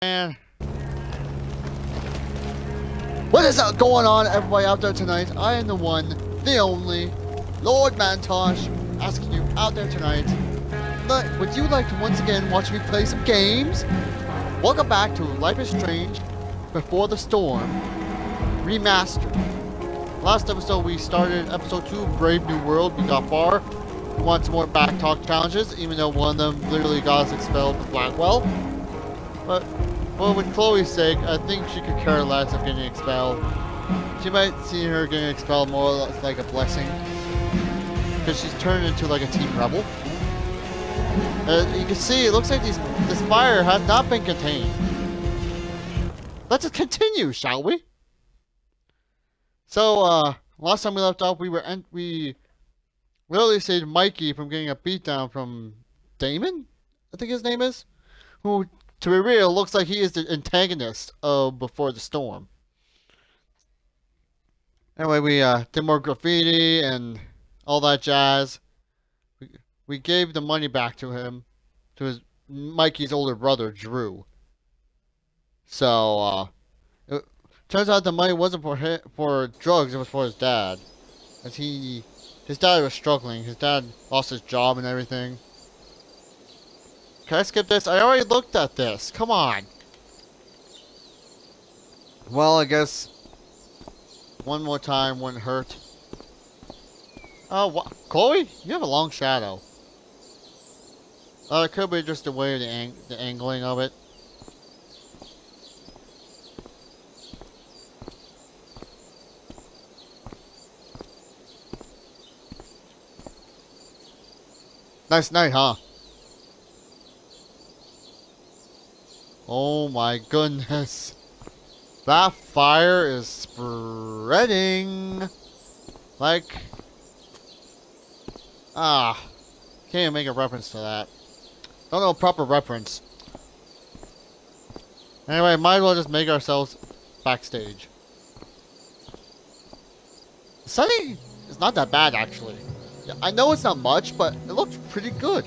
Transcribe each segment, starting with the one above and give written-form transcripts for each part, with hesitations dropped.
man. What is going on, everybody out there tonight? I am the one, the only, Lord Mantosh, asking you out there tonight. Would you like to once again watch me play some games? Welcome back to Life is Strange Before the Storm Remastered. Last episode we started episode 2, Brave New World. We got far. We want some more back talk challenges, even though one of them literally got us expelled from Blackwell. But well, with Chloe's sake, I think she could care less of getting expelled. She might see her getting expelled more like a blessing, because she's turned into like a team rebel. You can see, it looks like this fire has not been contained. Let's just continue, shall we? So, last time we left off, we literally saved Mikey from getting a beatdown from Damon, I think his name is, who, to be real, looks like he is the antagonist of Before the Storm. Anyway, we did more graffiti and all that jazz. We gave the money back to him, to Mikey's older brother, Drew. So, it turns out the money wasn't for drugs, it was for his dad. As his dad was struggling. His dad lost his job and everything. Can I skip this? I already looked at this. Come on. Well, I guess one more time wouldn't hurt. Oh, Chloe? You have a long shadow. It could be just the way the angling of it. Nice night, huh? Oh my goodness. That fire is spreading. Like... can't even make a reference to that. Don't know a proper reference. Anyway, might as well just make ourselves backstage. The setting is not that bad, actually. Yeah, I know it's not much, but it looks pretty good.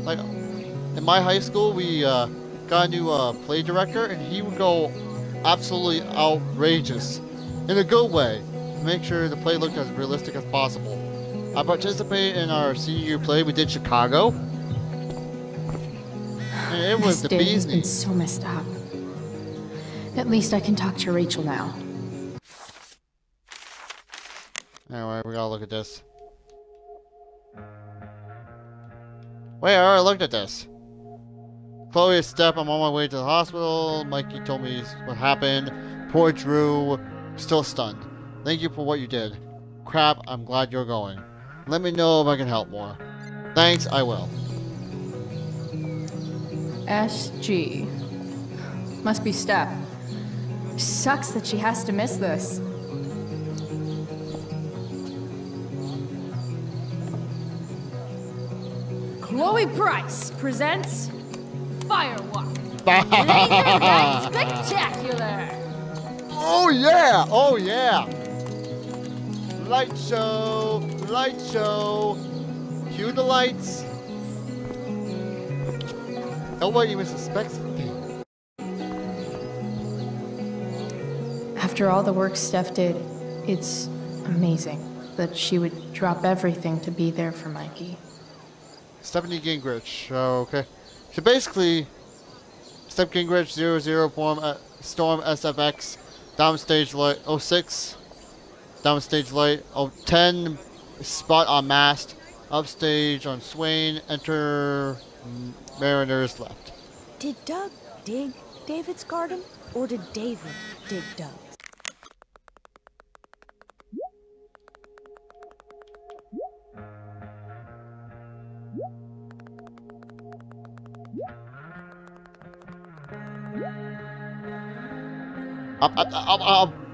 Like, in my high school, we got a new play director, and he would go absolutely outrageous in a good way to make sure the play looked as realistic as possible. I participated in our senior year play. We did Chicago. And it was the bee's knees. This day has been so messed up. At least I can talk to Rachel now. Anyway, we gotta look at this. Wait, I already looked at this. Chloe's step, I'm on my way to the hospital. Mikey told me what happened. Poor Drew, still stunned. Thank you for what you did. Crap, I'm glad you're going. Let me know if I can help more. Thanks, I will. SG. Must be Steph. Sucks that she has to miss this. Chloe Price presents Firewalk. Laser Night Spectacular. Oh yeah! Oh yeah! Light show! Light show! Cue the lights! Nobody even suspects it. After all the work Steph did, it's amazing that she would drop everything to be there for Mikey. Stephanie Gingrich. Okay. So basically, Steph Gingrich 00 form Storm SFX downstage light 06 downstage light 010 spot on mast upstage on Swain enter Mariners left. Did Doug dig David's garden or did David dig Doug?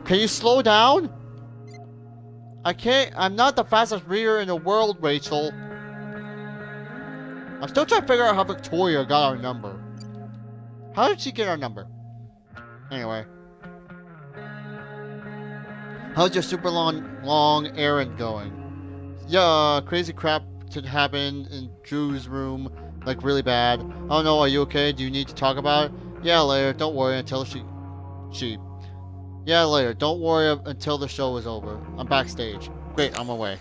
Can you slow down? I can't. I'm not the fastest reader in the world, Rachel. I'm still trying to figure out how Victoria got our number. How did she get our number? Anyway. How's your super long errand going? Yeah, crazy crap to happen in Drew's room. Like really bad. Oh no, are you okay? Do you need to talk about it? Yeah, later. Don't worry until Yeah, later. Don't worry until the show is over. I'm backstage. Great, I'm away.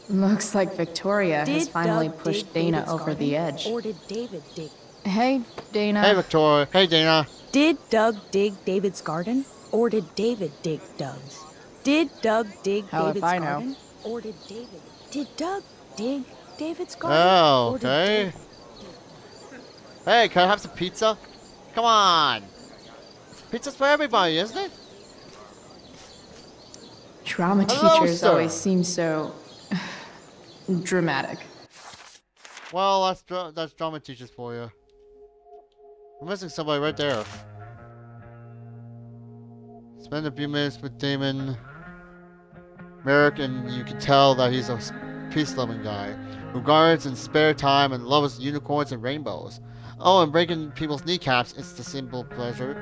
Looks like Victoria has finally Doug pushed dig Dana David's over garden, the edge. Or did David dig? Hey, Dana. Hey, Victoria. Hey, Dana. Did Doug dig David's garden? Or did David dig Doug's? Did Doug dig Hell if David's I know. garden? Or did David? Did Doug dig David's garden? Oh, Or did okay. David Hey, can I have some pizza? Come on. Pizza's for everybody, isn't it? Drama Hello, teachers sir. always seem so dramatic. Well, that's drama teachers for you. We're missing somebody right there. Spend a few minutes with Damon Merrick, and you can tell that he's a peace-loving guy who guards in spare time and loves unicorns and rainbows. Oh, and breaking people's kneecaps, it's the simple pleasure.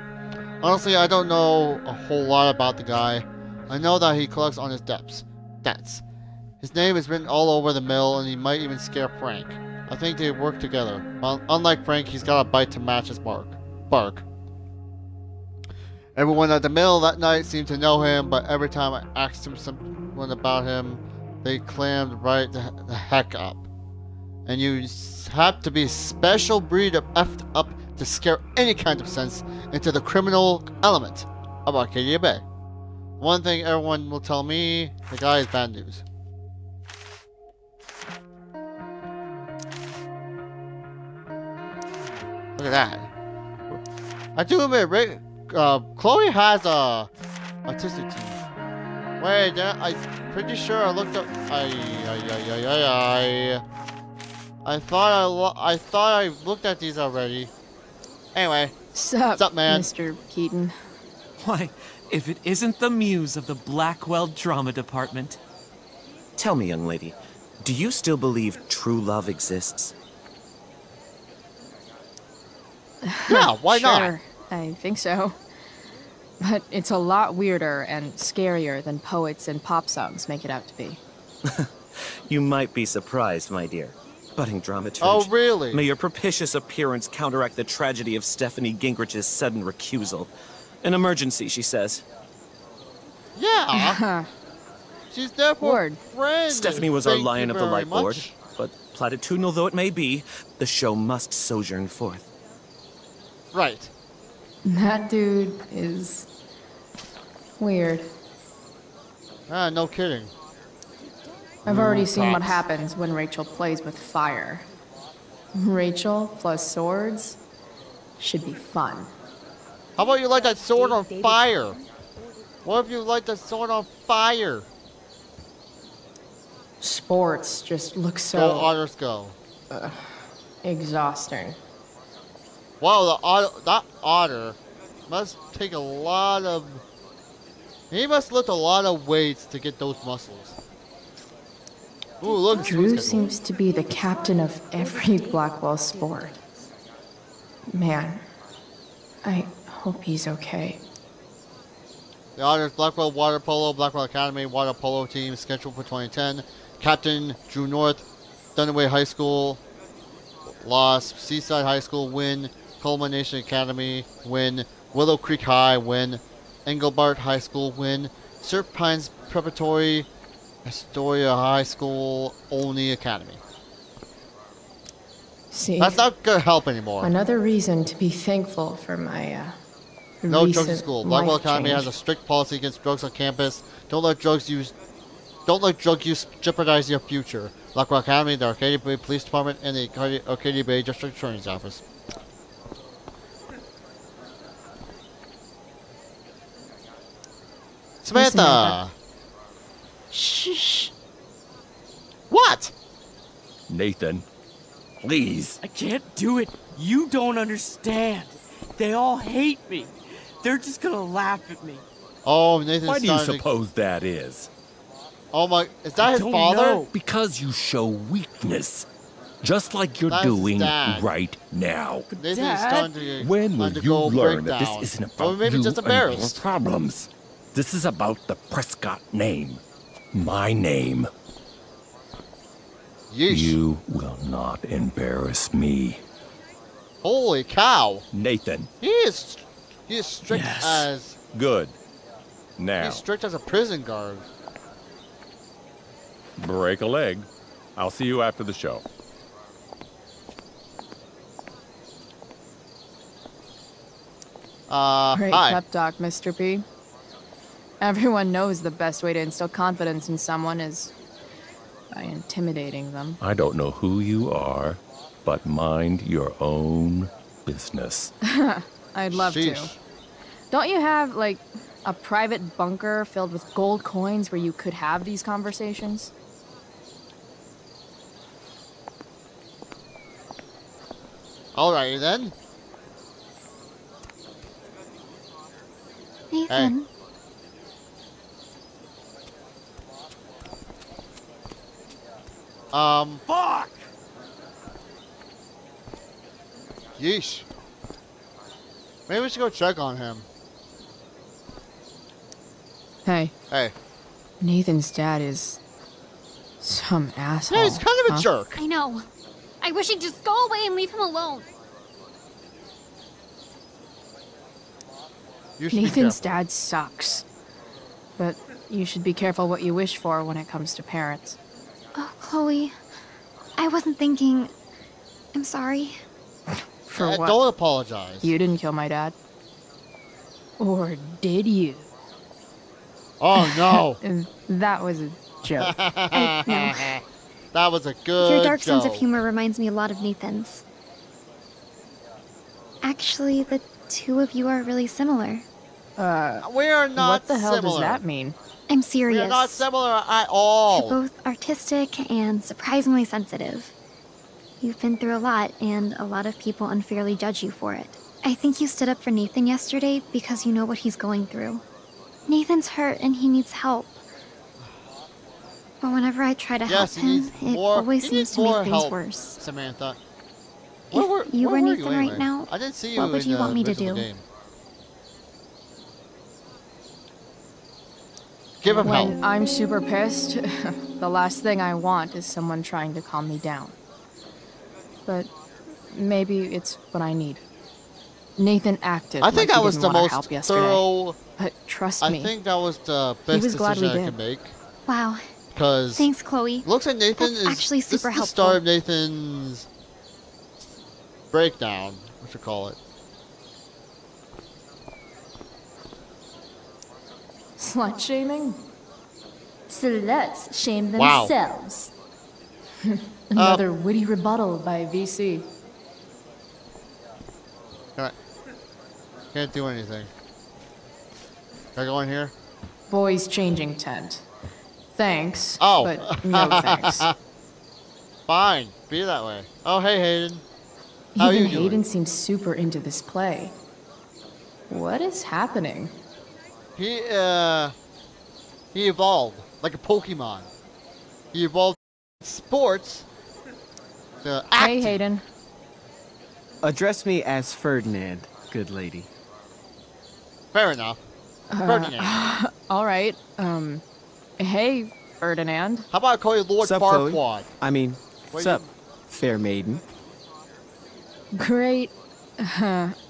Honestly, I don't know a whole lot about the guy. I know that he collects on his debts. His name is written all over the mill, and he might even scare Frank. I think they work together. Unlike Frank, he's got a bite to match his bark. Everyone at the mill that night seemed to know him, but every time I asked him someone about him, they clammed right the heck up. And you have to be a special breed of effed up to scare any kind of sense into the criminal element of Arcadia Bay. One thing everyone will tell me, the guy is bad news. Look at that. I do admit, Chloe has a artistic team. Wait, I'm pretty sure I looked up. I thought I looked at these already. Anyway, Sup, up, man? Mr. Keaton? Why, if it isn't the muse of the Blackwell Drama Department. Tell me, young lady, do you still believe true love exists? Yeah, why not? Sure, I think so. But it's a lot weirder and scarier than poets and pop songs make it out to be. You might be surprised, my dear. Budding dramaturge. Oh, really? May your propitious appearance counteract the tragedy of Stephanie Gingrich's sudden recusal. An emergency, she says. Yeah. She's there for Word. friends. Stephanie was our Thank lion you of the very light board, much. but platitudinal though it may be, the show must sojourn forth. Right. That dude is weird. Ah, no kidding. I've already seen what props. happens when Rachel plays with fire. Rachel plus swords should be fun. How about you light that sword on David's fire? What if you light the sword on fire? Sports just look Go so otters go. exhausting. Wow, that otter must take a lot of... He must lift a lot of weights to get those muscles. Ooh, look, Drew seems to be the captain of every Blackwell sport. Man, I hope he's okay. The Otters Blackwell Water Polo, Blackwell Academy Water Polo team scheduled for 2010. Captain Drew North, Dunaway High School loss, Seaside High School win, Culmination Academy win, Willow Creek High win, Engelbart High School win, Surf Pines Preparatory, Astoria High School Only Academy. See, That's not gonna help anymore. another reason to be thankful for my No drugs in recent school. Blackwell life Academy has a change. strict policy against drugs on campus. Don't let drug use jeopardize your future. Blackwell Academy, the Arcadia Bay Police Department, and the Arcadia Bay District Attorney's Office. Samantha! Shh. What? Nathan, please. I can't do it. You don't understand. They all hate me. They're just gonna laugh at me. Oh, Nathan's Why do you starting to... suppose that is? Oh my... Is that his don't father? know. Because you show weakness. Just like you're That's his doing dad. right now. Nathan's Dad? starting to When will you undergo learn that breakdown. this isn't Or about maybe you just and your embarrassed. problems? This is about the Prescott name. My name. Yeesh. You will not embarrass me. Holy cow. Nathan. He is strict Yes. as Good. Now, he's strict as a prison guard. break a leg. I'll see you after the show. Great Hi. pep talk, Mr. P. Everyone knows the best way to instill confidence in someone is by intimidating them. I don't know who you are, but mind your own business. I'd love to. Sheesh. Don't you have, like, a private bunker filled with gold coins where you could have these conversations? Alrighty then. Nathan. Fuck! Yeesh. Maybe we should go check on him. Hey, Hey. Nathan's dad is some asshole. Yeah, he's kind of a huh? jerk. I know. I wish he'd just go away and leave him alone. You should be Nathan's careful. dad sucks. But you should be careful what you wish for when it comes to parents. Oh, Chloe. I wasn't thinking. I'm sorry. For what? Don't apologize. You didn't kill my dad. Or did you? Oh no. And that was a joke. No. That was a good Your dark sense of joke. humor reminds me a lot of Nathan's. Actually, the two of you are really similar. We are not What the hell similar. does that mean? I'm We serious. are not similar at You're all. both artistic and surprisingly sensitive. You've been through a lot, and a lot of people unfairly judge you for it. I think you stood up for Nathan yesterday because you know what he's going through. Nathan's hurt and he needs help. But whenever I try to Yes, help he him, needs it more. always He seems needs to make more things help, worse. Samantha. If you were where Nathan right anyway? now, I didn't see you what would in you the want me to original do? game. Give him help. When I'm super pissed, the last thing I want is someone trying to calm me down. But maybe it's what I need. Nathan acted I think like that he was didn't the want our most help yesterday. thorough. But trust I me, think that was the best was glad decision we I did. could make. Wow, Because thanks, Chloe. looks like Nathan That's is actually this super is the start helpful. of Nathan's breakdown. What you call it? slut shaming? So let's shame Wow. themselves. Another witty rebuttal by VC. Can't do anything. Can I go in here? Boys changing tent. Thanks. Oh. But no thanks. Fine. Be that way. Oh, hey, Hayden. How are Even you doing? Hayden seems super into this play. What is happening? He evolved like a Pokemon. He evolved sports to Hey, acting. Hayden. Address me as Ferdinand, good lady. Fair enough. Ferdinand. All right. Hey, Ferdinand. How about I call you Lord Sup, Chloe? Farquaad? I mean, What sup, fair maiden. Great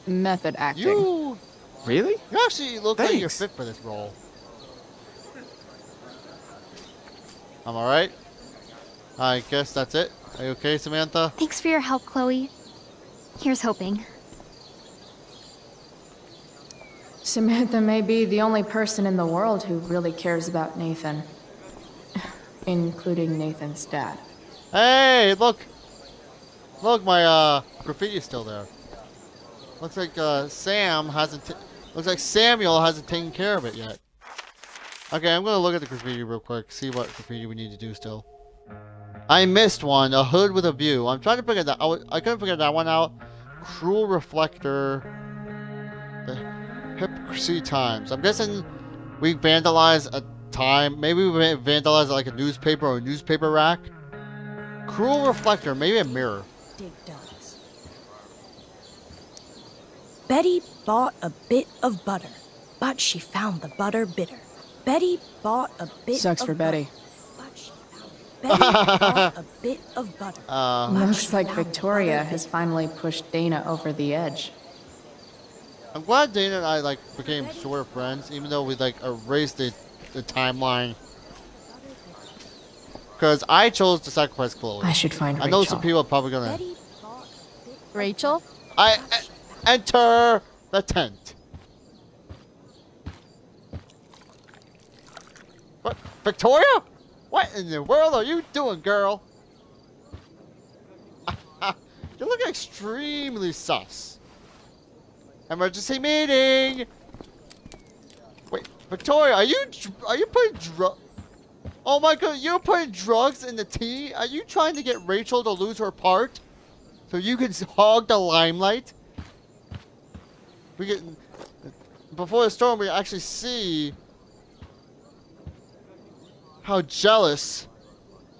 method acting. You Really? actually look like you're Thanks. fit for this role. I'm alright. I guess that's it. Are you okay, Samantha? Thanks for your help, Chloe. Here's hoping. Samantha may be the only person in the world who really cares about Nathan. Including Nathan's dad. Hey, look! Look, my graffiti's still there. Looks like looks like Samuel hasn't taken care of it yet. Okay, I'm gonna look at the graffiti real quick, see what graffiti we need to do still. I missed one, a hood with a view. I'm trying to figure that out. I couldn't figure that one out. Cruel reflector. The hypocrisy times. I'm guessing we vandalized a time. Maybe we vandalized like a newspaper or a newspaper rack. Cruel reflector, maybe a mirror. Dig Dugs. Betty bought a bit of butter, but she found the butter bitter. Betty bought a bit Sucks of for butter, Betty. but she found it Betty bought a bit of butter. Looks like Victoria has finally pushed Dana over the edge. I'm glad Dana and I like became sort of friends, even though we like erased the timeline. Because I chose to sacrifice Chloe. I should find Rachel. I know some people are probably gonna. Rachel? Enter the tent. What, Victoria? What in the world are you doing, girl? You look extremely sus. Emergency meeting. Wait, Victoria, are you putting drugs? Oh my god, you're putting drugs in the tea? Are you trying to get Rachel to lose her part? So you can hog the limelight? We get before the storm, we actually see how jealous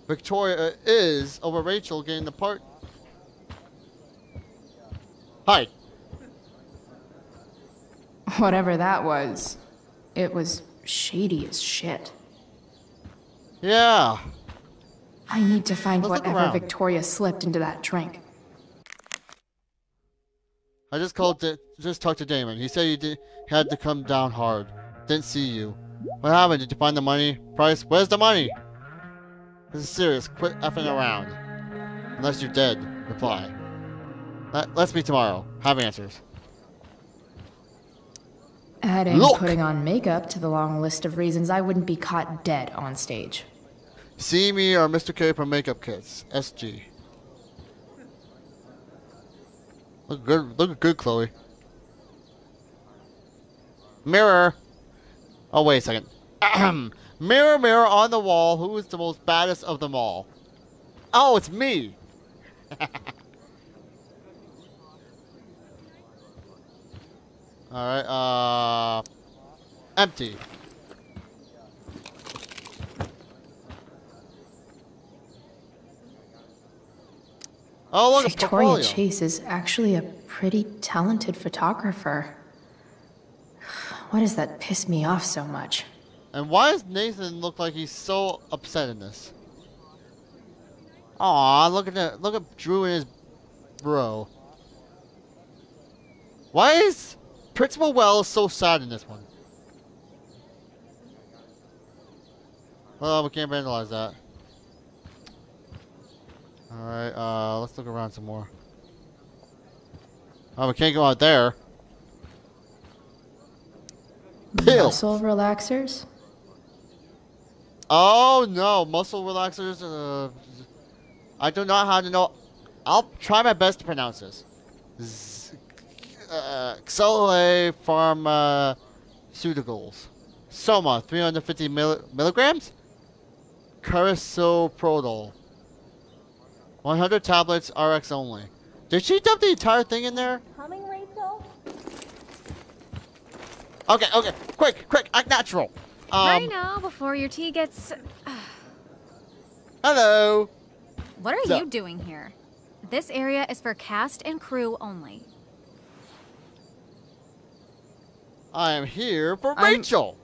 Victoria is over Rachel getting the part. Hi. Whatever that was, it was shady as shit. Yeah. I need to find Let's look whatever around. Victoria slipped into that drink. I just talked to Damon. He said he had to come down hard. Didn't see you. What happened? Did you find the money? Price? Where's the money? This is serious. Quit effing around. Unless you're dead. Reply. Let's meet tomorrow. Have answers. Adding Look! putting on makeup to the long list of reasons I wouldn't be caught dead on stage. See me or Mr. K for makeup kits. SG. Look good. Look good, Chloe. Mirror. Oh, wait a second. Mirror, mirror on the wall. Who is the most baddest of them all? Oh, it's me. Alright, empty. Oh, look, a Victoria portfolio. Chase is actually a pretty talented photographer. Why does that piss me off so much? And why does Nathan look like he's so upset in this? Aw, look at that. Look at Drew and his bro. Why is Principal Wells so sad in this one? Well, we can't vandalize that. Alright, let's look around some more. Oh, we can't go out there. Pill. Muscle relaxers? Oh no, muscle relaxers. I do not how to know. I'll try my best to pronounce this. Xole Pharmaceuticals. Soma, 350 milligrams. Carisoprodol. 100 tablets, RX only. Did she dump the entire thing in there? Coming, Rachel? Okay, quick, act natural. Hurry now before your tea gets... Hello. What are So- you doing here? This area is for cast and crew only. I am here for I'm- Rachel.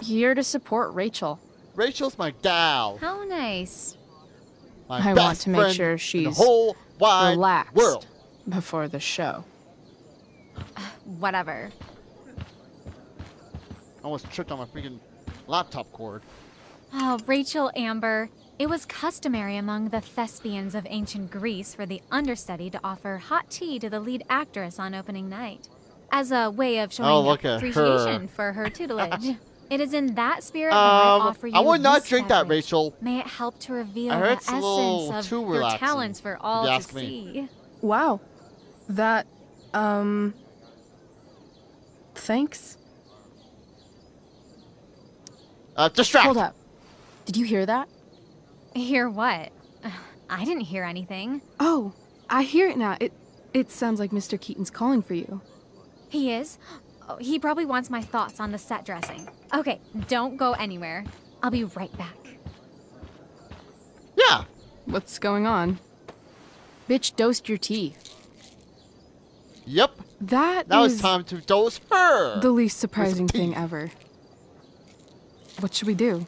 Here to support Rachel. Rachel's my gal. How nice. My I want best to make friend sure in the she's whole wide relaxed world. before the show. Whatever. I almost tripped on my freaking laptop cord. Oh, Rachel Amber. It was customary among the thespians of ancient Greece for the understudy to offer hot tea to the lead actress on opening night, as a way of showing look at appreciation her. for her tutelage. It is in that spirit that I offer you I would not this drink that, beverage. Rachel. May it help to reveal I the heard it's a little essence too of your relaxing, talents for if all you to ask me. see. Wow. That, thanks. Distract. Hold up. Did you hear that? Hear what? I didn't hear anything. Oh, I hear it now. It sounds like Mr. Keaton's calling for you. He is? Oh, he probably wants my thoughts on the set dressing. Okay, don't go anywhere. I'll be right back. Yeah. What's going on? Bitch dosed your tea. Yep. That Now is it's time to dose her. the least surprising With thing teeth. ever. What should we do?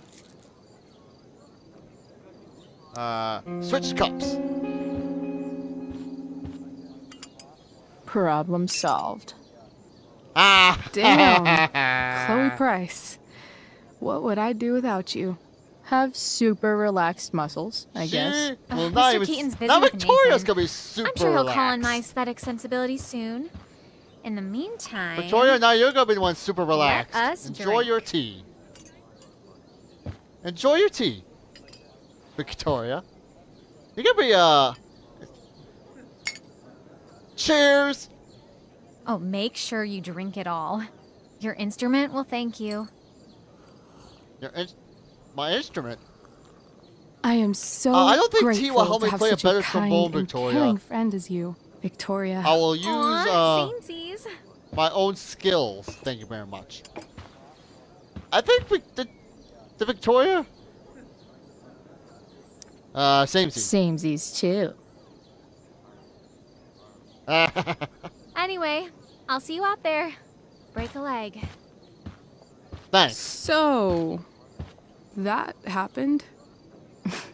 Switch cups. Problem solved. Ah! Damn. Chloe Price. What would I do without you? Have super relaxed muscles, I guess. Well, Mr. Keaton's busy now with Victoria's Nathan. gonna be super I'm sure he'll relaxed. call on my aesthetic sensibility soon. In the meantime... Victoria, now you're gonna be the one super relaxed. Let us Enjoy drink. your tea. Enjoy your tea, Victoria. You're gonna be, Cheers! Oh, make sure you drink it all. Your instrument will thank you. My instrument? I am so I don't think grateful T will help to me have play a such better kind trombone, and Victoria. caring friend as you, Victoria. I will use, Aw, samesies. my own skills. Thank you very much. I think the Victoria? Samesies too. Anyway, I'll see you out there. Break a leg. Thanks. So, that happened?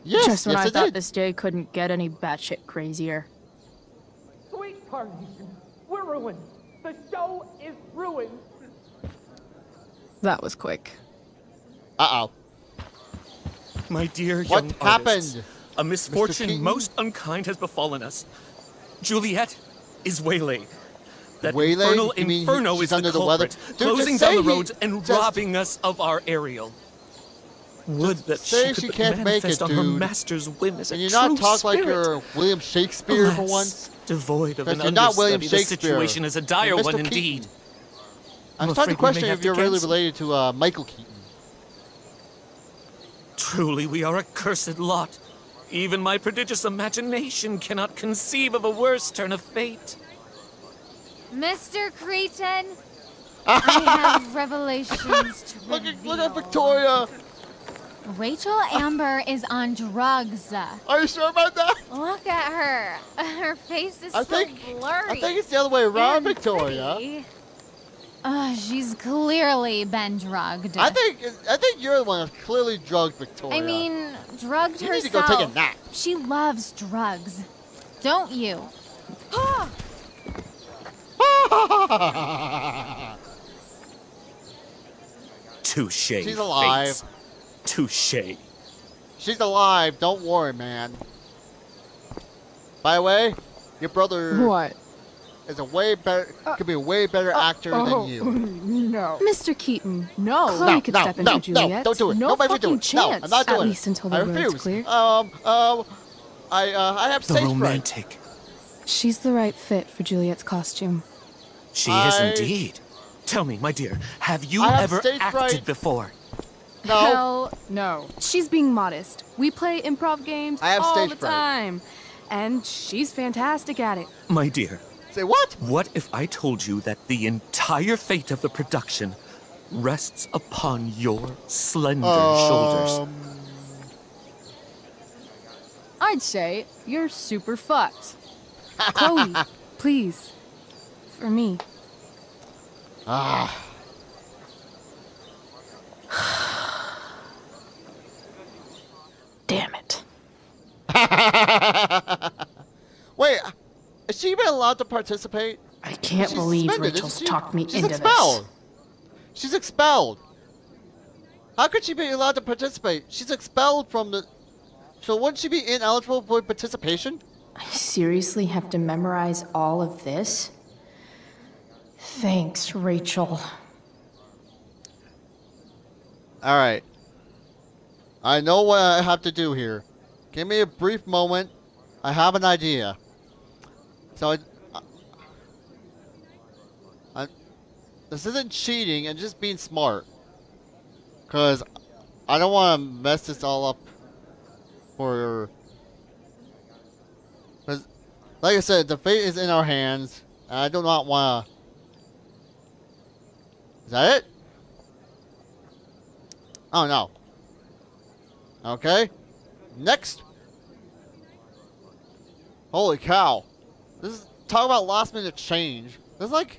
Yes, Just when yes, I it thought did. this day couldn't get any batshit crazier. Sweet Carnation, we're ruined. The show is ruined. That was quick. Uh-oh. My dear What young happened? artists, a Mr. misfortune Keaton? most unkind has befallen us. Juliet is waylaid. That Waylaid? infernal You mean inferno she's is the under the weather? culprit, Dude, closing just down the say roads he- and just- robbing us of our aerial. Would that say she she could can't make manifest it, on her dude. master's whim as Can a you true not talk like spirit. you're William Shakespeare for Alas, once? devoid of Because an you're not William understudy, the Shakespeare. situation is a dire You're Mr. one Keaton. indeed. I'm I'm starting to afraid we may question have if to you're really cancel. related to Michael Keaton. Truly, we are a cursed lot. Even my prodigious imagination cannot conceive of a worse turn of fate. Mr. Cretan, I have revelations to Look reveal. at Victoria. Rachel Amber is on drugs. Are you sure about that? Look at her. Her face is I so think blurry. it's the other way around, and Victoria. pretty. She's clearly been drugged. I think you're the one that's clearly drugged, Victoria. I mean, drugged You need herself. to go take a nap. She loves drugs. Don't you? Touche. She's alive. Fates. Touche. She's alive. Don't worry, man. By the way, your brother What? is a way better. Could be a way better actor than you. No. Mr. Keaton, no. No, Chloe could no, step in no, for Juliet. no, don't do it. No Nobody would fucking do it. No, chance. I'm not doing At it. least until I the road's refuse. clear. I have The stage fright. romantic. She's the right fit for Juliet's costume. She is indeed. Tell me, my dear, have you I have ever stage acted fright. before? No. Hell no. She's being modest. We play improv games I have all stage the fright. time. And she's fantastic at it. My dear, Say what? what if I told you that the entire fate of the production rests upon your slender shoulders? I'd say you're super fucked. Chloe, please. For me. Ah. Damn it. Wait, is she even allowed to participate? I can't She's believe suspended, Rachel's isn't she? talked me She's into expelled. this. She's expelled. How could she be allowed to participate? She's expelled from the... So wouldn't she be ineligible for participation? I seriously have to memorize all of this? Thanks, Rachel. Alright. I know what I have to do here. Give me a brief moment. I have an idea. So this isn't cheating and just being smart. Because I don't want to mess this all up for... Because, like I said, the fate is in our hands. And I do not want to... Is that it? Oh, no. Okay. Next. Holy cow. This is... Talk about last minute change. This is like...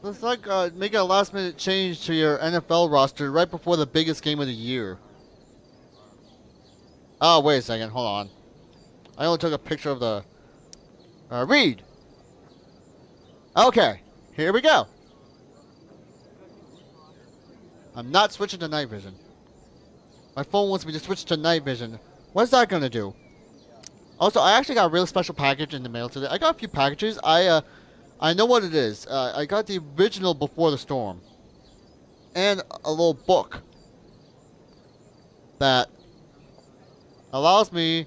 It's like making a last minute change to your NFL roster right before the biggest game of the year. Oh, wait a second. Hold on. I only took a picture of the... read. Okay. Here we go. I'm not switching to night vision. My phone wants me to switch to night vision. What's that gonna do? Also, I actually got a really special package in the mail today. I got a few packages. I know what it is. I got the original Before the Storm. And a little book. That allows me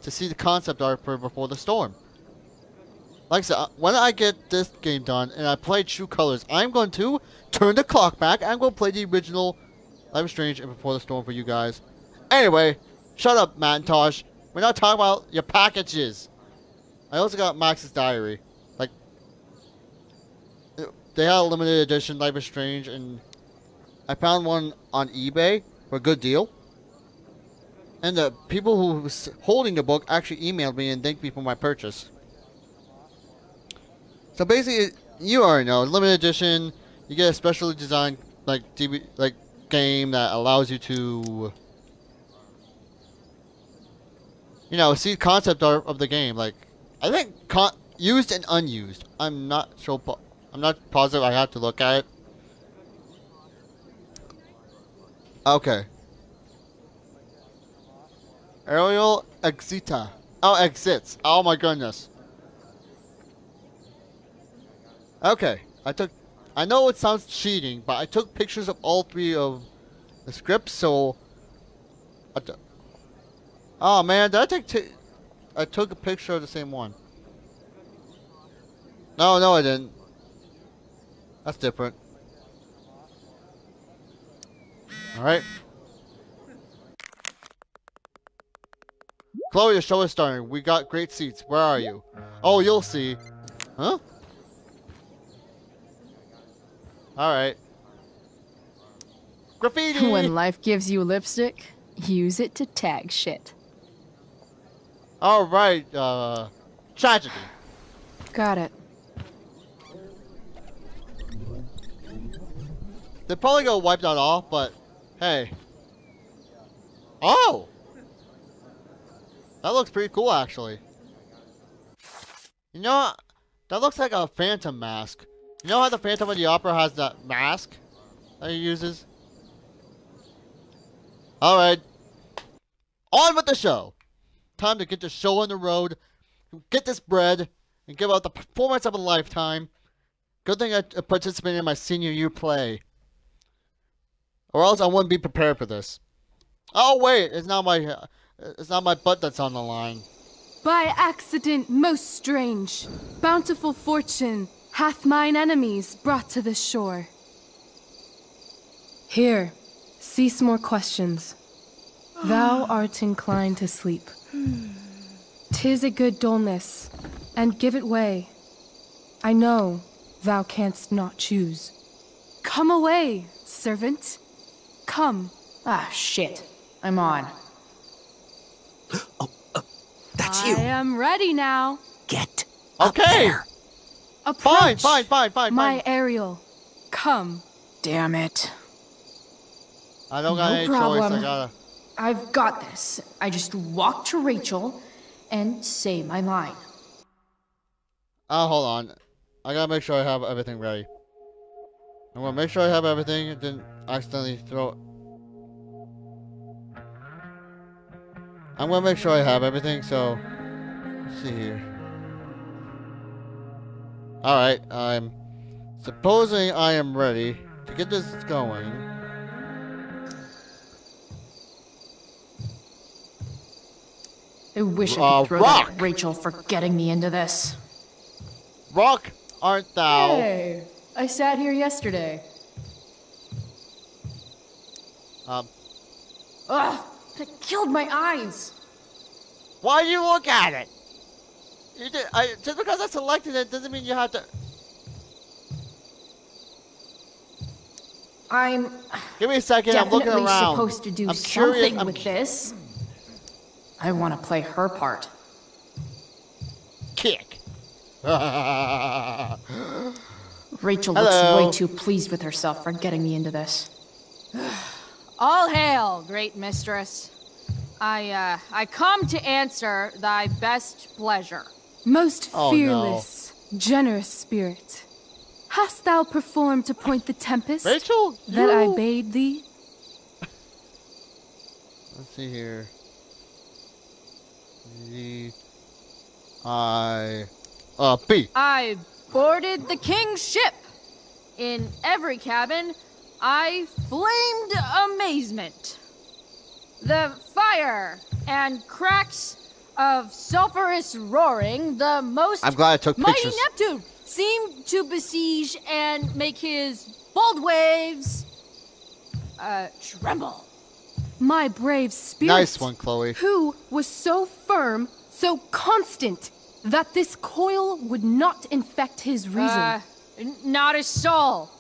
to see the concept art for Before the Storm. Like I said, when I get this game done and I play True Colors, I'm going to turn the clock back. I'm going to play the original Life is Strange and Before the Storm for you guys. Anyway, shut up, Macintosh. We're not talking about your packages. I also got Max's Diary. Like, they had a limited edition Life is Strange, and I found one on eBay for a good deal. And the people who was holding the book actually emailed me and thanked me for my purchase. So basically, you already know, limited edition. You get a specially designed game that allows you to, you know, see concept art of the game. Like, I think used and unused. I'm not so. I'm not positive. I have to look at it. Okay. Aerial exita. Oh, exits. Oh my goodness. Okay, I know it sounds cheating, but I took pictures of all three of the scripts, so... Oh man, did I took a picture of the same one. No, I didn't. That's different. Alright. Chloe, the show is starting. We got great seats. Where are you? Oh, you'll see. Huh? Alright. Graffiti! When life gives you lipstick, use it to tag shit. Alright, tragedy. Got it. They're probably gonna wipe that off, but hey. Oh! That looks pretty cool, actually. You know what? That looks like a Phantom mask. You know how the Phantom of the Opera has that mask that he uses? Alright. On with the show. Time to get the show on the road, get this bread, and give out the performance of a lifetime. Good thing I participated in my senior year play. Or else I wouldn't be prepared for this. Oh wait, it's not my butt that's on the line. By accident most strange, bountiful fortune hath mine enemies brought to this shore. Here, cease more questions. Thou art inclined to sleep. 'Tis a good dullness, and give it way. I know thou canst not choose. Come away, servant. Come. Ah, shit. I'm on. Oh, that's you. I am ready now. Get okay. Approach. Fine. My Ariel. Come. Damn it. I don't got any choice. I've got this. I just walk to Rachel and say my line. Oh, hold on. I gotta make sure I have everything ready. I'm gonna make sure I have everything and didn't accidentally throw it. I'm gonna make sure I have everything, so let's see here. Alright, I'm supposing I am ready to get this going. I wish I could throw that at Rachel for getting me into this. Rock, art thou? Hey, I sat here yesterday. Ugh, that killed my eyes. Why do you look at it? Just because I selected it doesn't mean you have to. I'm. Give me a second. I'm looking around. Supposed to do I'm something curious. with this. I want to play her part. Kick. Rachel Hello. looks way too pleased with herself for getting me into this. All hail, great mistress. I come to answer thy best pleasure. Most Oh, fearless, generous spirit, hast thou performed to point the tempest Rachel, that I bade thee? Let's see here. B. I boarded the king's ship. In every cabin, I flamed amazement. The fire and cracks of sulphurous roaring, the most I'm glad I took mighty pictures. Neptune seemed to besiege and make his bold waves tremble. My brave spirit. Nice one, Chloe. Who was so firm, so constant, that this coil would not infect his reason. Not a soul.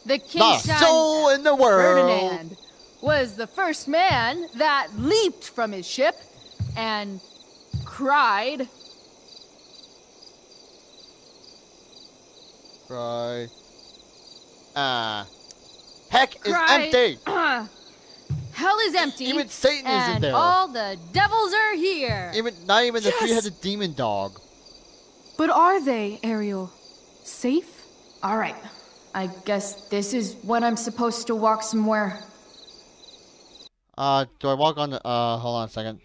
The king's Not a son, soul in the world. Ferdinand, was the first man that leaped from his ship and cried. Right. Heck is empty. Hell is empty. Even Satan isn't and there. all the devils are here. Not even the Yes. three-headed demon dog. But are they, Ariel, safe? All right. I guess this is when I'm supposed to walk somewhere. Do I walk on the, hold on a second.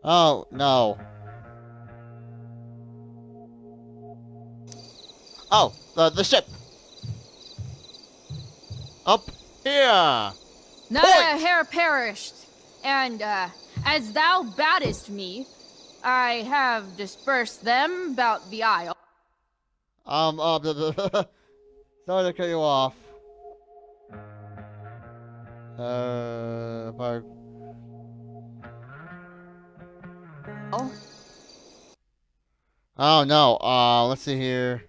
Oh, no. Oh, the ship. Up here. Not a hair perished. And, as thou baddest me, I have dispersed them about the isle. Sorry to cut you off. Oh no, let's see here.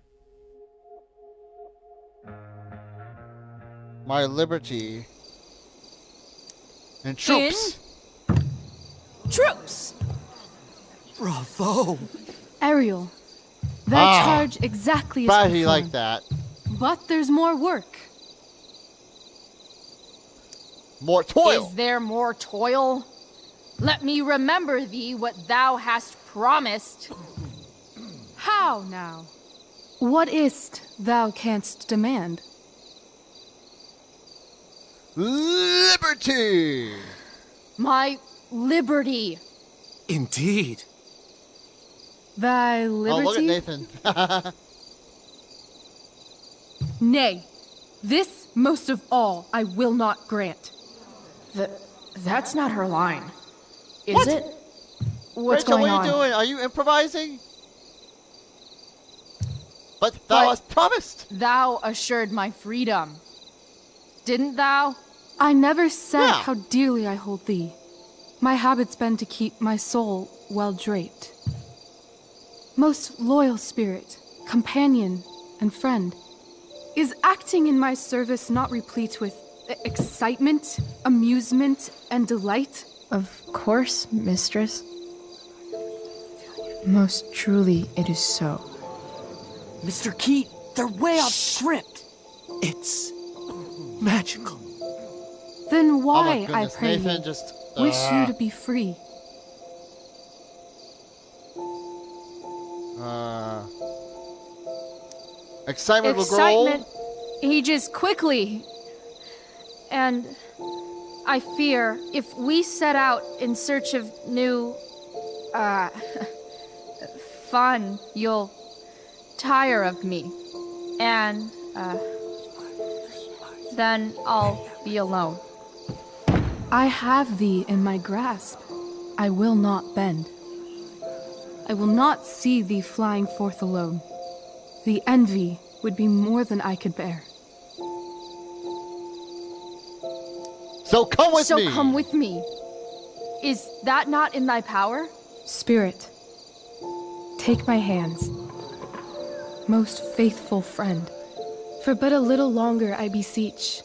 My liberty. And troops! Troops! Bravo! Ariel, thy charge exactly is Glad he performed. liked that. But there's more work. More toil! Is there more toil? Let me remember thee what thou hast promised. How now? What is't thou canst demand? Liberty! My liberty. Indeed. Thy liberty? Oh, look at Nathan. Nay, this most of all I will not grant. That's not her line. Is What? it? What's Rachel, going what are you on? doing? Are you improvising? But thou hast promised! Thou assured my freedom. Didn't thou? I never said Yeah. how dearly I hold thee. My habit's been to keep my soul well draped. Most loyal spirit, companion, and friend, is acting in my service not replete with excitement, amusement, and delight? Of course, mistress. Most truly it is so. Mr. Keat, they're way off script. It's magical. Then Oh my why, I goodness, pray Nathan you, just... wish you to be free? Excitement will grow. Excitement ages quickly. And I fear if we set out in search of new, fun, you'll tire of me. And, then I'll be alone. I have thee in my grasp. I will not bend. I will not see thee flying forth alone. The envy would be more than I could bear. So come with me! So come with me. Is that not in thy power? Spirit, take my hands. Most faithful friend, for but a little longer I beseech.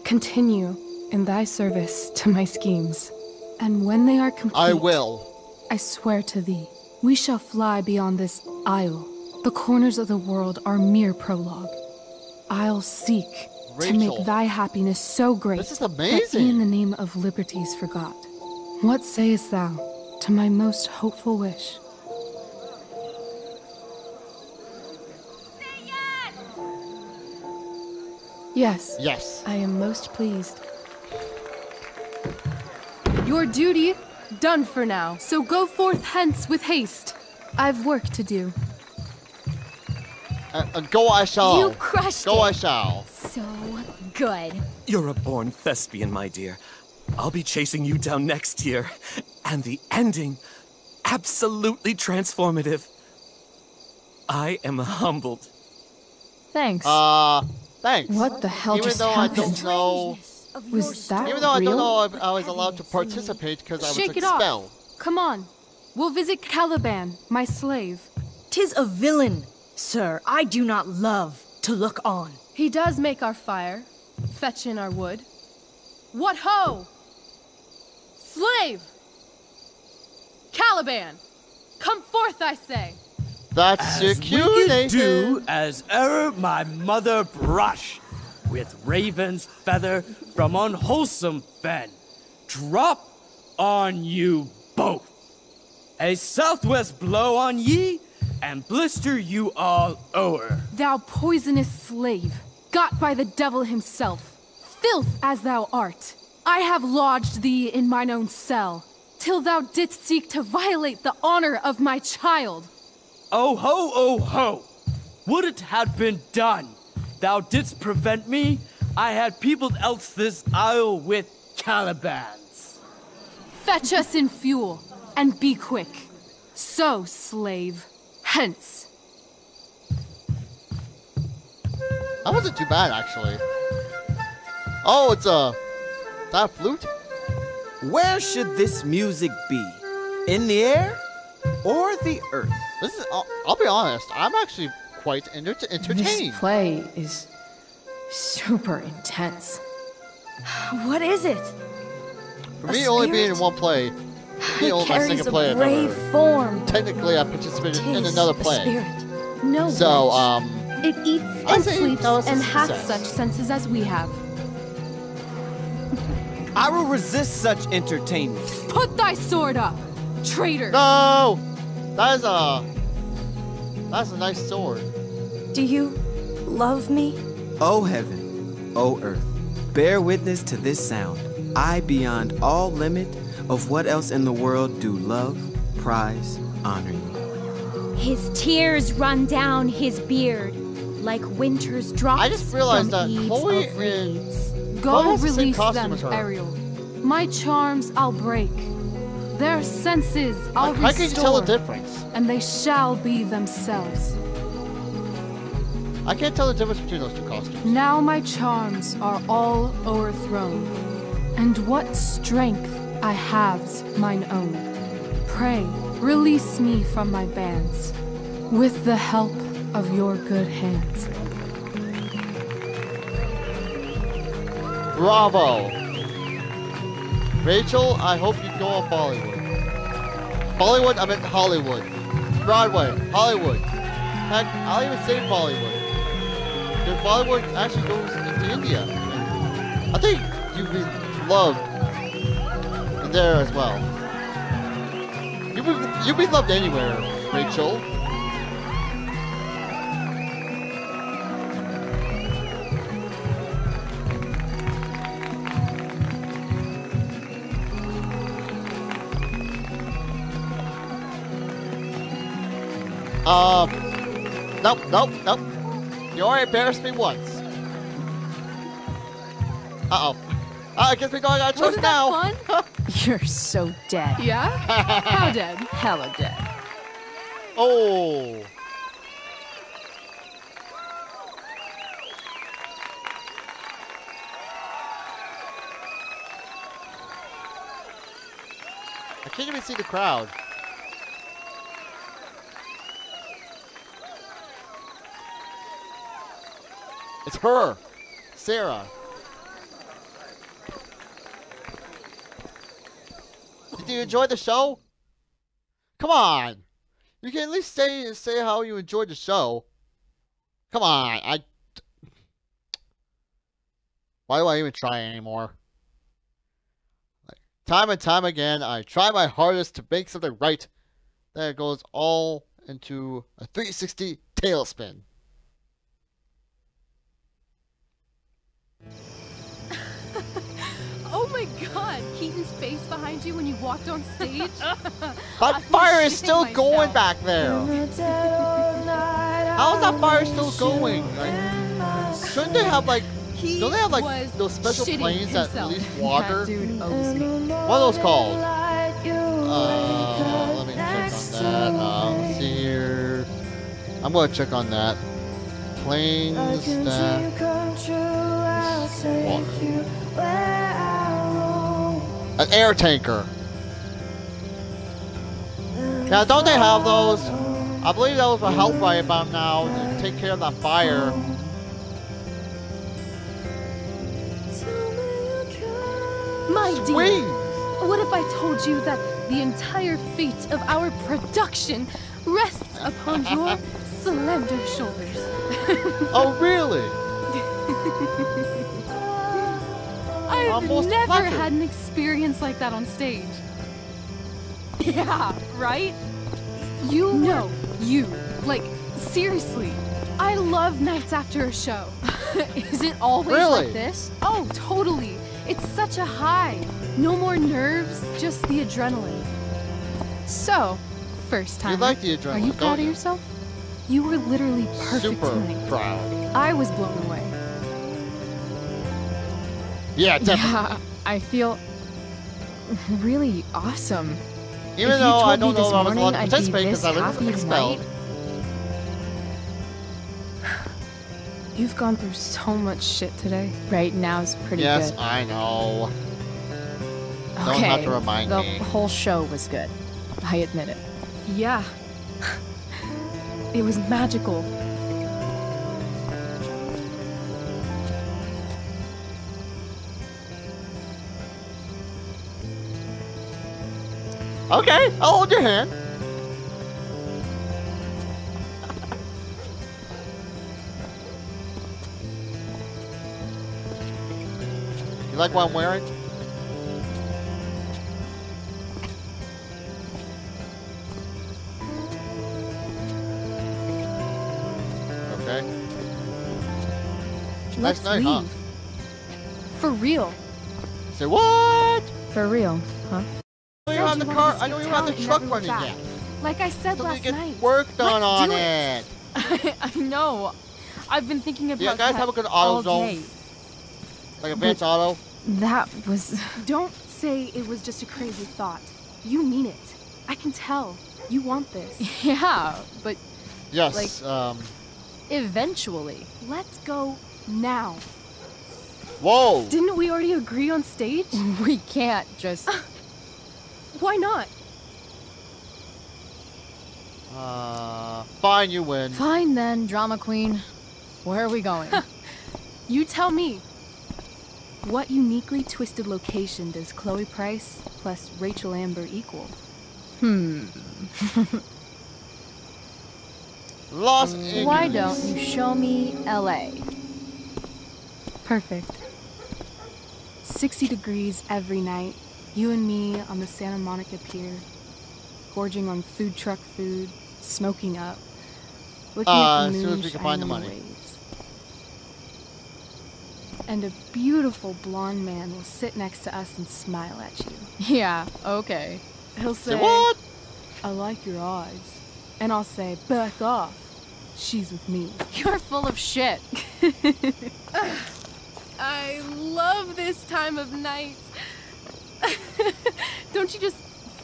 Continue in thy service to my schemes, and when they are complete, I will. I swear to thee, we shall fly beyond this isle. The corners of the world are mere prologue. I'll seek to make Rachel. thy happiness so great This is that amazing. e'en the name of liberty's forgot. What sayest thou to my most hopeful wish? Yes. Yes. I am most pleased. Your duty done for now, so go forth hence with haste. I've work to do. Go I shall. You crushed Go it. I shall. So good. You're a born thespian, my dear. I'll be chasing you down next year. And the ending, absolutely transformative. I am humbled. Thanks. Thanks. What the hell Even just though happened? I don't know. Was that Even though I real? don't know if I was allowed to participate because I was Shake it off. expelled. Come on. We'll visit Caliban, my slave. 'Tis a villain, sir, I do not love to look on. He does make our fire, fetch in our wood. What ho! Slave! Caliban! Come forth, I say! That's your As cue, wicked Nathan. do as e'er my mother brush with raven's feather from unwholesome fen. Drop on you both. A southwest blow on ye, and blister you all o'er. Thou poisonous slave, got by the devil himself, filth as thou art, I have lodged thee in mine own cell, till thou didst seek to violate the honor of my child. Oh ho, oh ho! Would it had been done! Thou didst prevent me, I had peopled else this isle with Calibans. Fetch us in fuel, and be quick. So, slave, hence. That wasn't too bad, actually. Oh, it's that flute? Where should this music be? In the air or the earth? This is. I'll be honest. I'm actually quite entertained. This play is super intense. What is it? For me, only being in one play, me only my Carries second a play I've brave ever. form. Technically, I participated in Tis another a play. spirit. No So, wench. It eats I and say sleeps that was a and hath success. such senses as we have. I will resist such entertainment. Put thy sword up, traitor! No, that's a nice sword. Do you love me? O heaven, O earth, bear witness to this sound. I, beyond all limit of what else in the world, do love, prize, honor you. His tears run down his beard like winter's drops I just realized from that eaves Chloe of is. reeds. Go Chloe has the same release costume them, as her. Ariel. My charms I'll break. Their senses I'll How can you tell the restore, difference? and they shall be themselves. I can't tell the difference between those two costumes. Now my charms are all o'erthrown, and what strength I have's mine own. Pray, release me from my bands, with the help of your good hands. Bravo! Rachel, I hope you go on Bollywood. Bollywood? I meant Hollywood. Broadway, Hollywood. Heck, I'll even say Bollywood. Because Bollywood actually goes into India. I think you'd be loved there as well. You'd be loved anywhere, Rachel. Nope. You already embarrassed me once. Uh-oh. I guess we're going on a choice Wasn't now. that fun? You're so dead. Yeah? How dead? Hella dead. Oh. I can't even see the crowd. It's her, Sarah. Did you enjoy the show? Come on. You can at least say how you enjoyed the show. Come on. Why do I even try anymore? Like, time and time again, I try my hardest to make something right. Then it goes all into a 360 tailspin. Oh my god, Keaton's face behind you when you walked on stage? That fire is still going back there! How is that fire still going? Like, shouldn't they have like... Don't they have like those special planes that release water? That dude owes me. What are those called? Let me check on that. Let's see here. I'm gonna check on that. Planes that... Water. An air tanker. Now, don't they have those? I believe that was for help right about now to take care of that fire. My dear, Sweet. what if I told you that the entire fate of our production rests upon your slender shoulders? Oh, really? I've Almost never flattered. had an experience like that on stage. Yeah, right? You know, you. Like, seriously. I love nights after a show. Is it always Really? like this? Oh, totally. It's such a high. No more nerves, just the adrenaline. So, first time. You like the adrenaline, Are you proud don't of you? yourself? You were literally perfect Super tonight. proud. I was blown away. Yeah, definitely. Yeah, I feel really awesome. Even If you though I told don't me know this if I was morning allowed to I'd be participate because this I was happy expelled. tonight. You've gone through so much shit today. Right now's pretty Yes, good. I know. Don't Okay, have to remind the me. whole show was good. I admit it. Yeah. It was magical. Okay, I'll hold your hand. You like what I'm wearing? Okay. Let's night, leave. huh? For real. Say what? For real, huh? I know you have the car. I know you have the truck running yet. Like I said So last get night. work done Let's on do it. I know. I've been thinking about Yeah, guys that have a good auto all zone. day. Like Advanced Auto. That was... Don't say it was just a crazy thought. You mean it. I can tell. You want this. Yeah, but Yes. Like- eventually. Let's go now. Whoa. Didn't we already agree on stage? We can't just... Why not? Fine, you win. Fine then, drama queen. Where are we going? You tell me. What uniquely twisted location does Chloe Price plus Rachel Amber equal? Los Angeles. Why don't you show me LA? Perfect. 60 degrees every night. You and me on the Santa Monica Pier. Gorging on food truck food. Smoking up. Looking at the as soon moon as we can shining find the on money. waves. And a beautiful blonde man will sit next to us and smile at you. Yeah, okay. He'll say, what? I like your eyes. And I'll say, back off. She's with me. You're full of shit. I love this time of night. Don't you just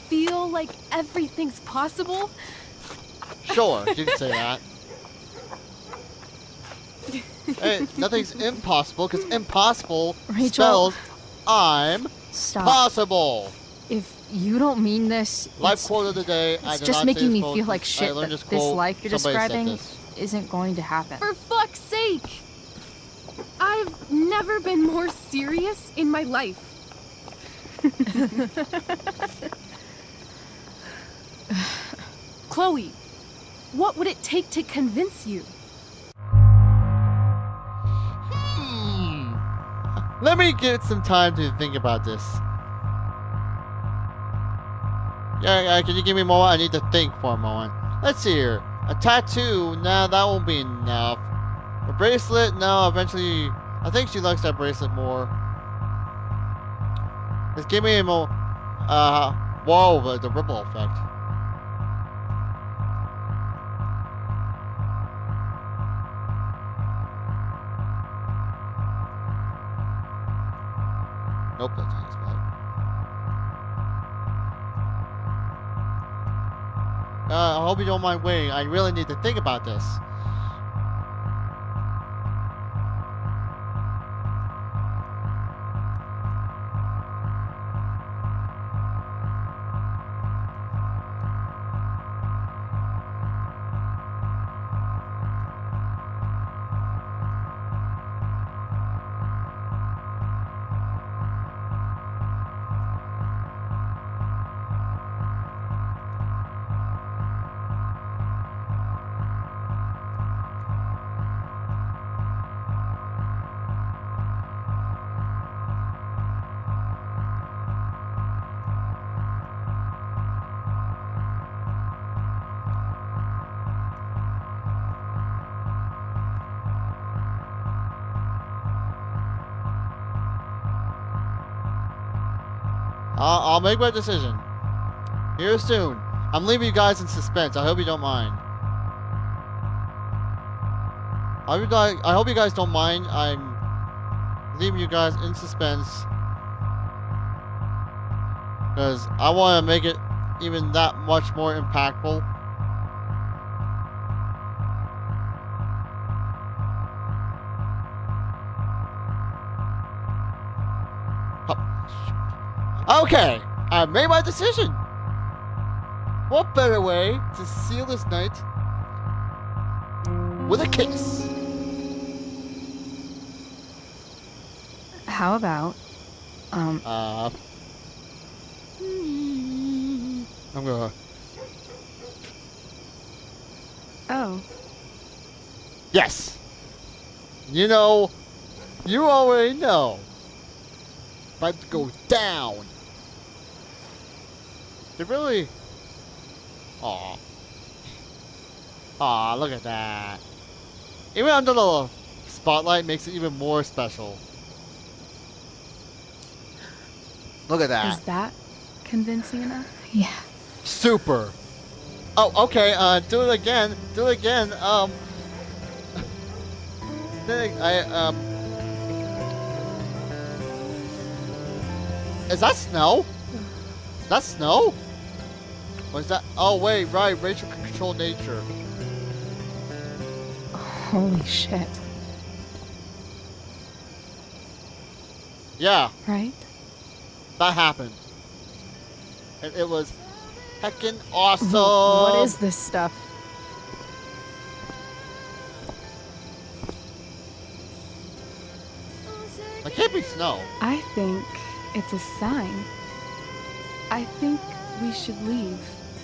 feel like everything's possible? Sure, you can say that. Hey, nothing's impossible because impossible Rachel. spells I'm Stop. possible. If you don't mean this, Life quote of the day. I it's did just not making say me quote. feel like I shit learned that this this quote. life you're Somebody said describing this. isn't going to happen. For fuck's sake! I've never been more serious in my life. Chloe, what would it take to convince you? Let me get some time to think about this. Yeah, can you give me a moment? I need to think for a moment. Let's see here. A tattoo? Nah, that won't be enough. A bracelet? No, eventually... I think she likes that bracelet more. Just give me a moment. Whoa, the ripple effect. Nope, that's not his spot. I hope you don't mind waiting. I really need to think about this. I'll make my decision. Here soon. I'm leaving you guys in suspense. I hope you don't mind. I hope you guys don't mind. I'm leaving you guys in suspense. Because I want to make it even that much more impactful. Okay, I made my decision. What better way to seal this night with a kiss? How about, I'm gonna... Oh. Yes! You know, you already know. About to go down. They really... Aw. Aw, look at that. Even under the spotlight makes it even more special. Look at that. Is that convincing enough? Yeah. Super. Oh, okay, do it again. Do it again. Is that snow? Is that snow? Or is that... Oh, wait, right. Rachel can control nature. Holy shit. Yeah. Right? That happened. And it was heckin' awesome. What is this stuff? It can't be snow. I think it's a sign. I think we should leave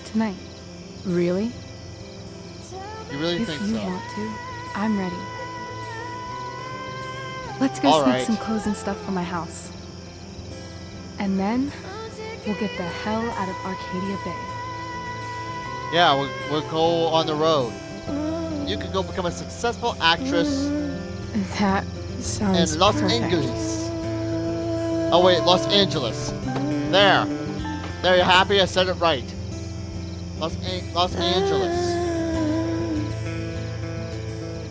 tonight. Really? You really If think you so? want to, I'm ready. Let's go All sneak right. some clothes and stuff from my house. And then we'll get the hell out of Arcadia Bay. Yeah, we'll go on the road. You can go become a successful actress That sounds in Los perfect. Angeles. Oh wait, Los Angeles. There. There, you happy? I said it right. Los Angeles.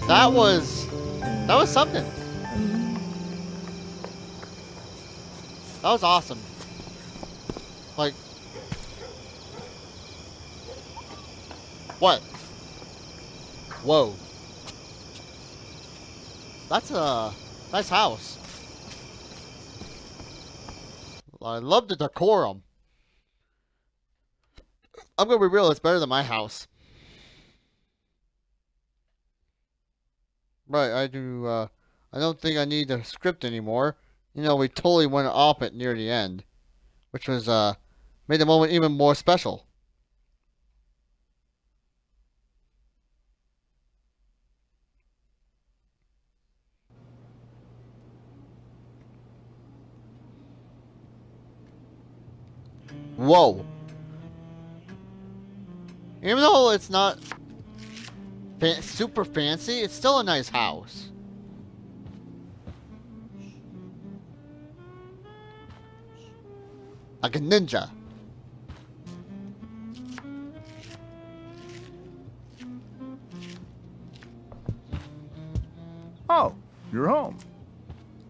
That was something. That was awesome. Like, what? Whoa. That's a nice house. I love the decorum. I'm gonna be real, it's better than my house. Right, I don't think I need the script anymore. You know, we totally went off it near the end. Which was, made the moment even more special. Whoa. Even though it's not super fancy, it's still a nice house. Like a ninja. Oh, you're home.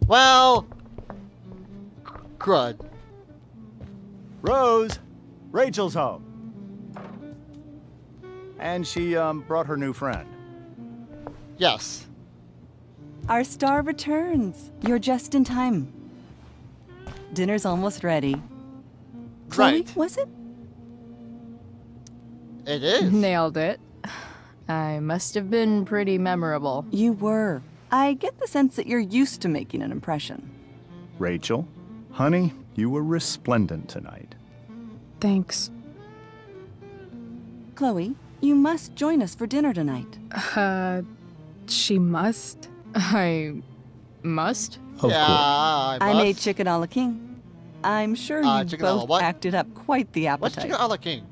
Well, crud. Rose, Rachel's home. And she brought her new friend. Yes. Our star returns. You're just in time. Dinner's almost ready. Chloe, Right. was it? It is. Nailed it. I must have been pretty memorable. You were. I get the sense that you're used to making an impression. Rachel, honey, you were resplendent tonight. Thanks. Chloe, you must join us for dinner tonight. She must? I must? Of Yeah, course. I made chicken a la king. I'm sure you chicken a la both what? acted up quite the What's appetite. chicken a la king?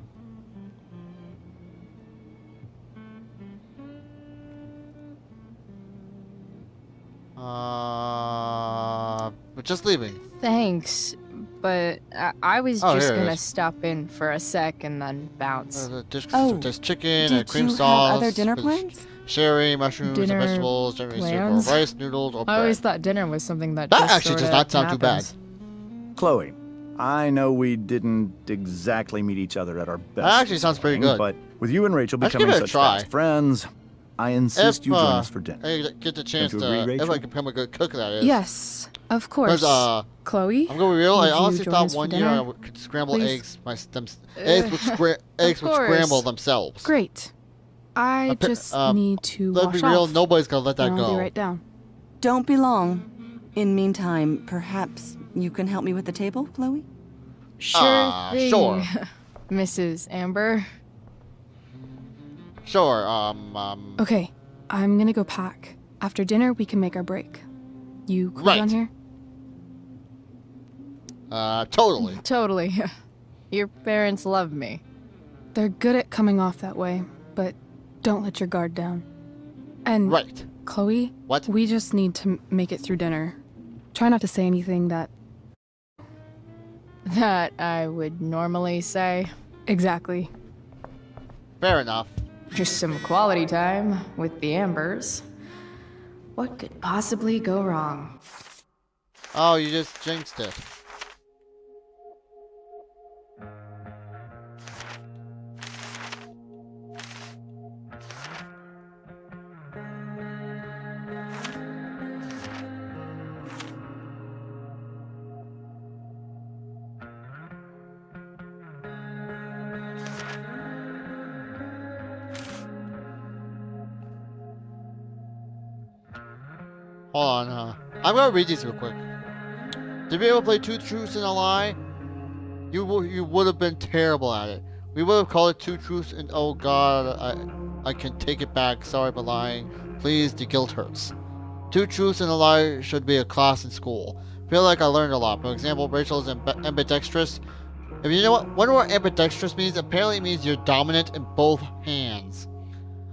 We're just leaving. Thanks, but I was Oh, just here it gonna is. stop in for a sec and then bounce. There's chicken and Did cream you sauce. have other dinner with plans? Sherry, mushrooms, and Dinner vegetables, generally soup, or plans? rice, noodles, or I bread. always thought dinner was something that That just actually does sorta not sound too bad. happens. Chloe, I know we didn't exactly meet each other at our best. That actually sounds pretty morning, good. But with you and Rachel Let's becoming give it a such try. fast friends, I insist you join us for dinner. I get the chance you to, agree, if Rachel? I can become a good cook, that is. Yes, of course. Chloe? I'm gonna be real. I would you honestly join thought us for one year dinner? I could scramble Please? eggs. Eggs would course. scramble themselves. Great. I just need to Let's wash be real. off. Nobody's gonna let that and I'll go. be right down. Don't be long. In meantime, perhaps you can help me with the table, Chloe? Sure thing, sure. Mrs. Amber. Sure. Okay, I'm gonna go pack. After dinner, we can make our break. You cool Right. down here? Totally. Totally. Your parents love me. They're good at coming off that way, but don't let your guard down. And Right. Chloe, What? we just need to make it through dinner. Try not to say anything that I would normally say. exactly. Fair enough. Just some quality time with the Ambers. What could possibly go wrong? Oh, you just jinxed it. Hold on, I'm gonna read these real quick. To be able to play Two Truths and a Lie, you would have been terrible at it. We would have called it Two Truths and oh god, I can take it back. Sorry for lying. Please, the guilt hurts. Two Truths and a Lie should be a class in school. Feel like I learned a lot. For example, Rachel is ambidextrous. If you know wonder what ambidextrous means, apparently it means you're dominant in both hands.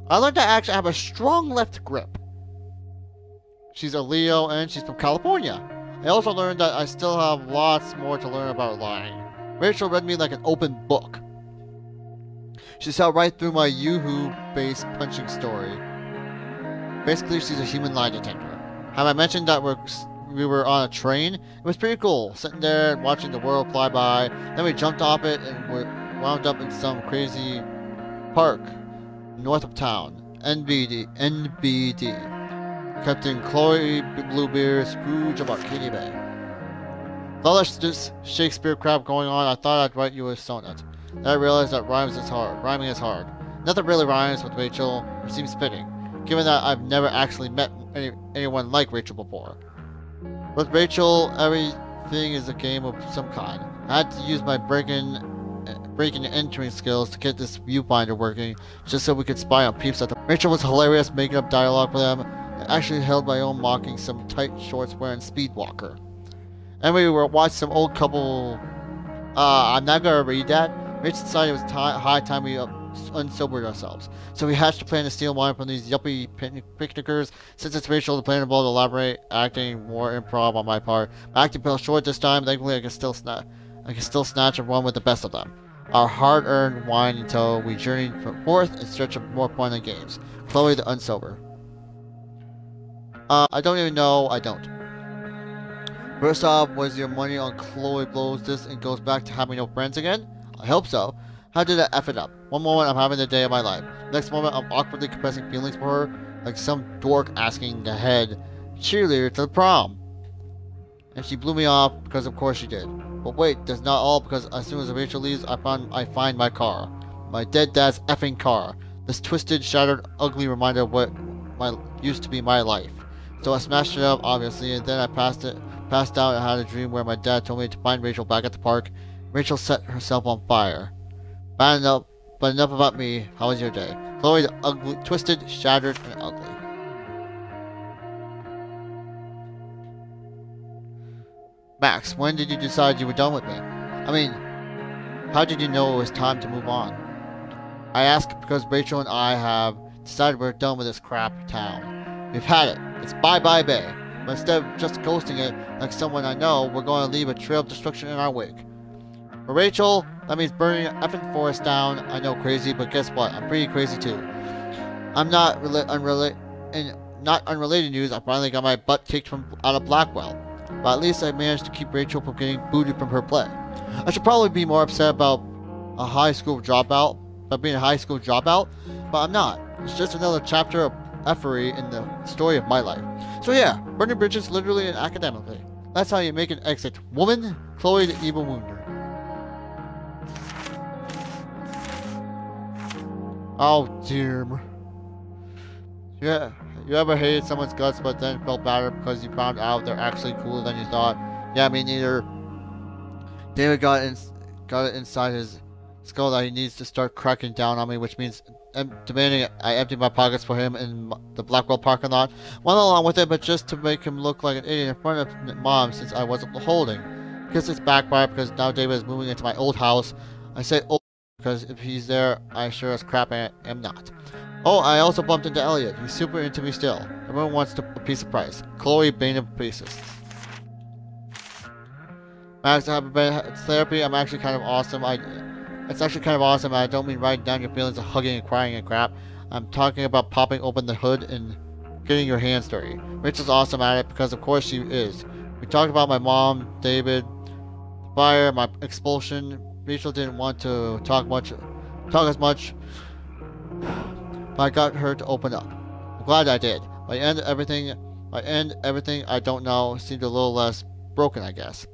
I learned to actually have a strong left grip. She's a Leo and she's from California. I also learned that I still have lots more to learn about lying. Rachel read me like an open book. She saw right through my Yoo-hoo-based punching story. Basically, she's a human lie detector. Have I mentioned that we were on a train? It was pretty cool, sitting there watching the world fly by. Then we jumped off it and we wound up in some crazy park north of town. NBD. Captain Chloe Bluebeard, Scrooge of Arcadia Bay. With all this Shakespeare crap going on, I thought I'd write you a sonnet. Then I realized that rhyming is hard. Nothing really rhymes with Rachel, or seems fitting, given that I've never actually met anyone like Rachel before. With Rachel, everything is a game of some kind. I had to use my breaking and entering skills to get this viewfinder working, just so we could spy on peeps. Rachel was hilarious, making up dialogue for them. I actually held my own mocking some tight shorts wearing Speedwalker. And we were watching some old couple I'm not gonna read that. Rachel decided it was high time we unsobered ourselves. So we hatched a plan to steal wine from these yuppie picnickers. Since it's Rachel, the plan involved elaborate acting, more improv on my part. My acting fell short this time. Thankfully, I can still snatch and run with the best of them. Our hard-earned wine until we journeyed forth in search of more fun and games. Chloe the unsober. I don't even know. I don't. First off, was your money on Chloe blows this and goes back to having no friends again? I hope so. How did I F it up? One moment I'm having the day of my life. Next moment I'm awkwardly compressing feelings for her, like some dork asking the head cheerleader to the prom. And she blew me off because of course she did. But wait, that's not all, because as soon as Rachel leaves, I find my car. My dead dad's effing car. This twisted, shattered, ugly reminder of what used to be my life. So I smashed it up, obviously, and then I passed out and had a dream where my dad told me to find Rachel back at the park. Rachel set herself on fire. Bad enough, but enough about me. How was your day? Chloe the ugly, twisted, shattered, and ugly. Max, when did you decide you were done with me? I mean, how did you know it was time to move on? I ask because Rachel and I have decided we're done with this crap town. We've had it. It's bye-bye Bay. But instead of just ghosting it like someone I know, we're going to leave a trail of destruction in our wake. For Rachel, that means burning an effing forest down. I know, crazy, but guess what? I'm pretty crazy too. I'm not unrelated news. I finally got my butt kicked out of Blackwell. But at least I managed to keep Rachel from getting booted from her play. I should probably be more upset about being a high school dropout, but I'm not. It's just another chapter of effery in the story of my life. So yeah, burning bridges literally and academically. That's how you make an exit. Woman, Chloe the evil wounder. Oh dear. Yeah, you ever hated someone's guts but then felt better because you found out they're actually cooler than you thought? Yeah, me neither. David got it inside his skull that he needs to start cracking down on me, which means demanding I empty my pockets for him in the Blackwell parking lot. Went along with it, but just to make him look like an idiot in front of Mom since I wasn't holding. Guess it's backfired because now David is moving into my old house. I say old because if he's there, I sure as crap am not. Oh, I also bumped into Elliot. He's super into me still. Everyone wants a piece of price. Chloe, bane of pieces. Max, I have been therapy. I'm actually kind of awesome. It's actually kind of awesome. I don't mean writing down your feelings of hugging and crying and crap. I'm talking about popping open the hood and getting your hands dirty. Rachel's awesome at it because of course she is. We talked about my mom, David, fire, my expulsion. Rachel didn't want to talk as much, but I got her to open up. I'm glad I did. By end everything I don't know seemed a little less broken, I guess.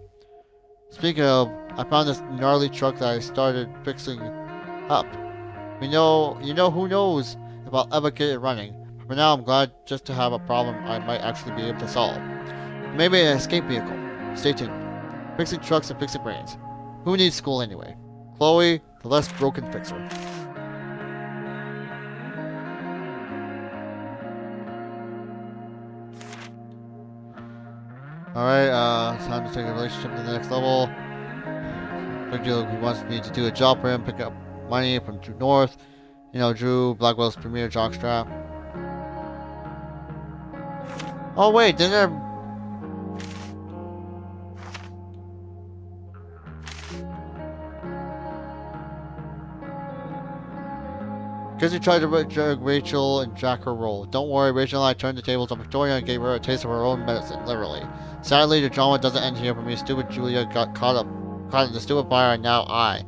Speaking of, I found this gnarly truck that I started fixing up. You know who knows if I'll ever get it running. For now, I'm glad just to have a problem I might actually be able to solve. Maybe an escape vehicle. Stay tuned. Fixing trucks and fixing brains. Who needs school anyway? Chloe, the less broken fixer. Alright, it's time to take the relationship to the next level. Big deal, he wants me to do a job for him, pick up money from Drew North. You know, Drew, Blackwell's premier jockstrap. Oh wait, didn't I... Because he tried to drag Rachel and jack her role. Don't worry, Rachel and I turned the tables on Victoria and gave her a taste of her own medicine, literally. Sadly, the drama doesn't end here for me. Stupid Julia got caught in the stupid fire, and now I.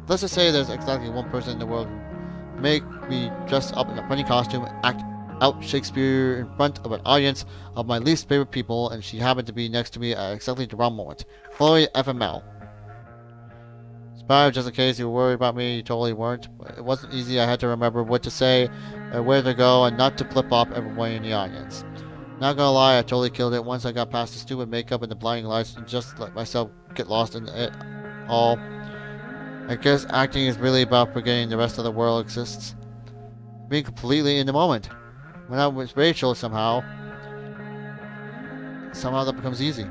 Let's just say there's exactly one person in the world who make me dress up in a funny costume and act out Shakespeare in front of an audience of my least favorite people, and she happened to be next to me at exactly the wrong moment. Chloe FML. Just in case you were worried about me, you totally weren't. It wasn't easy. I had to remember what to say, where to go, and not to flip off everyone in the audience. Not gonna lie, I totally killed it once I got past the stupid makeup and the blinding lights and just let myself get lost in it all. I guess acting is really about forgetting the rest of the world exists. Being completely in the moment. When I'm with Rachel somehow that becomes easy.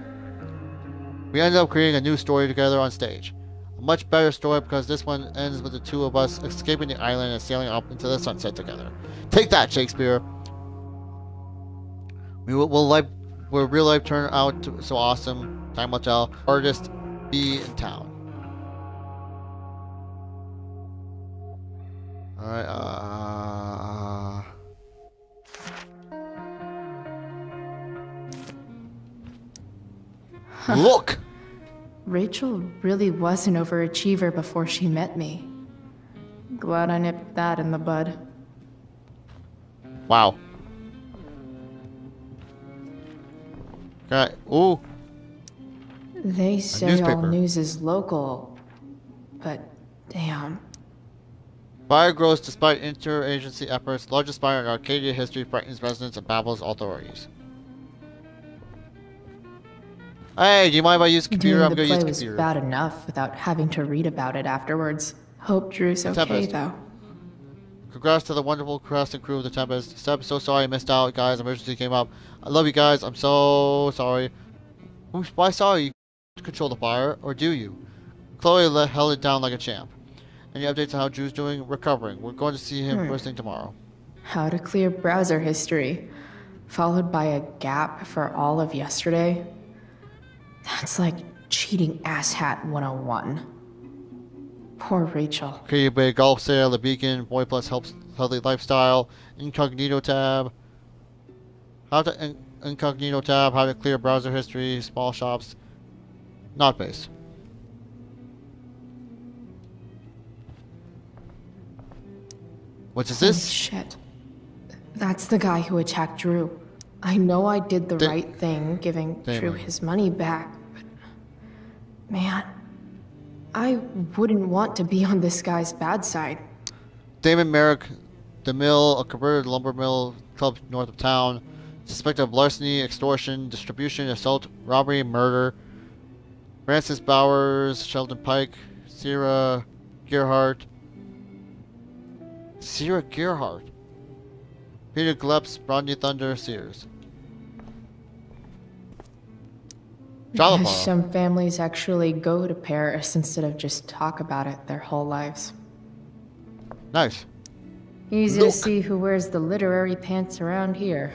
We ended up creating a new story together on stage. A much better story because this one ends with the two of us escaping the island and sailing up into the sunset together. Take that, Shakespeare! Will real life turn out so awesome? Time will tell. Artist be in town. Alright, Look! Rachel really was an overachiever before she met me. Glad I nipped that in the bud. Wow. Okay. Ooh. They say all news is local, but damn. Fire grows despite interagency efforts. Largest fire in Arcadia history frightens residents and baffles authorities. Hey, do you mind if I use the computer? I'm gonna use the computer. Was bad enough without having to read about it afterwards. Hope Drew's okay though. Congrats to the wonderful cast and crew of the Tempest. Seb, so sorry I missed out, guys. Emergency came up. I love you guys. I'm so sorry. Why sorry? You control the fire, or do you? Chloe held it down like a champ. Any updates on how Drew's doing? Recovering. We're going to see him first thing tomorrow. How to clear browser history, followed by a gap for all of yesterday. That's like cheating asshat 101. Poor Rachel. Okay, Bay Golf Sale, The Beacon, Boy Plus Helps Healthy Lifestyle, Incognito tab. How to Incognito tab, how to clear browser history, small shops. Not based. What is this? Shit. That's the guy who attacked Drew. I know I did the right thing, giving Drew his money back, but man, I wouldn't want to be on this guy's bad side. Damon Merrick, the mill, a converted lumber mill club north of town, suspected of larceny, extortion, distribution, assault, robbery, murder. Francis Bowers, Sheldon Pike, Sierra Gearhart, Peter Gleps, Rodney Thunder, Sears. Because some families actually go to Paris instead of just talk about it their whole lives. Nice. Easy to see who wears the literary pants around here.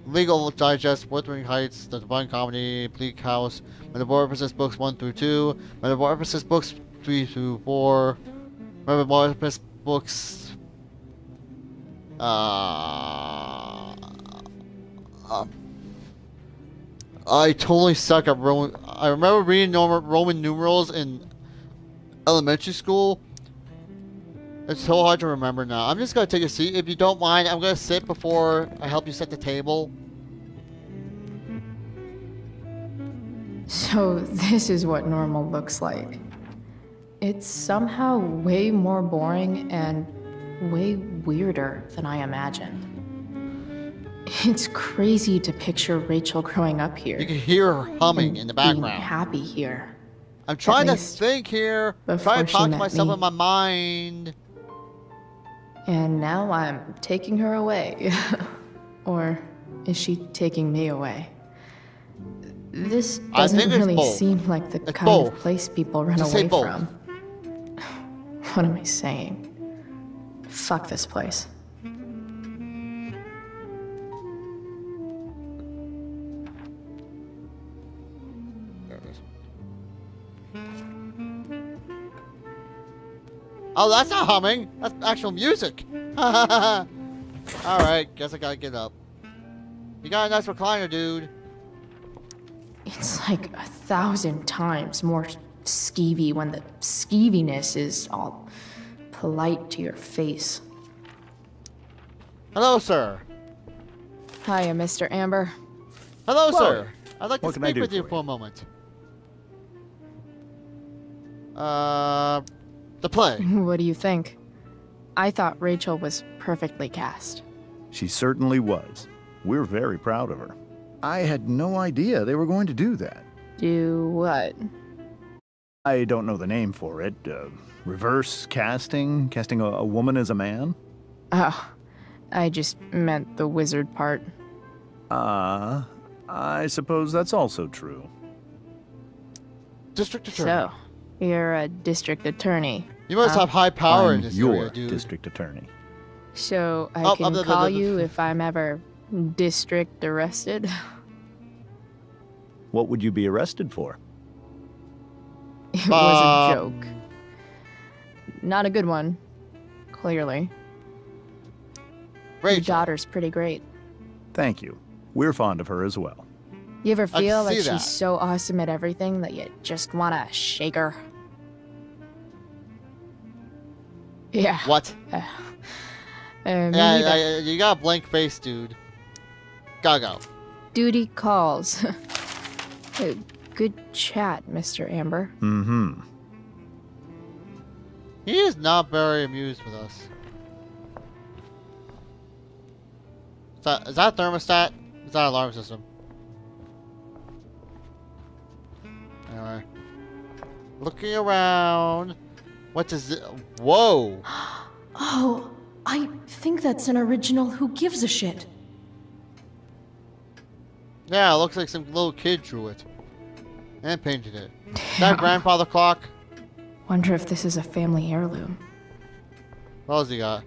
Legal Digest, Wuthering Heights, The Divine Comedy, Bleak House, Metamorphosis Books 1 through 2, Metamorphosis Books 3 through 4, Metamorphosis Books I totally suck at Roman. I remember reading Roman numerals in elementary school. It's so hard to remember now. I'm just gonna take a seat. If you don't mind, I'm gonna sit before I help you set the table. So this is what normal looks like. It's somehow way more boring and way weirder than I imagined. It's crazy to picture Rachel growing up here. You can hear her humming in the background. Being happy here. I'm trying to think here. I'm trying to talk to myself in my mind. And now I'm taking her away. Or is she taking me away? This doesn't really seem like the kind of place people run away from. What am I saying? Fuck this place. Oh, that's not humming. That's actual music. Alright, guess I gotta get up. You got a nice recliner, dude. It's like 1,000 times more skeevy when the skeeviness is all polite to your face. Hello, sir. Hiya, Mr. Amber. Hello, sir. I'd like to speak with you for a moment. The play. What do you think? I thought Rachel was perfectly cast. She certainly was. We're very proud of her. I had no idea they were going to do that. Do what? I don't know the name for it. Reverse casting? Casting a woman as a man? Oh, I just meant the wizard part. I suppose that's also true. District attorney. So, you're a district attorney. You must have high power I'm in this your area, dude. district attorney. So, I can call you if I'm ever district arrested? What would you be arrested for? It was a joke. Not a good one, clearly. Rachel. Your daughter's pretty great. Thank you. We're fond of her as well. You ever I feel can like see she's that. so awesome at everything that you just want to shake her? Yeah. What? Me neither. Yeah, you got a blank face, dude. Gotta go. Duty calls. Good chat, Mr. Amber. Mm-hmm. He is not very amused with us. Is that a thermostat? Is that an alarm system? Anyway. Looking around. What is it? Whoa! Oh, I think that's an original Who Gives a Shit. Yeah, it looks like some little kid drew it. And painted it. Is that a grandfather clock? Wonder if this is a family heirloom. What else he got?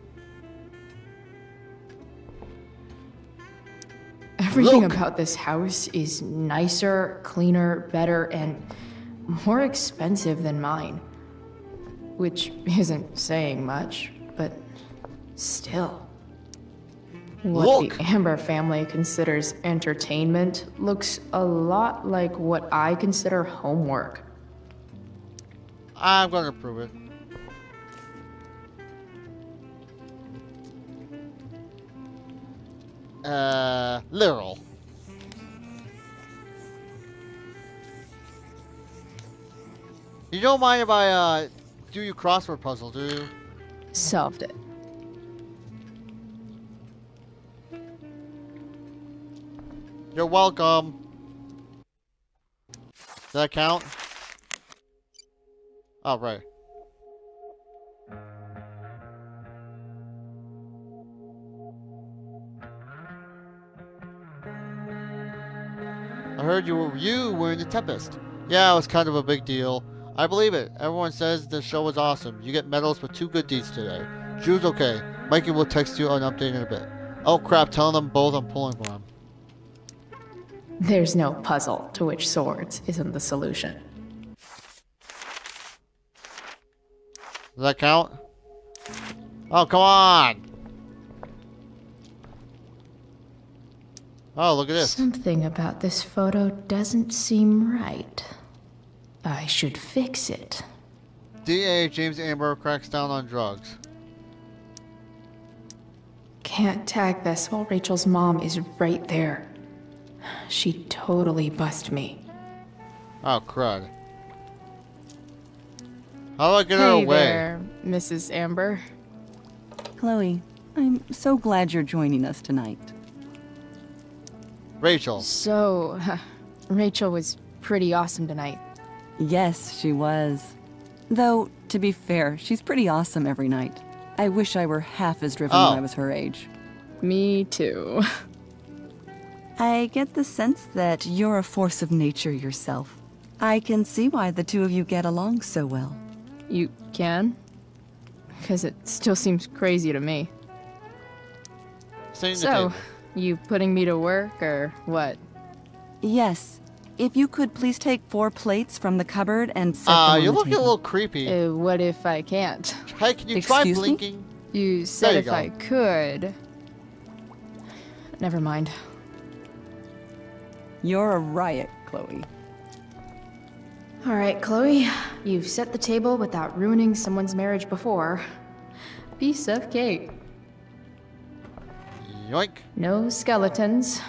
Everything Look. about this house is nicer, cleaner, better, and more expensive than mine. Which isn't saying much, but still. What Look. the Amber family considers entertainment looks a lot like what I consider homework. I'm gonna prove it. Literal. You don't mind if I, do your crossword puzzle, do you? Solved it. You're welcome. Does that count? Oh, right. I heard you were in the Tempest. Yeah, it was kind of a big deal. I believe it. Everyone says the show was awesome. You get medals for 2 good deeds today. Drew's okay. Mikey will text you an update in a bit. Oh crap, tell them both I'm pulling for him. There's no puzzle to which swords isn't the solution. Does that count? Oh, come on! Oh, look at this. Something about this photo doesn't seem right. I should fix it. DA James Amber cracks down on drugs. Can't tag this while Rachel's mom is right there. She'd totally bust me. Oh, crud. How do I get her away? Hey there, Mrs. Amber. Chloe, I'm so glad you're joining us tonight. Rachel. So, Rachel was pretty awesome tonight. Yes, she was. Though, to be fair, she's pretty awesome every night. I wish I were half as driven when I was her age. Me too. I get the sense that you're a force of nature yourself. I can see why the two of you get along so well. You can? Because it still seems crazy to me. So, you putting me to work, or what? Yes. If you could please take 4 plates from the cupboard and set them on the table. You're looking a little creepy. What if I can't? Hey, can you try blinking? You said if I could. Never mind. You're a riot, Chloe. Alright, Chloe. You've set the table without ruining someone's marriage before. Piece of cake. Yoink. No skeletons.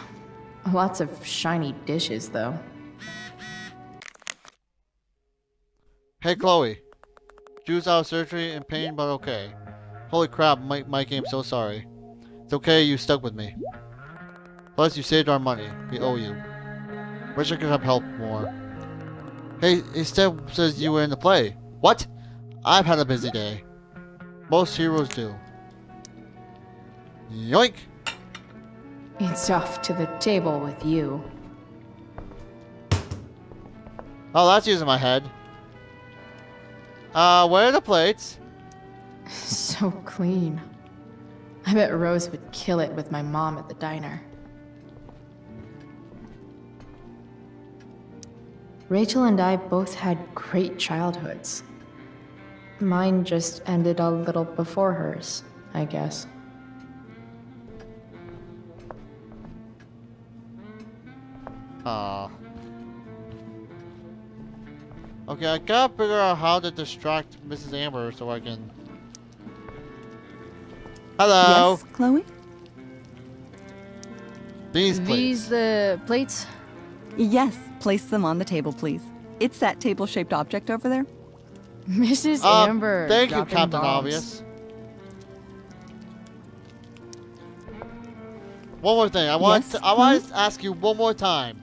Lots of shiny dishes, though. Hey, Chloe. Drew's out of surgery in pain, but okay. Holy crap, Mikey, I'm so sorry. It's okay, you stuck with me. Plus, you saved our money. We owe you. Wish I could have helped more. Hey, Steph says you were in the play. What? I've had a busy day. Most heroes do. Yoink! It's off to the table with you. Oh, that's using my head. Where are the plates? So clean. I bet Rose would kill it with my mom at the diner. Rachel and I both had great childhoods. Mine just ended a little before hers, I guess. Okay, I gotta figure out how to distract Mrs. Amber so I can... Hello! Yes, Chloe? These plates. These the plates? Yes, place them on the table, please. It's that table-shaped object over there. Mrs. Amber. Thank you, dropping Captain bombs. Obvious. One more thing. I want to ask you one more time.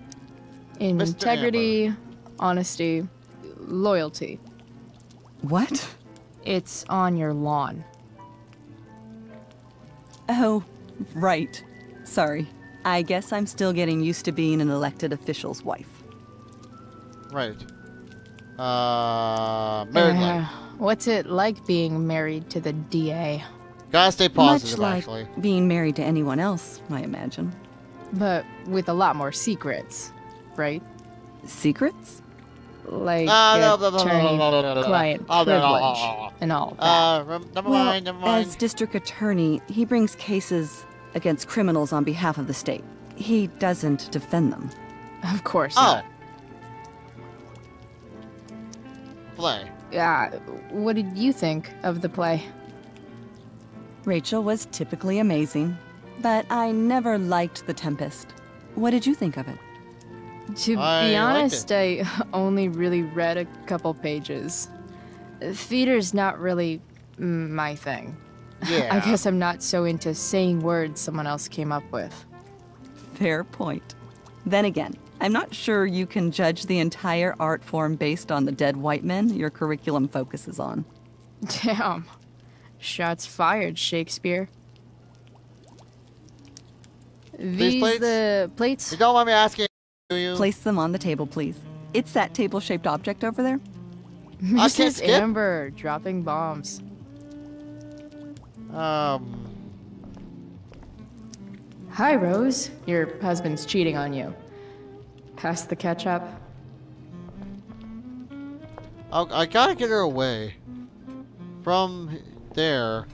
Integrity, honesty, loyalty. What? It's on your lawn. Oh, right. Sorry. I guess I'm still getting used to being an elected official's wife. Right. Married life. What's it like being married to the DA? Gotta stay positive, Much like actually. being married to anyone else, I imagine. But with a lot more secrets, right? Secrets? Like attorney-client privilege and all that. Never mind. As district attorney, he brings cases against criminals on behalf of the state. He doesn't defend them. Of course not. Play. Yeah, what did you think of the play? Rachel was typically amazing, but I never liked The Tempest. What did you think of it? To be honest, I only really read a couple pages. Theater's not really my thing. Yeah. I guess I'm not so into saying words someone else came up with. Fair point. Then again, I'm not sure you can judge the entire art form based on the dead white men your curriculum focuses on. Damn. Shots fired, Shakespeare. These plates? the plates? You don't want me asking you. Place them on the table, please. It's that table-shaped object over there. Mrs. Amber dropping bombs. Hi, Rose. Your husband's cheating on you. Pass the ketchup. I gotta get her away from there.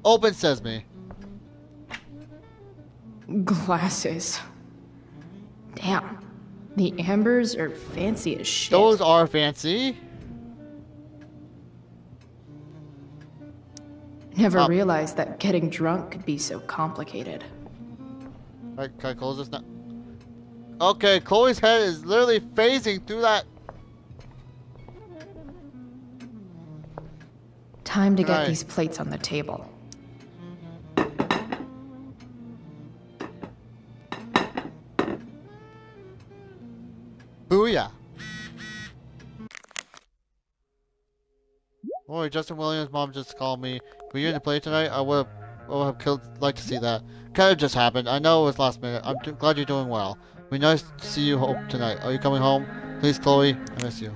Open sesame. Glasses. Damn. The Ambers are fancy as shit. Those are fancy. Never realized that getting drunk could be so complicated. Can I close this now? Okay, Chloe's head is literally phasing through that. Time to get these plates on the table. Booyah. Oh, Justin Williams' mom just called me. Were you in the play tonight? I would have liked to see that. Kind of just happened. I know it was last minute. I'm glad you're doing well. It'd be nice to see you home tonight. Are you coming home? Please, Chloe. I miss you.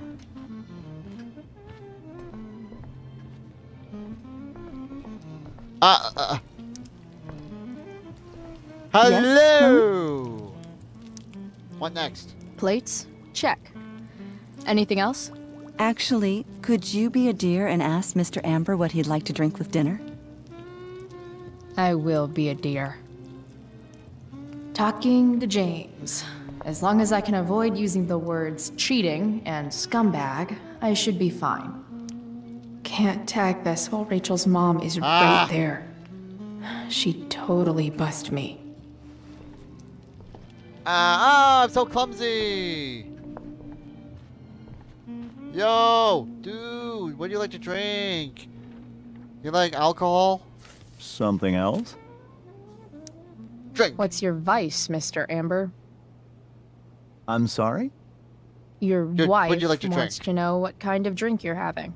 Hello! Yes, what next? Plates? Check. Anything else? Actually, could you be a dear and ask Mr. Amber what he'd like to drink with dinner? I will be a dear. Talking to James. As long as I can avoid using the words cheating and scumbag, I should be fine. Can't tag this while Rachel's mom is right there. She totally bust me. I'm so clumsy! Yo, dude, what do you like to drink? You like alcohol? Something else? Drink. What's your vice, Mr. Amber? I'm sorry? Your wife would you like to wants drink? to know what kind of drink you're having.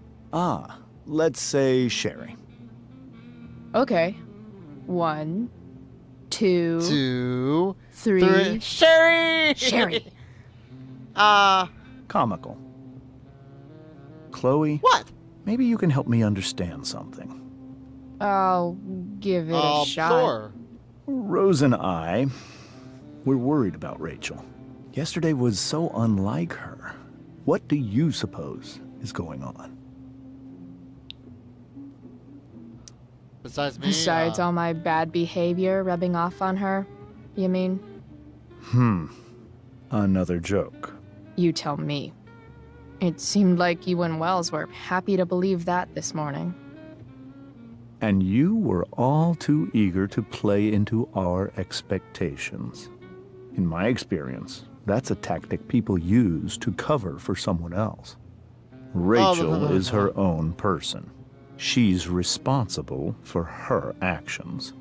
Let's say sherry. Okay. 1, 2, 3. Sherry! Sherry. Comical. Chloe? What? Maybe you can help me understand something. I'll give it a shot. Sure. Rose and I, we're worried about Rachel. Yesterday was so unlike her. What do you suppose is going on? Besides me? Besides all my bad behavior rubbing off on her, you mean? Another joke. You tell me. It seemed like you and Wells were happy to believe that this morning. And you were all too eager to play into our expectations. In my experience, that's a tactic people use to cover for someone else. Rachel is her own person. She's responsible for her actions.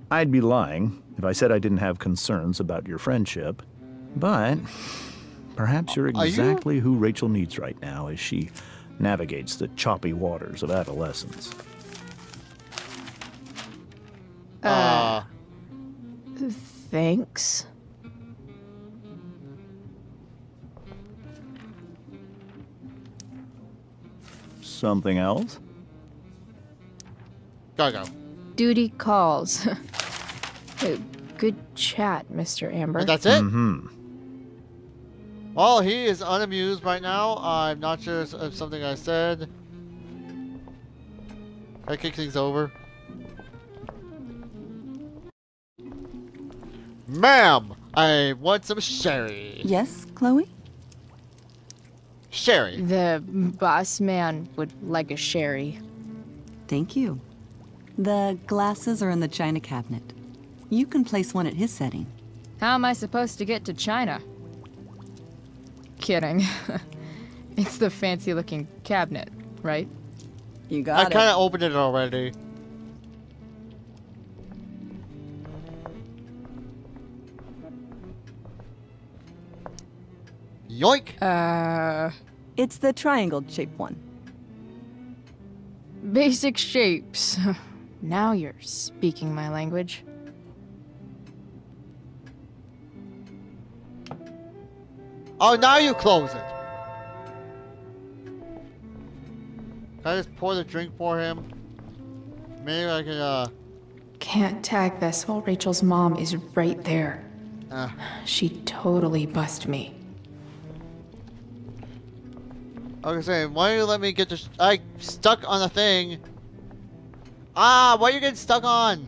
I'd be lying if I said I didn't have concerns about your friendship, but perhaps you're exactly who Rachel needs right now as she navigates the choppy waters of adolescence. Thanks. Something else? Go. Duty calls. Good chat, Mr. Amber. And that's it? Well, he is unamused right now. I'm not sure if something I said. I kick things over. Ma'am, I want some sherry. Yes, Chloe? Sherry. The boss man would like a sherry. Thank you. The glasses are in the china cabinet. You can place one at his setting. How am I supposed to get to China? Kidding. It's the fancy-looking cabinet, right? You got it. I kind of opened it already. Yoink! It's the triangle-shaped one. Basic shapes. Now you're speaking my language. Oh, now you close it. Can I just pour the drink for him? Maybe I can, Can't tag this while Rachel's mom is right there. She totally bust me. I was saying, why don't you let me get this? I stuck on the thing. Why are you getting stuck on?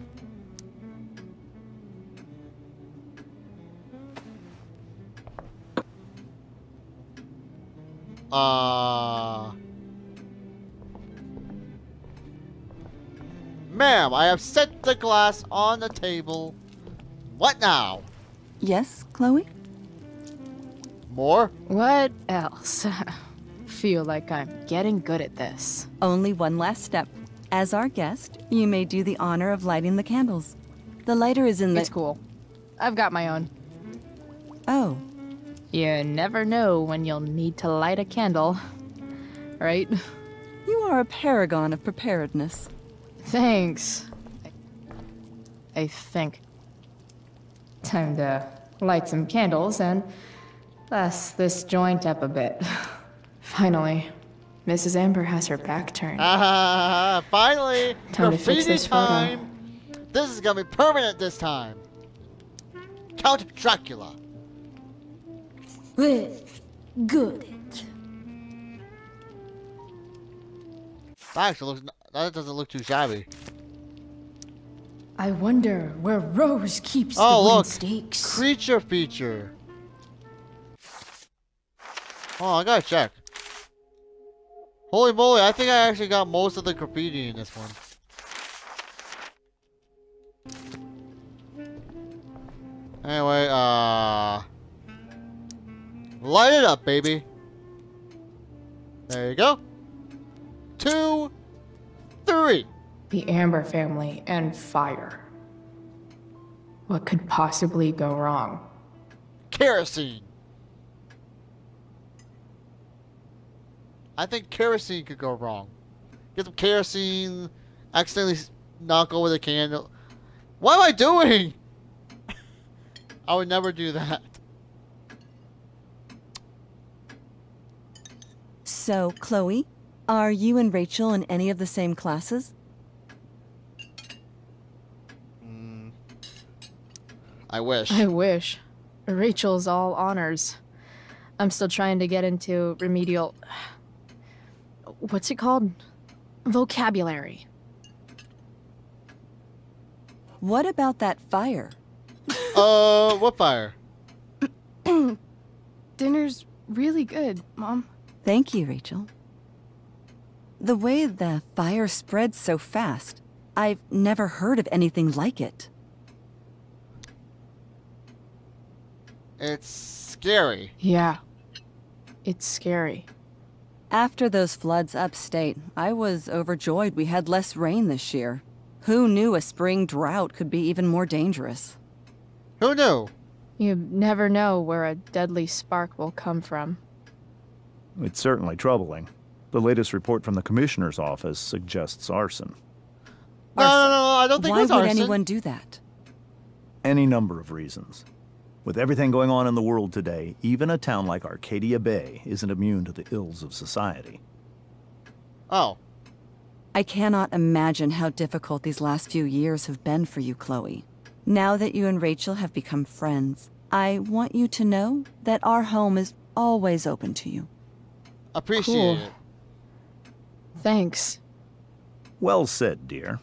Ma'am, I have set the glass on the table. What now? Yes, Chloe? More? What else? Feel like I'm getting good at this. Only one last step. As our guest, you may do the honor of lighting the candles. The lighter is in the... It's cool. I've got my own. Oh. You never know when you'll need to light a candle, right? You are a paragon of preparedness. Thanks. I think. Time to light some candles and bless this joint up a bit. Finally, Mrs. Amber has her back turned. Finally! Time to fix this time. photo. This is gonna be permanent this time. Count Dracula. Well, good. That actually looks. That doesn't look too shabby. I wonder where Rose keeps the Oh, wooden look! stakes. Creature feature. Oh, I gotta check. Holy moly! I think I actually got most of the graffiti in this one. Anyway, light it up, baby. There you go. 2, 3. The Amber family and fire. What could possibly go wrong? Kerosene. I think kerosene could go wrong. Get some kerosene, accidentally knock over the candle. What am I doing? I would never do that. So, Chloe, are you and Rachel in any of the same classes? I wish. I wish. Rachel's all honors. I'm still trying to get into remedial... What's it called? Vocabulary. What about that fire? What fire? Dinner's really good, Mom. Thank you, Rachel. The way the fire spreads so fast, I've never heard of anything like it. It's scary. Yeah. It's scary. After those floods upstate, I was overjoyed we had less rain this year. Who knew a spring drought could be even more dangerous? Who knew? You never know where a deadly spark will come from. It's certainly troubling. The latest report from the Commissioner's office suggests arson. No, I don't think it's arson. Why would anyone do that? Any number of reasons. With everything going on in the world today, even a town like Arcadia Bay isn't immune to the ills of society. Oh. I cannot imagine how difficult these last few years have been for you, Chloe. Now that you and Rachel have become friends, I want you to know that our home is always open to you. Appreciate it. Thanks. Well said, dear.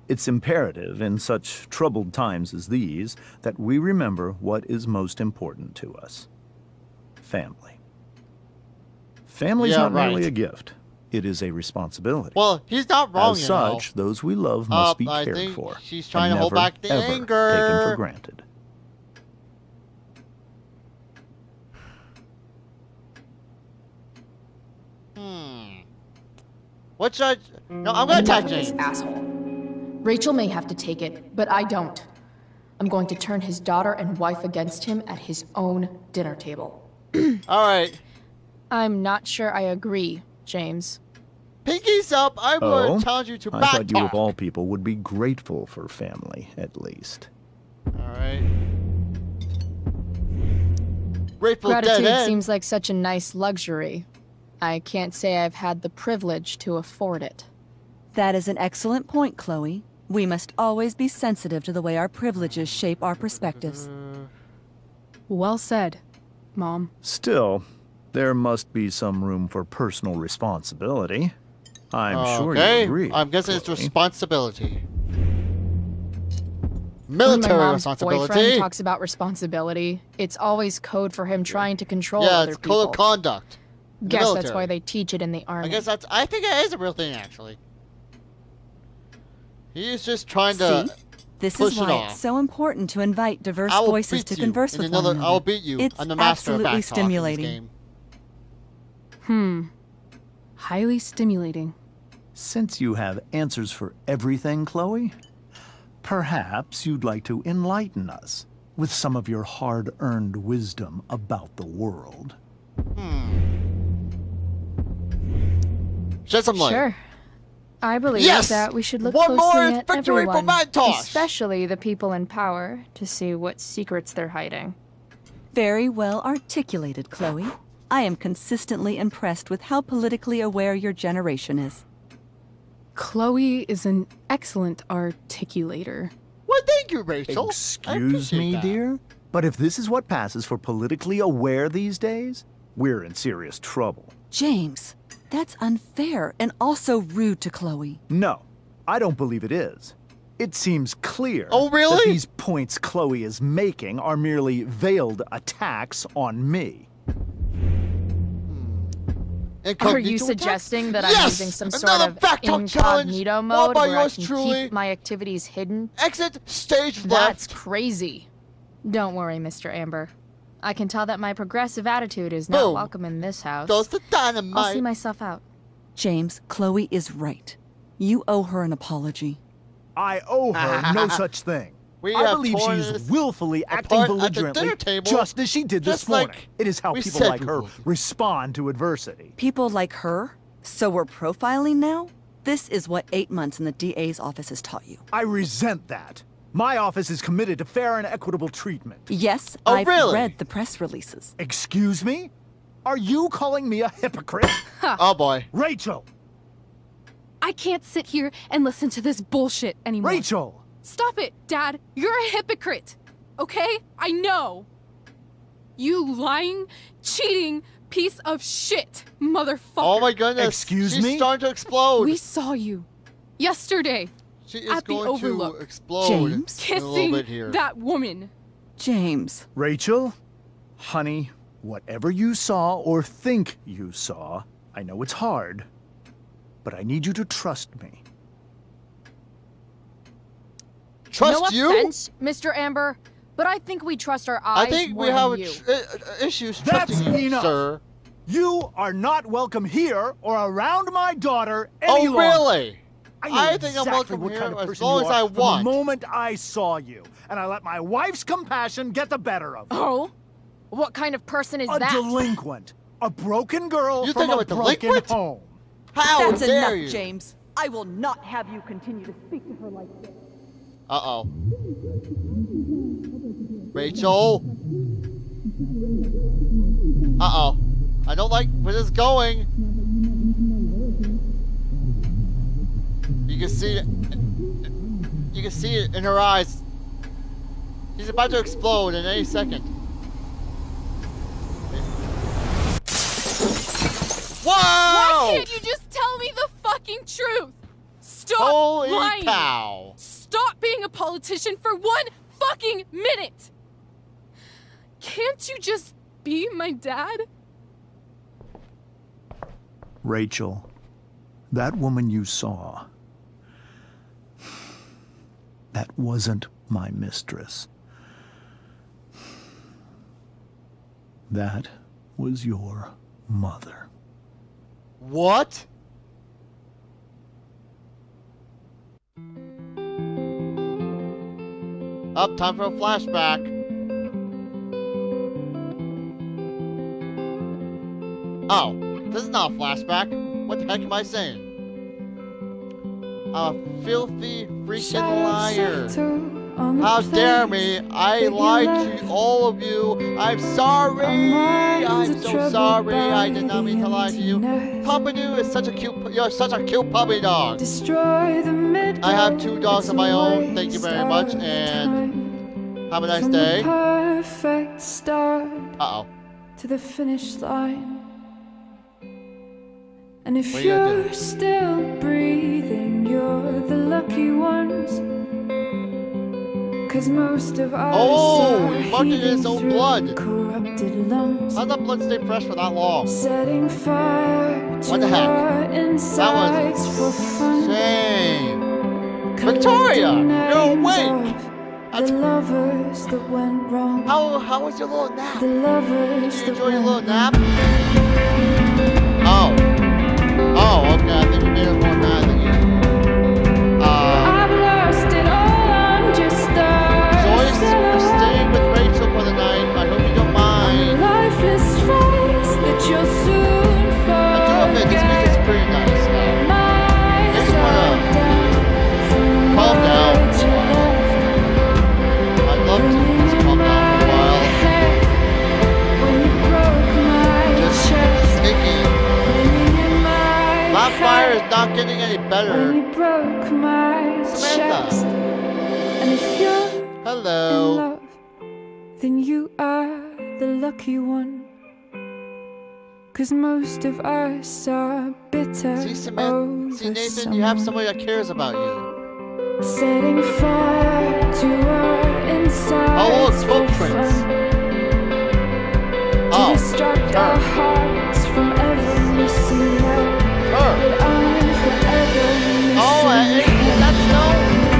It's imperative in such troubled times as these that we remember what is most important to us. Family. Family's not merely a gift. It is a responsibility. Well, he's not wrong, As such, those we love must be cared for. She's trying and to hold never, back the ever anger. Taken for granted. What should I... No, I'm gonna attack James. This asshole. Rachel may have to take it, but I don't. I'm going to turn his daughter and wife against him at his own dinner table. Alright. I'm not sure I agree, James. Pinkies up! I would challenge you to back I thought you of all people would be grateful for family, at least. Alright. Grateful Gratitude seems like such a nice luxury. I can't say I've had the privilege to afford it. That is an excellent point, Chloe. We must always be sensitive to the way our privileges shape our perspectives. Well said, Mom. Still, there must be some room for personal responsibility. I'm sure you agree. I'm guessing it's responsibility. When Military my mom's responsibility. boyfriend talks about responsibility, it's always code for him trying to control other it's people. code of conduct. Guess Military. that's why they teach it in the army. I think it is a real thing, actually. He's just trying to This push is why it's so important to invite diverse voices to converse with one another. I'll beat you. It's I'm the master of absolutely backtalk stimulating. in this game. Highly stimulating. Since you have answers for everything, Chloe, perhaps you'd like to enlighten us with some of your hard-earned wisdom about the world. Shed some light. Sure. I believe that we should look One more closely at victory for everyone, Macintosh! especially the people in power, to see what secrets they're hiding. Very well articulated, Chloe. I am consistently impressed with how politically aware your generation is. Chloe is an excellent articulator. Well, thank you, Rachel. Excuse me, dear? But if this is what passes for politically aware these days, we're in serious trouble. James, that's unfair and also rude to Chloe. No, I don't believe it is. It seems clear really? that these points Chloe is making are merely veiled attacks on me. Are you suggesting that I'm using some sort of incognito mode where I can keep my activities hidden? Exit stage left. That's crazy. Don't worry, Mr. Amber. I can tell that my progressive attitude is not welcome in this house. Goes the dynamite. I'll see myself out. James, Chloe is right. You owe her an apology. I owe her no such thing. I I believe she is willfully acting belligerently, just as she did this morning. It is how people like her respond to adversity. People like her? So we're profiling now? This is what 8 months in the DA's office has taught you. I resent that. My office is committed to fair and equitable treatment. Yes, Oh, I've really? read the press releases. Excuse me? Are you calling me a hypocrite? Oh boy. Rachel! I can't sit here and listen to this bullshit anymore. Rachel! Stop it, Dad. You're a hypocrite. Okay? I know. You lying, cheating piece of shit, motherfucker. Oh my goodness. Excuse She's me? starting to explode. We saw you yesterday. She is at the going Overlook. to explode James? in a little Kissing bit here. that woman. James. Rachel, honey, whatever you saw or think you saw, I know it's hard, but I need you to trust me. Trust no you? offense, Mr. Amber, but I think we trust our eyes I think more we have than you. issues That's trusting you, enough. sir. You are not welcome here or around my daughter any Oh, longer. really? I know I think exactly I'm welcome what here kind of as person long you as are I from want. the moment I saw you, and I let my wife's compassion get the better of me. Oh? What kind of person is A that? delinquent. A broken girl You from think I'm a a broken delinquent? home. How That's dare enough, you? James. I will not have you continue to speak to her like this. Uh-oh. Rachel? Uh-oh. I don't like where this is going. You can see it. You can see it in her eyes. She's about to explode in any second. Whoa! Why can't you just tell me the fucking truth? Stop Holy lying. cow. Stop being a politician for 1 fucking minute. Can't you just be my dad? Rachel, that woman you saw, that wasn't my mistress. That was your mother. What? Up, time for a flashback. Oh, this is not a flashback. What the heck am I saying? A filthy freaking liar. How dare me? I lied to all of you. I'm sorry. I'm so sorry. I did not mean to lie to you. Pumpidoo is such a cute. You're such a cute puppy dog. I have 2 dogs of my own. Thank you very much, and have a nice day. Perfect start Uh-oh. to the finish line. And if What are you gonna you're still breathing, you're the lucky ones. 'Cause most of us Oh, are he marked it in his heaving own through blood. corrupted lungs, How'd that blood stay fresh for that long? setting fire to What the heck? our insides for fun. Insane. Victoria, you're awake. The lovers that went wrong. How was your little nap? The lovers Did you that enjoy your went little nap? Oh. Oh, okay. I think we made her more mad than you. I've lost it all. I'm just Joyce, we're staying with Rachel for the night. I hope you don't mind. lifeless face that you'll soon I do admit this music's pretty nice. I just wanna calm down. I'd love to just calm down for a while. Just thinking. My fire is not getting any better. When you broke my Samantha. chest. And if you're in Hello. love, then you are the lucky one. 'Cause most of us are bitter. See, Samantha. See, Nathan, you have somebody that cares about you. Setting fire to our insides. Oh, look, for footprints. fun. To Oh, distract our hearts from ever missing out. her. But I'm forever missing Oh, is that snow?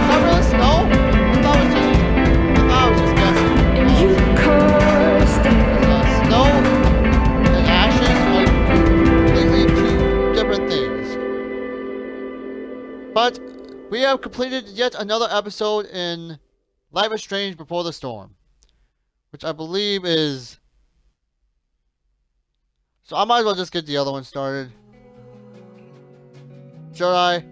Is that really snow? I thought it was just guessing. and you caused it. Snow and ashes are completely 2 different things. But we have completed yet another episode in Life is Strange Before the Storm, which I believe is. So I might as well just get the other one started. Should I?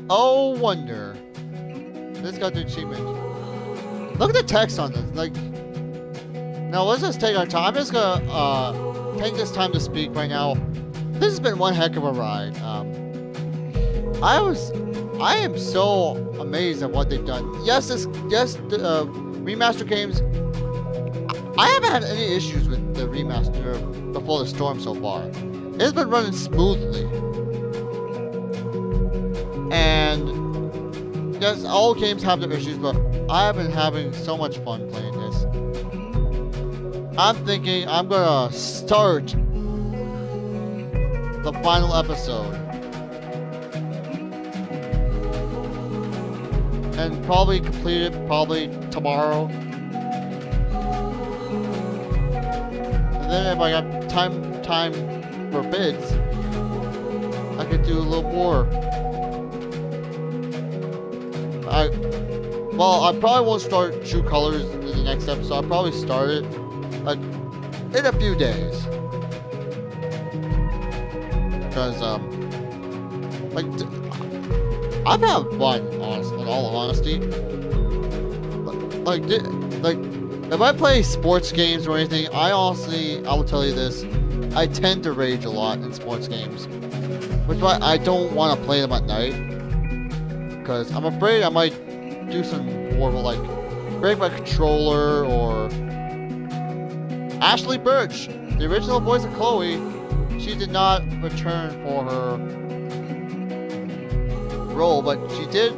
Oh, wonder. This got the achievement. Look at the text on this. Like, now let's just take our time. I'm just gonna take this time to speak right now. This has been one heck of a ride. I am so amazed at what they've done. Yes, the remaster games. I haven't had any issues with the remaster Before the Storm so far. It's been running smoothly. And yes, all games have their issues, but I have been having so much fun playing this. I'm thinking I'm gonna start the final episode. And probably complete it tomorrow. And then if I got time forbids, I could do a little more. I probably won't start True Colors in the next episode. I'll probably start it like in a few days. Because I've had fun, honestly, in all honesty. Like if I play sports games or anything, I will tell you this, I tend to rage a lot in sports games. Which is why I don't want to play them at night. Because I'm afraid I might do some horrible, like, break my controller, or... Ashley Birch, the original voice of Chloe, she did not return for her role, but she did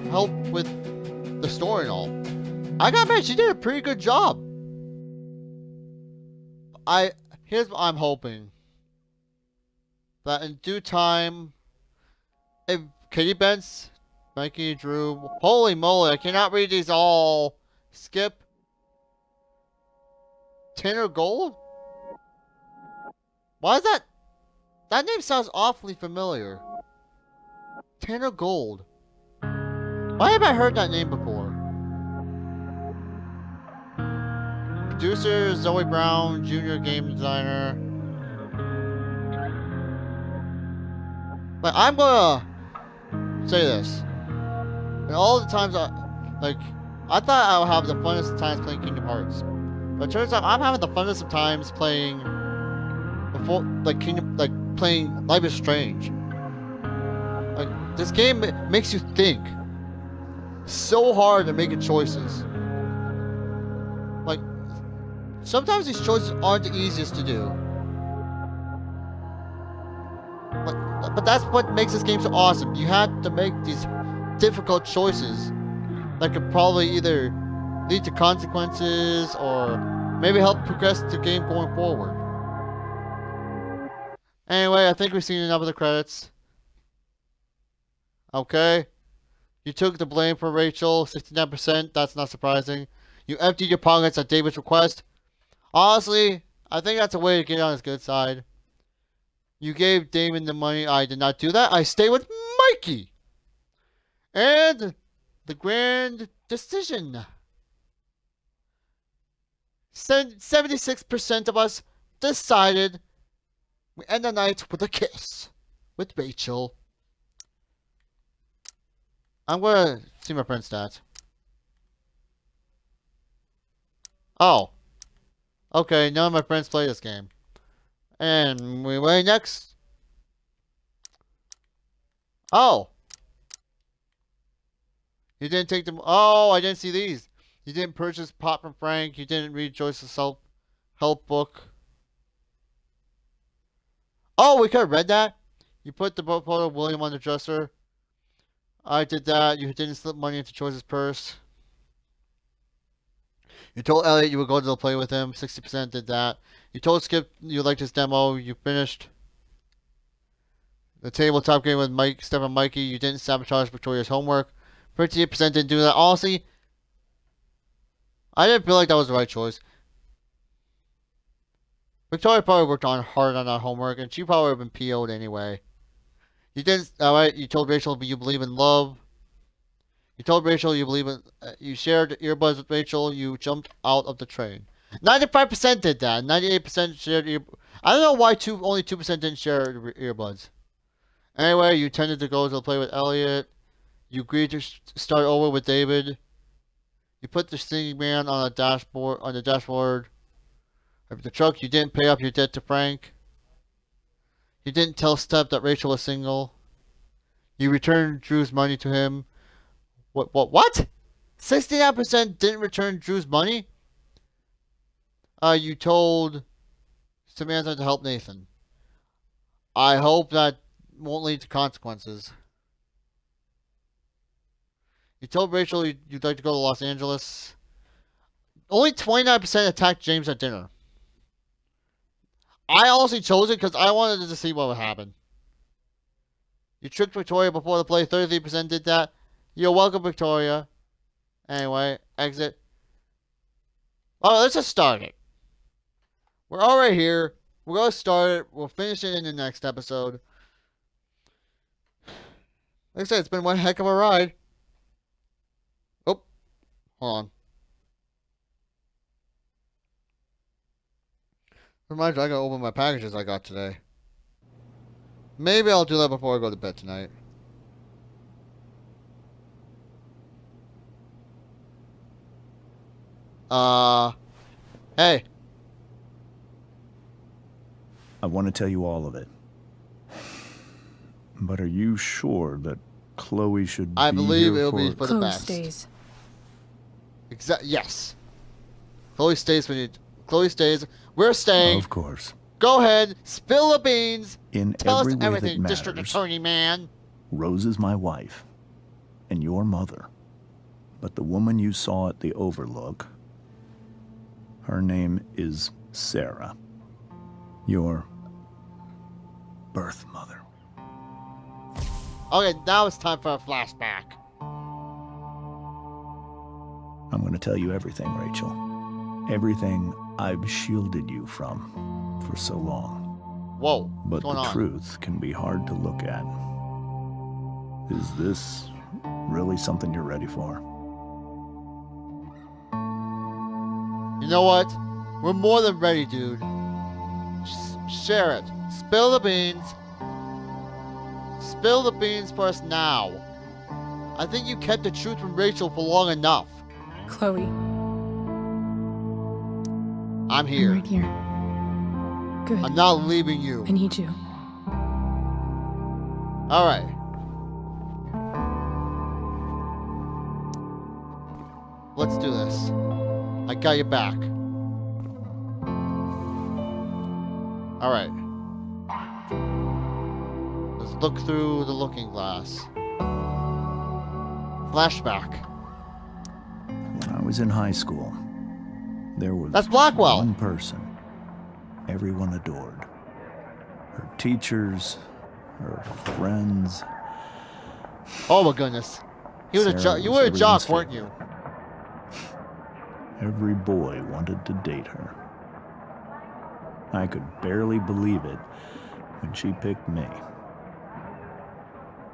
help with the story and all. I gotta admit, she did a pretty good job. Here's what I'm hoping. That in due time, if Katie Bentz, Mikey, Drew, holy moly, I cannot read these all. Skip. Tanner Gold? Why is that? That name sounds awfully familiar. Tanner Gold. Why have I heard that name before? Producer, Zoe Brown, junior game designer. Like, I'm gonna say this. And all the times I thought I would have the funnest times playing Kingdom Hearts. But it turns out I'm having the funnest of times playing playing Life is Strange. Like, this game makes you think so hard at making choices. Like, sometimes these choices aren't the easiest to do. But that's what makes this game so awesome. You have to make these difficult choices that could probably either lead to consequences or maybe help progress the game going forward. Anyway, I think we've seen enough of the credits. Okay. You took the blame for Rachel, 69%. That's not surprising. You emptied your pockets at David's request. Honestly, I think that's a way to get on his good side. You gave Damon the money. I did not do that. I stay with Mikey. And the grand decision. 76% of us decided we end the night with a kiss with Rachel. I'm gonna see my friend's stats. Oh. Okay, none of my friends play this game. And we wait next. Oh. You didn't take them. Oh, I didn't see these. You didn't purchase Pop from Frank. You didn't read Joyce's self-help book. Oh, we could have read that. You put the photo of William on the dresser. I did that. You didn't slip money into Joyce's purse. You told Elliot you would go to the play with him. 60% did that. You told Skip you liked his demo. You finished the tabletop game with Steph and Mikey. You didn't sabotage Victoria's homework. 58% didn't do that. Honestly, I didn't feel like that was the right choice. Victoria probably worked hard on that homework, and she probably would have been PO'd anyway. You didn't. Alright, you told Rachel you believe in love. You told Rachel you believe in. You shared earbuds with Rachel. You jumped out of the train. 95% did that. 98% shared earbuds. I don't know why only 2% didn't share earbuds. Anyway, you tended to go to play with Elliot. You agreed to start over with David. You put the singing man on the dashboard of the truck. You didn't pay off your debt to Frank. You didn't tell Steph that Rachel was single. You returned Drew's money to him. What? 69% didn't return Drew's money? You told Samantha to help Nathan. I hope that won't lead to consequences. You told Rachel you'd like to go to Los Angeles. Only 29% attacked James at dinner. I honestly chose it because I wanted to see what would happen. You tricked Victoria before the play. 33% did that. You're welcome, Victoria. Anyway, exit. Oh, let's just start it. We're already here. We're going to start it. We'll finish it in the next episode. Like I said, it's been one heck of a ride. Oh, hold on. Reminds me, I gotta open my packages I got today. Maybe I'll do that before I go to bed tonight. Hey. I want to tell you all of it. But are you sure that Chloe should be here? I believe it'll be for the Chloe best. stays. Yes. Chloe stays when you... Chloe stays. We're staying. Of course. Go ahead. Spill the beans. In Tell every us way everything, that District matters, Attorney man. Rose is my wife. And your mother. But the woman you saw at the Overlook... Her name is Sarah. Your... birth mother. Okay, now it's time for a flashback. I'm going to tell you everything, Rachel. Everything I've shielded you from for so long. Whoa, but what's going the on? truth can be hard to look at. Is this really something you're ready for? You know what? We're more than ready, dude. Share it. Spill the beans. Spill the beans for us now. I think you kept the truth from Rachel for long enough. Chloe. I'm here. I'm right here. Good. I'm not leaving you. I need you. Alright. Let's do this. I got you back. Alright. Let's look through the looking glass. Flashback. When I was in high school, there was That's Blackwell. one person everyone adored. Her teachers, her friends. Oh my goodness. He was Sarah you were a everyone's jock, weren't you? favorite. Every boy wanted to date her. I could barely believe it when she picked me.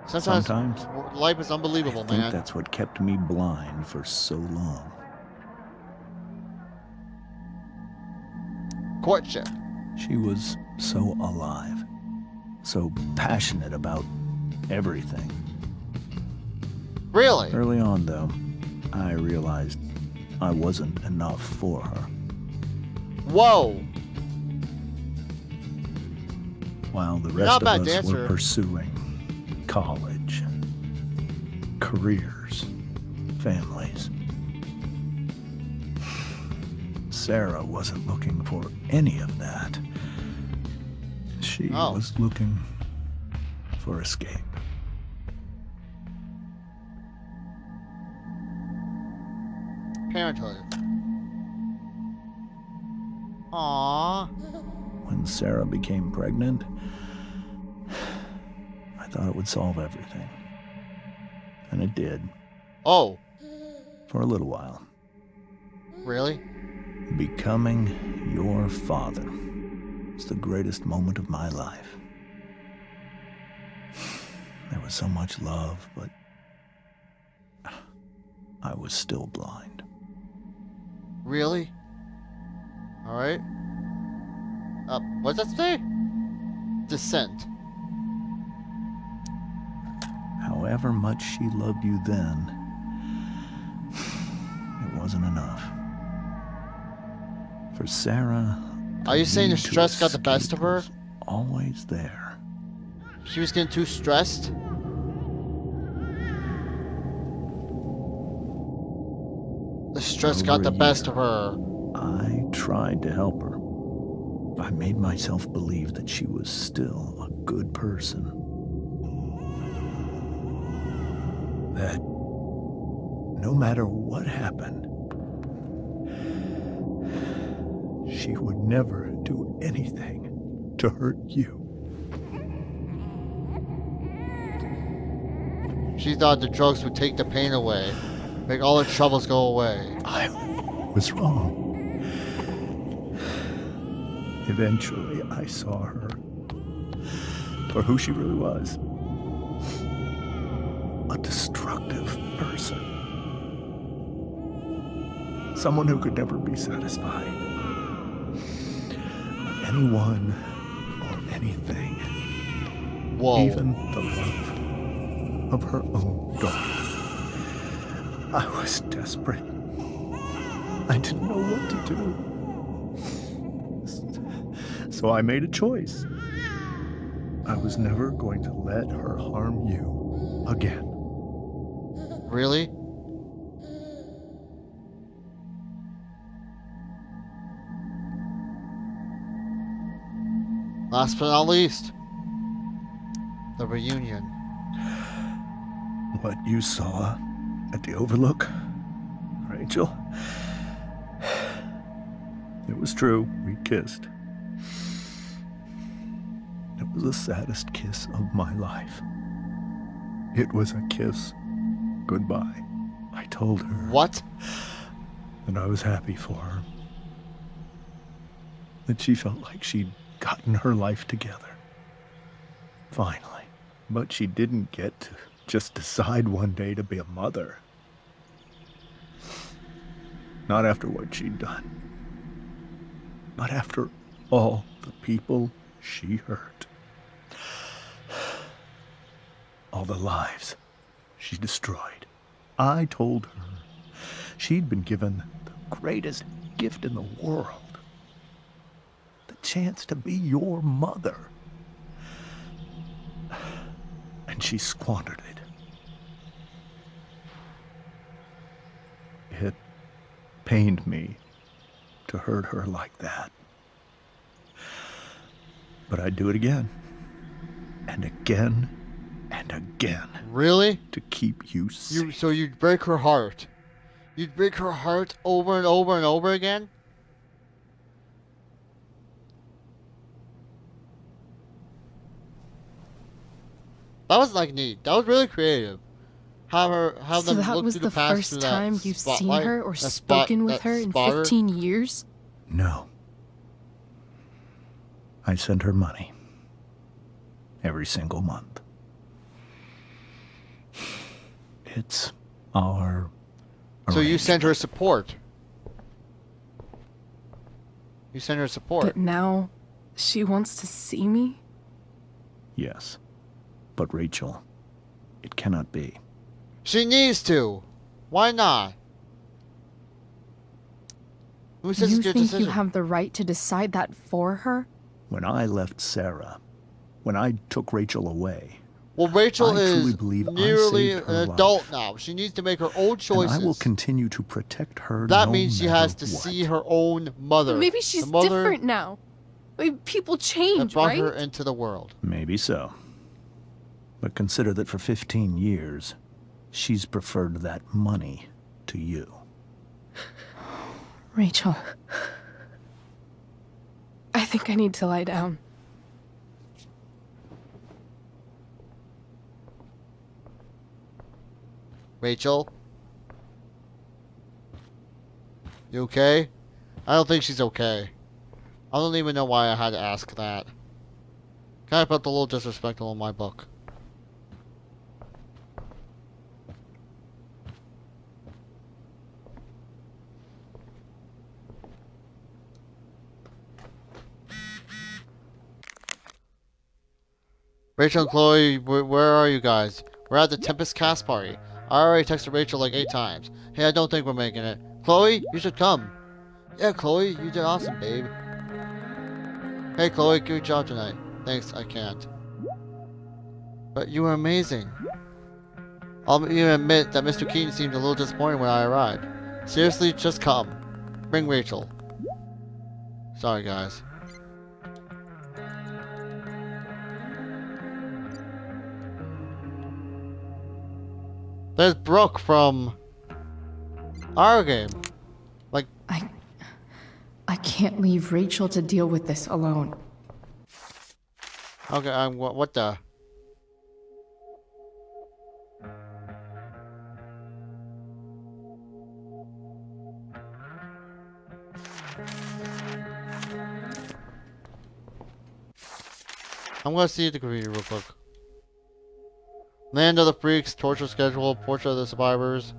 Sometimes life is unbelievable, I think man. that's what kept me blind for so long. Courtship. She was so alive, so passionate about everything. Really? Early on, though, I realized I wasn't enough for her. Whoa! While the Not rest a of bad us dancer. were pursuing college, careers, families. Sarah wasn't looking for any of that. She was looking for escape. Parenthood. Aww. When Sarah became pregnant, I thought it would solve everything. And it did. Oh. For a little while. Really? Becoming your father was the greatest moment of my life. There was so much love, but I was still blind. Really? Alright. What's that say? Descent. however much she loved you then, it wasn't enough. For Sarah, are you saying the stress got the best of her? Always there. She was getting too stressed? The stress got the best of her. I tried to help her. I made myself believe that she was still a good person. That no matter what happened, she would never do anything to hurt you. She thought the drugs would take the pain away, make all her troubles go away. I was wrong. Eventually, I saw her for who she really was. A destructive person. Someone who could never be satisfied. With anyone or anything. Whoa. Even the love of her own daughter. I was desperate. I didn't know what to do. So I made a choice. I was never going to let her harm you again. Really? Last but not least, the reunion. What you saw at the Overlook, Rachel, it was true. We kissed. It was the saddest kiss of my life. It was a kiss goodbye. I told her. What? That I was happy for her. That she felt like she'd gotten her life together. Finally. But she didn't get to just decide one day to be a mother. Not after what she'd done. Not after all the people she hurt. All the lives she destroyed. I told her she'd been given the greatest gift in the world. The chance to be your mother. And she squandered it. It pained me to hurt her like that. But I'd do it again. And again. And again. Really? To keep you safe. So you'd break her heart. You'd break her heart over and over and over again? That was like neat. That was really creative. Have So them that look was through the the past first through time that you've seen spotlight, her or that spoken with her in spotter. 15 years? No. I sent her money. Every single month. It's our So you sent her support. You sent her support. But now she wants to see me? Yes. But Rachel, it cannot be. She needs to. Why not? Who says You it's your think decision? you have the right to decide that for her? When I left Sarah, when I took Rachel away, Well, Rachel I truly is believe I nearly saved an her adult life. now. She needs to make her own choices. And I will continue to protect her. That no means she matter has to what. see her own mother. But maybe she's the mother different now. I mean, people that change, brought right? her into the world. Maybe so. But consider that for 15 years, she's preferred that money to you. Rachel. I think I need to lie down. Rachel? You okay? I don't think she's okay. I don't even know why I had to ask that. Kind of felt a little disrespectful in my book. Rachel and Chloe, where are you guys? We're at the Tempest cast party. I already texted Rachel like 8 times. Hey, I don't think we're making it. Chloe, you should come. Yeah, Chloe, you did awesome, babe. Hey, Chloe, good job tonight. Thanks, I can't. But you were amazing. I'll even admit that Mr. Keaton seemed a little disappointed when I arrived. Seriously, just come. Bring Rachel. Sorry, guys. There's Brooke from our game. Like, I can't leave Rachel to deal with this alone. Okay, what the? I'm gonna see the computer real quick. Land of the Freaks, torture schedule, portrait of the survivors.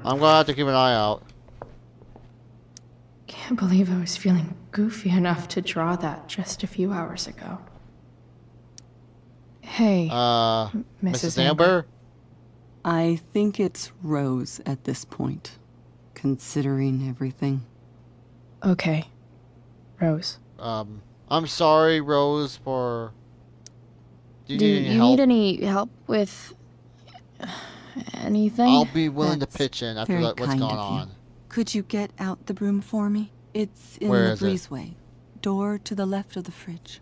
I'm gonna have to keep an eye out. Can't believe I was feeling goofy enough to draw that just a few hours ago. Hey, Mrs. Amber? I think it's Rose at this point, considering everything. Okay, Rose. I'm sorry, Rose, for... Do you need any help with... anything? I'll be willing to pitch in after what's going on. Could you get out the broom for me? It's in the breezeway. Door to the left of the fridge.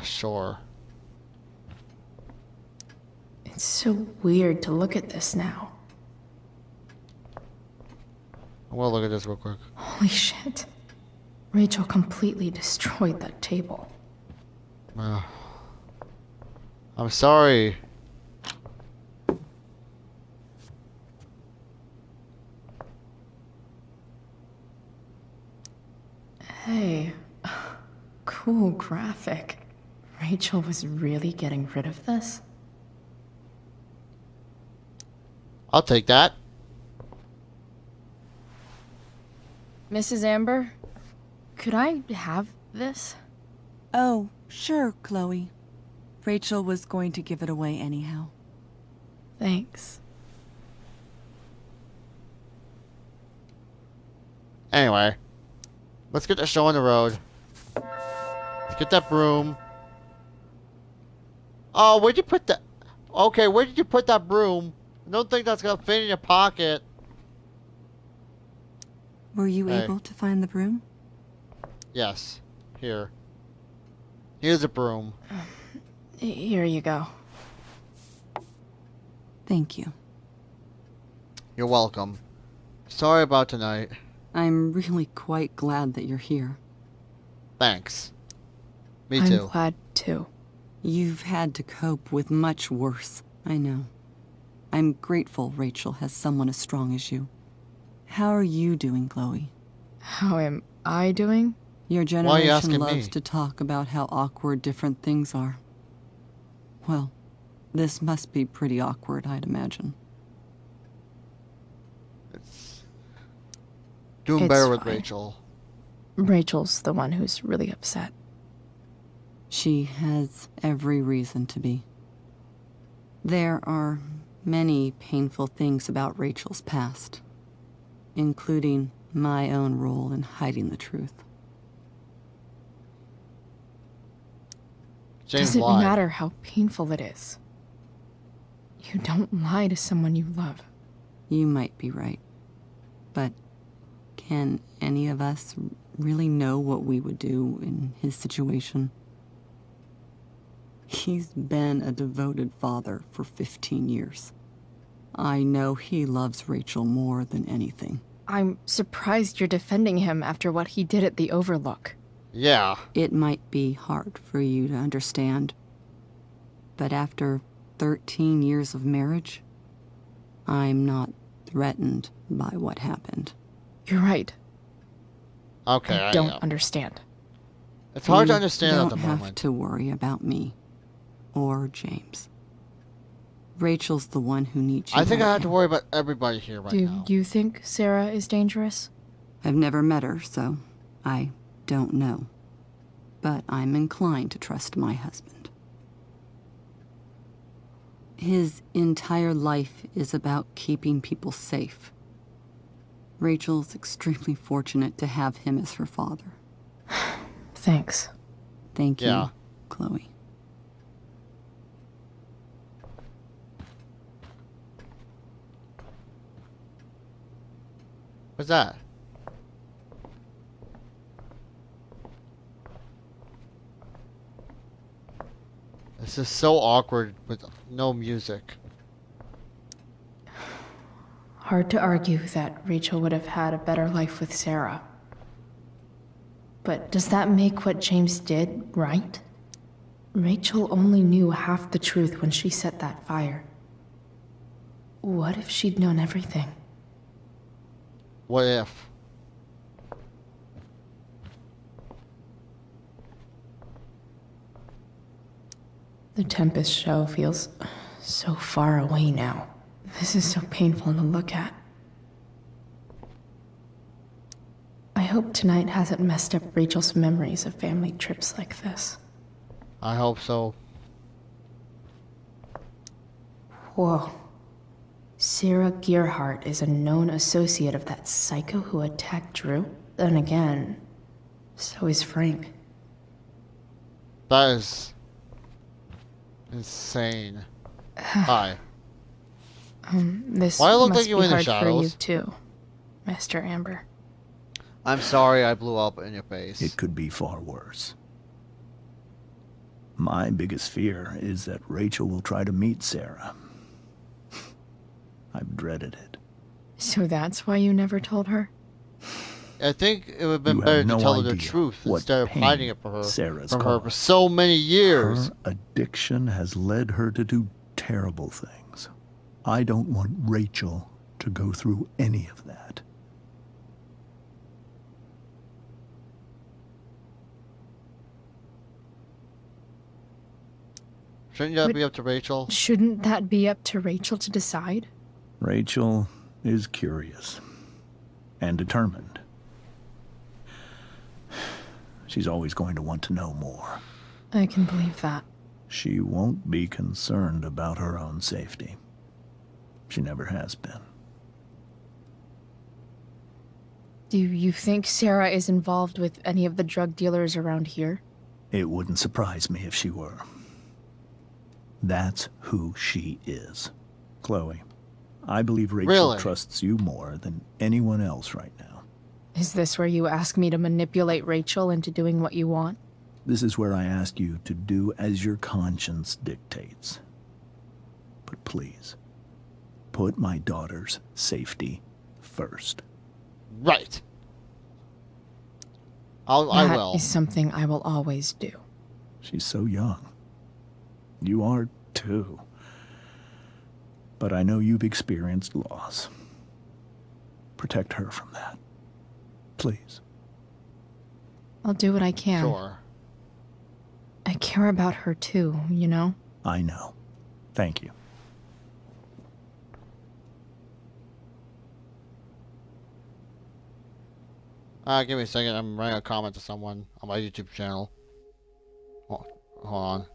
Sure. It's so weird to look at this now. I will look at this real quick. Holy shit. Rachel completely destroyed that table. I'm sorry. Hey, cool graphic. Rachel was really getting rid of this? I'll take that. Mrs. Amber, could I have this? Oh, sure, Chloe. Rachel was going to give it away anyhow. Thanks. Anyway, let's get the show on the road. Let's get that broom. Oh, where'd you put that? Okay, where did you put that broom? I don't think that's gonna fit in your pocket. Were you able to find the broom? Yes. Here. Here's a broom. Here you go. Thank you. You're welcome. Sorry about tonight. I'm really quite glad that you're here. Thanks. Me too. I'm glad too. You've had to cope with much worse, I know. I'm grateful Rachel has someone as strong as you. How are you doing, Chloe? How am I doing? Your generation loves to talk about how awkward different things are. Well, this must be pretty awkward, I'd imagine. It's doing better with Rachel. Rachel's the one who's really upset. She has every reason to be. There are many painful things about Rachel's past, including my own role in hiding the truth. Doesn't matter how painful it is. You don't lie to someone you love. You might be right. But can any of us really know what we would do in his situation? He's been a devoted father for 15 years. I know he loves Rachel more than anything. I'm surprised you're defending him after what he did at the Overlook. Yeah. It might be hard for you to understand, but after 13 years of marriage, I'm not threatened by what happened. You're right. Okay, I don't understand. It's hard to understand at the moment. You don't have moment. to worry about me or James. Rachel's the one who needs you. I think right I have to now. worry about everybody here right now. Do you think Sarah is dangerous? I've never met her, so I don't know. But I'm inclined to trust my husband. His entire life is about keeping people safe. Rachel's extremely fortunate to have him as her father. Thanks. Thank you, Chloe. What's that? This is so awkward with no music. Hard to argue that Rachel would have had a better life with Sarah. But does that make what James did right? Rachel only knew half the truth when she set that fire. What if she'd known everything? What if? The Tempest show feels so far away now. This is so painful to look at. I hope tonight hasn't messed up Rachel's memories of family trips like this. I hope so. Whoa. Sarah Gearhart is a known associate of that psycho who attacked Drew? Then again, so is Frank. That is insane. Hi. This Why look must like you be in the hard for you shadows? too, Mr. Amber. I'm sorry I blew up in your face. It could be far worse. My biggest fear is that Rachel will try to meet Sarah. I've dreaded it. So that's why you never told her? I think it would have been You better have to no tell her the idea truth what instead of pain hiding it from her, Sarah's for caused. so many years. Her addiction has led her to do terrible things. I don't want Rachel to go through any of that. Shouldn't that be up to Rachel? Shouldn't that be up to Rachel to decide? Rachel is curious and determined. She's always going to want to know more. I can believe that. She won't be concerned about her own safety. She never has been. Do you think Sarah is involved with any of the drug dealers around here? It wouldn't surprise me if she were. That's who she is. Chloe, I believe Rachel Really? trusts you more than anyone else right now. Is this where you ask me to manipulate Rachel into doing what you want? This is where I ask you to do as your conscience dictates. But please, put my daughter's safety first. Right. I will. That is something I will always do. She's so young. You are too. But I know you've experienced loss. Protect her from that. Please. I'll do what I can. Sure. I care about her too, you know? I know. Thank you. Give me a second. I'm writing a comment to someone on my YouTube channel. Hold on.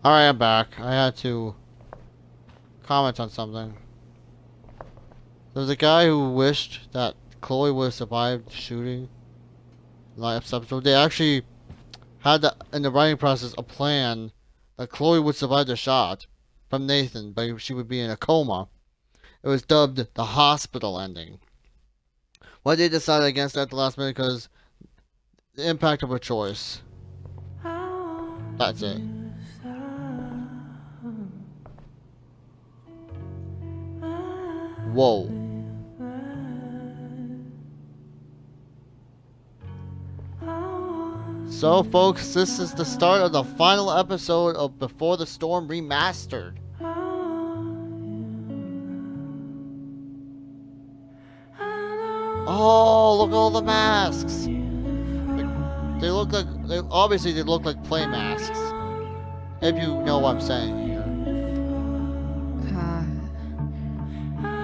Alright, I'm back. I had to comment on something. There was a guy who wished that Chloe would have survived the shooting. Last episode, they actually had in the writing process a plan that Chloe would survive the shot from Nathan, but she would be in a coma. It was dubbed the hospital ending. Why they decided against that at the last minute because the impact of her choice. That's it. Whoa. So folks, this is the start of the final episode of Before the Storm Remastered. Oh, look at all the masks. They look like, obviously they look like play masks. If you know what I'm saying here.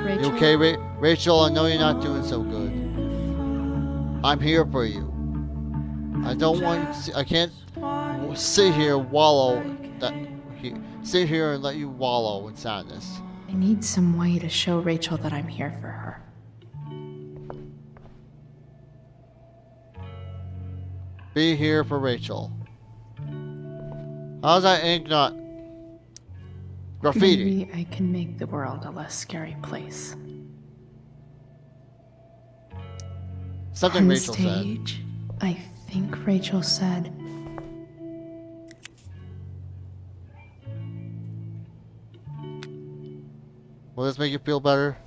Rachel? You okay, Rachel? I know you're not doing so good. I'm here for you. I don't want you to I can't sit here sit here and let you wallow in sadness. I need some way to show Rachel that I'm here for her. Be here for Rachel. How's that ink not graffiti? Maybe I can make the world a less scary place. Something On Rachel stage, said. I think Rachel said, will this make you feel better?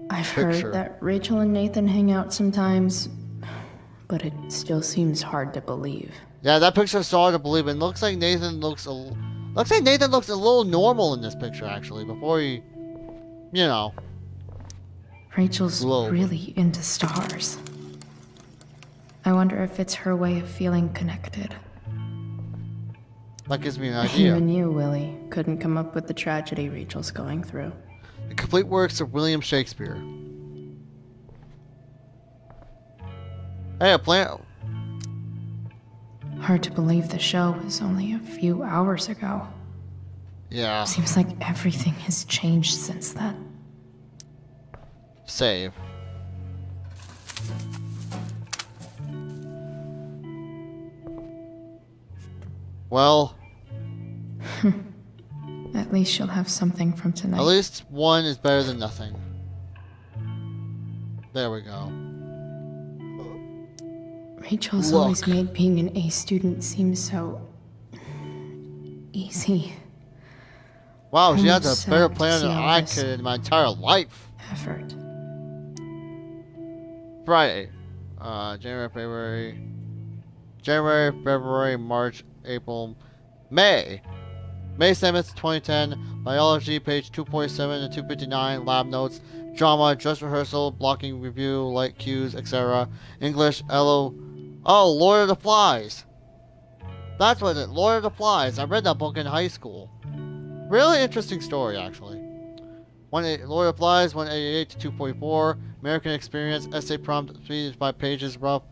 I've heard that Rachel and Nathan hang out sometimes, but it still seems hard to believe. Yeah, that picture's hard to believe. It looks like Nathan looks a little normal in this picture, actually, before he, you know. Rachel's really into stars. I wonder if it's her way of feeling connected. That gives me an idea. Even you, Willie, couldn't come up with the tragedy Rachel's going through. The complete works of William Shakespeare. Hey, a plant. Hard to believe the show was only a few hours ago. Yeah. Seems like everything has changed since then. Save. Well. At least she'll have something from tonight. At least one is better than nothing. There we go. Rachel's always made being an A student seem so easy. Wow, she has a better plan than I could in my entire life. Effort. Friday. January, February, March, April, May. May 7th, 2010. Biology, page 247 and 259. Lab notes. Drama, dress rehearsal, blocking review, light cues, etc. English, LO. Oh, Lord of the Flies. That's what it is. Lord of the Flies. I read that book in high school. Really interesting story, actually. Lord of the Flies, 188 to 244. American Experience, essay prompt, 3 pages, rough.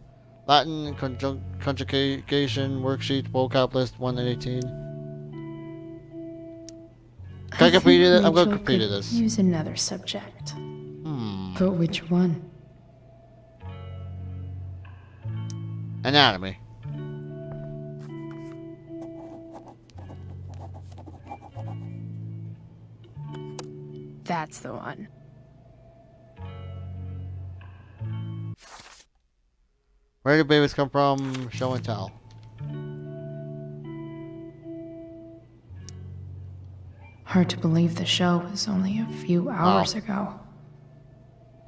Latin, conjugation, worksheet, vocab list, 118. I'm going to complete this. Use another subject. But which one? Anatomy. That's the one. Where do babies come from? Show and tell. Hard to believe the show was only a few hours ago.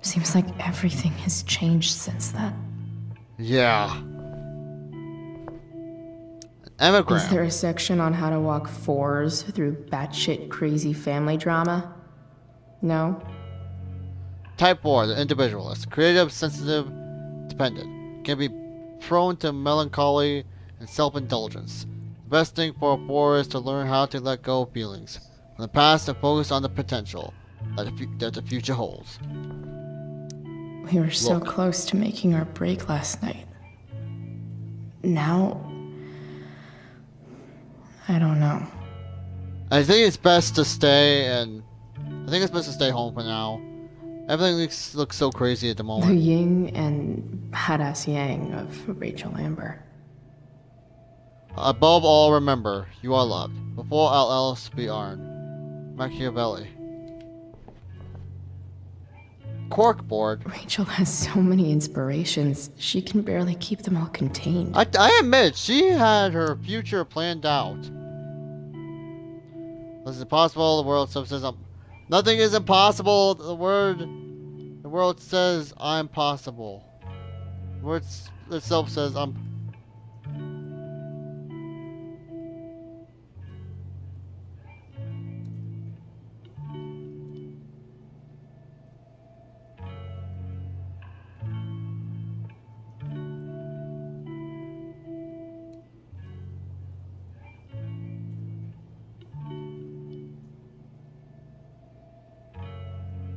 Seems like everything has changed since then. Yeah. Anagram. Is there a section on how to walk fours through batshit crazy family drama? No? Type 4, the individualist. Creative, sensitive, dependent. Can be prone to melancholy and self-indulgence. The best thing for a 4 is to learn how to let go of feelings from the past and focus on the potential that the future holds. We were so Look. close to making our break last night. Now, I don't know. I think it's best to stay, and I think it's best to stay home for now. Everything looks so crazy at the The moment. yin and badass yang of Rachel Amber. Above all, remember, you are loved. Before all else, be Arn. Machiavelli. Corkboard. Rachel has so many inspirations, she can barely keep them all contained. I admit, she had her future planned out. This is impossible, the world says nothing is impossible, the world says I'm possible. The word itself says I'm...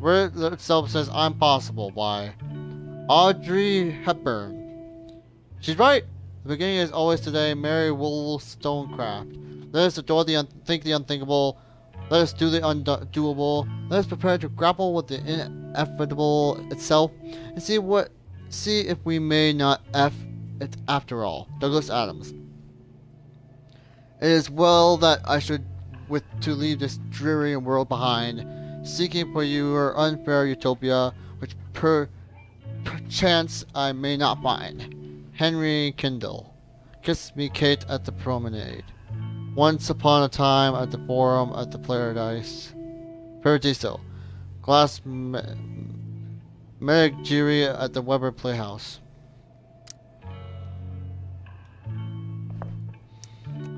Word itself says I'm possible by Audrey Hepburn. She's right. The beginning is always today. Mary Wollstonecraft. Let us adore think the unthinkable. Let us do the undoable. Let us prepare to grapple with the inevitable itself and see if we may not F it after all. Douglas Adams. It is well that I should to leave this dreary world behind, seeking for your unfair utopia, which perchance I may not find. Henry Kindle. Kiss me, Kate, at the promenade. Once upon a time at the forum at the Paradiso. Glass Menagerie at the Weber Playhouse.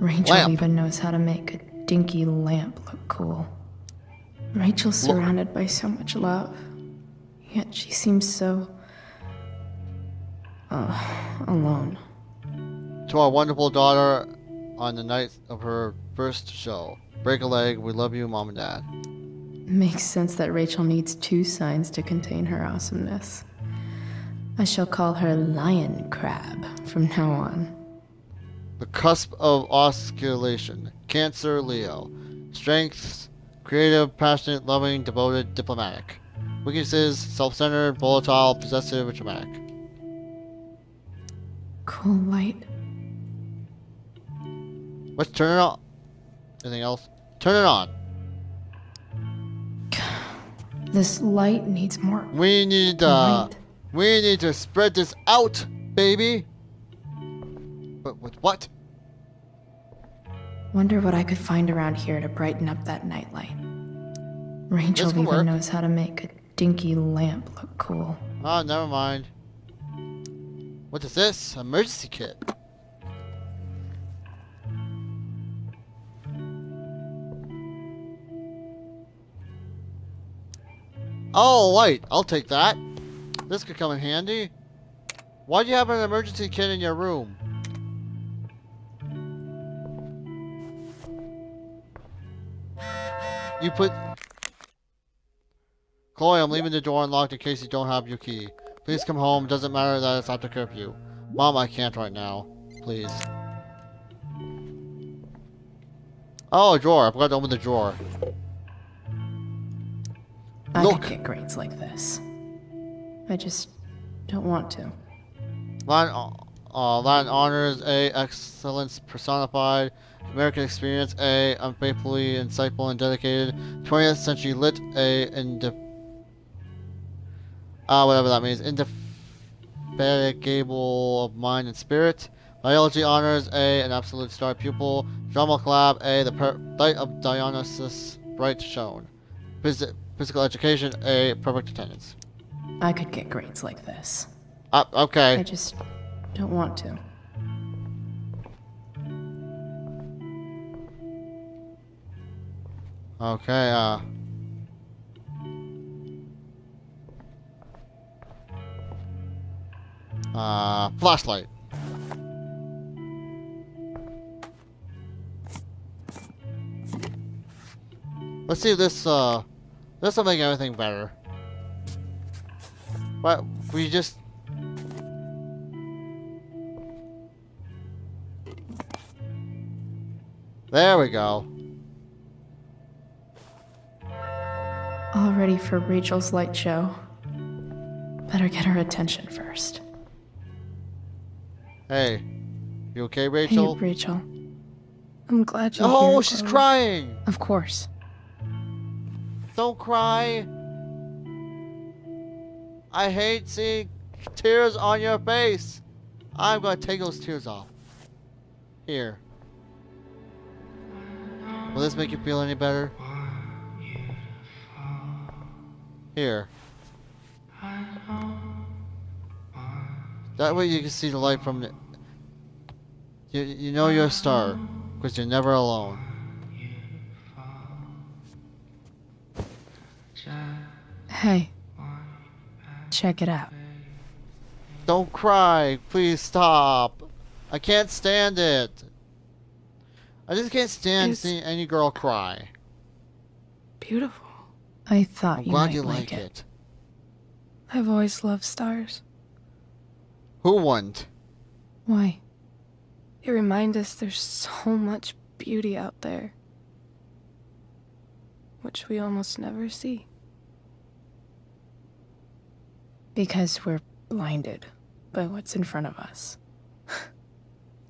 Rachel even knows how to make a dinky lamp look cool. Rachel's surrounded by so much love, yet she seems so... alone. To our wonderful daughter on the night of her first show. Break a leg, we love you, Mom and Dad. Makes sense that Rachel needs 2 signs to contain her awesomeness. I shall call her Lion Crab from now on. The cusp of oscillation. Cancer, Leo. Strengths, creative, passionate, loving, devoted, diplomatic. Weaknesses, self-centered, volatile, possessive, dramatic. Cool light. Let's turn it on. Anything else? Turn it on. This light needs more. We need to spread this out, baby. But with what? Wonder what I could find around here to brighten up that nightlight. Rachel even knows how to make a dinky lamp look cool. Oh, never mind. What is this? Emergency kit. Oh, light. I'll take that. This could come in handy. Why do you have an emergency kit in your room? You put... Chloe, I'm leaving the door unlocked in case you don't have your key. Please come home. Doesn't matter that it's after curfew. Mom, I can't right now. Please. Oh, a drawer. I forgot to open the drawer. I could get grades like this. I just don't want to. Latin honors, A. Excellence personified. American experience, A. Unfaithfully insightful and dedicated. 20th century lit, A. Whatever that means. Indefatigable of mind and spirit. Biology honors, A. An absolute star pupil. Drama collab, A. The light of Dionysus, bright shone. Physical education, A. Perfect attendance. I could get grades like this. Okay. I just don't want to. Okay, flashlight. Let's see if this will make everything better. But we just... There we go. All ready for Rachel's light show. Better get her attention first. Hey, you okay, Rachel? Hey, Rachel. I'm glad you're here. Oh, she's Chloe. crying! Of course. Don't cry. I hate seeing tears on your face. I'm gonna take those tears off. Here. Will this make you feel any better? Here. That way you can see the light from the... You know you're a star, because you're never alone. Hey. Check it out. Don't cry. Please stop. I can't stand it. I just can't stand seeing any girl cry. Beautiful. I thought I'm you glad might you like like it. I've always loved stars. Who wouldn't? Why? They remind us there's so much beauty out there, which we almost never see. Because we're blinded by what's in front of us.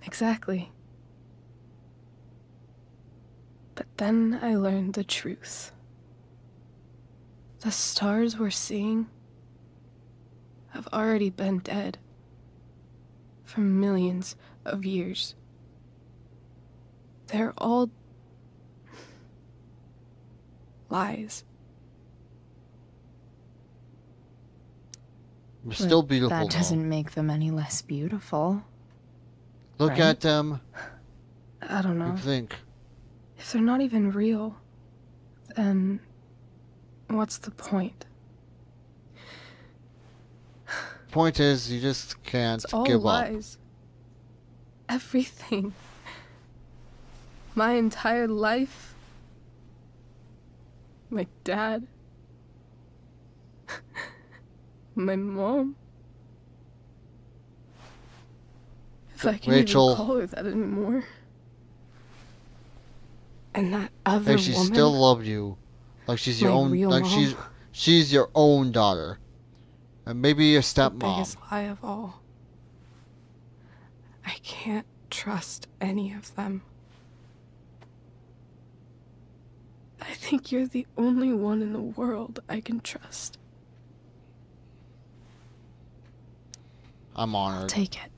Exactly. But then I learned the truth. The stars we're seeing have already been dead for millions of years. They're all lies. They're still beautiful. That doesn't make them any less beautiful. Look right? at them. I don't know. You think. If they're not even real, then what's the point? Point is, you just can't It's all give lies. Everything. My entire life. My dad. My mom. If I can Rachel. even call her that anymore. And that other Like she woman. still loved you, like she's your My own. real Like mom. she's your own daughter, and maybe your The stepmom. biggest lie of all. I can't trust any of them. I think you're the only one in the world I can trust. I'm honored. I'll take it.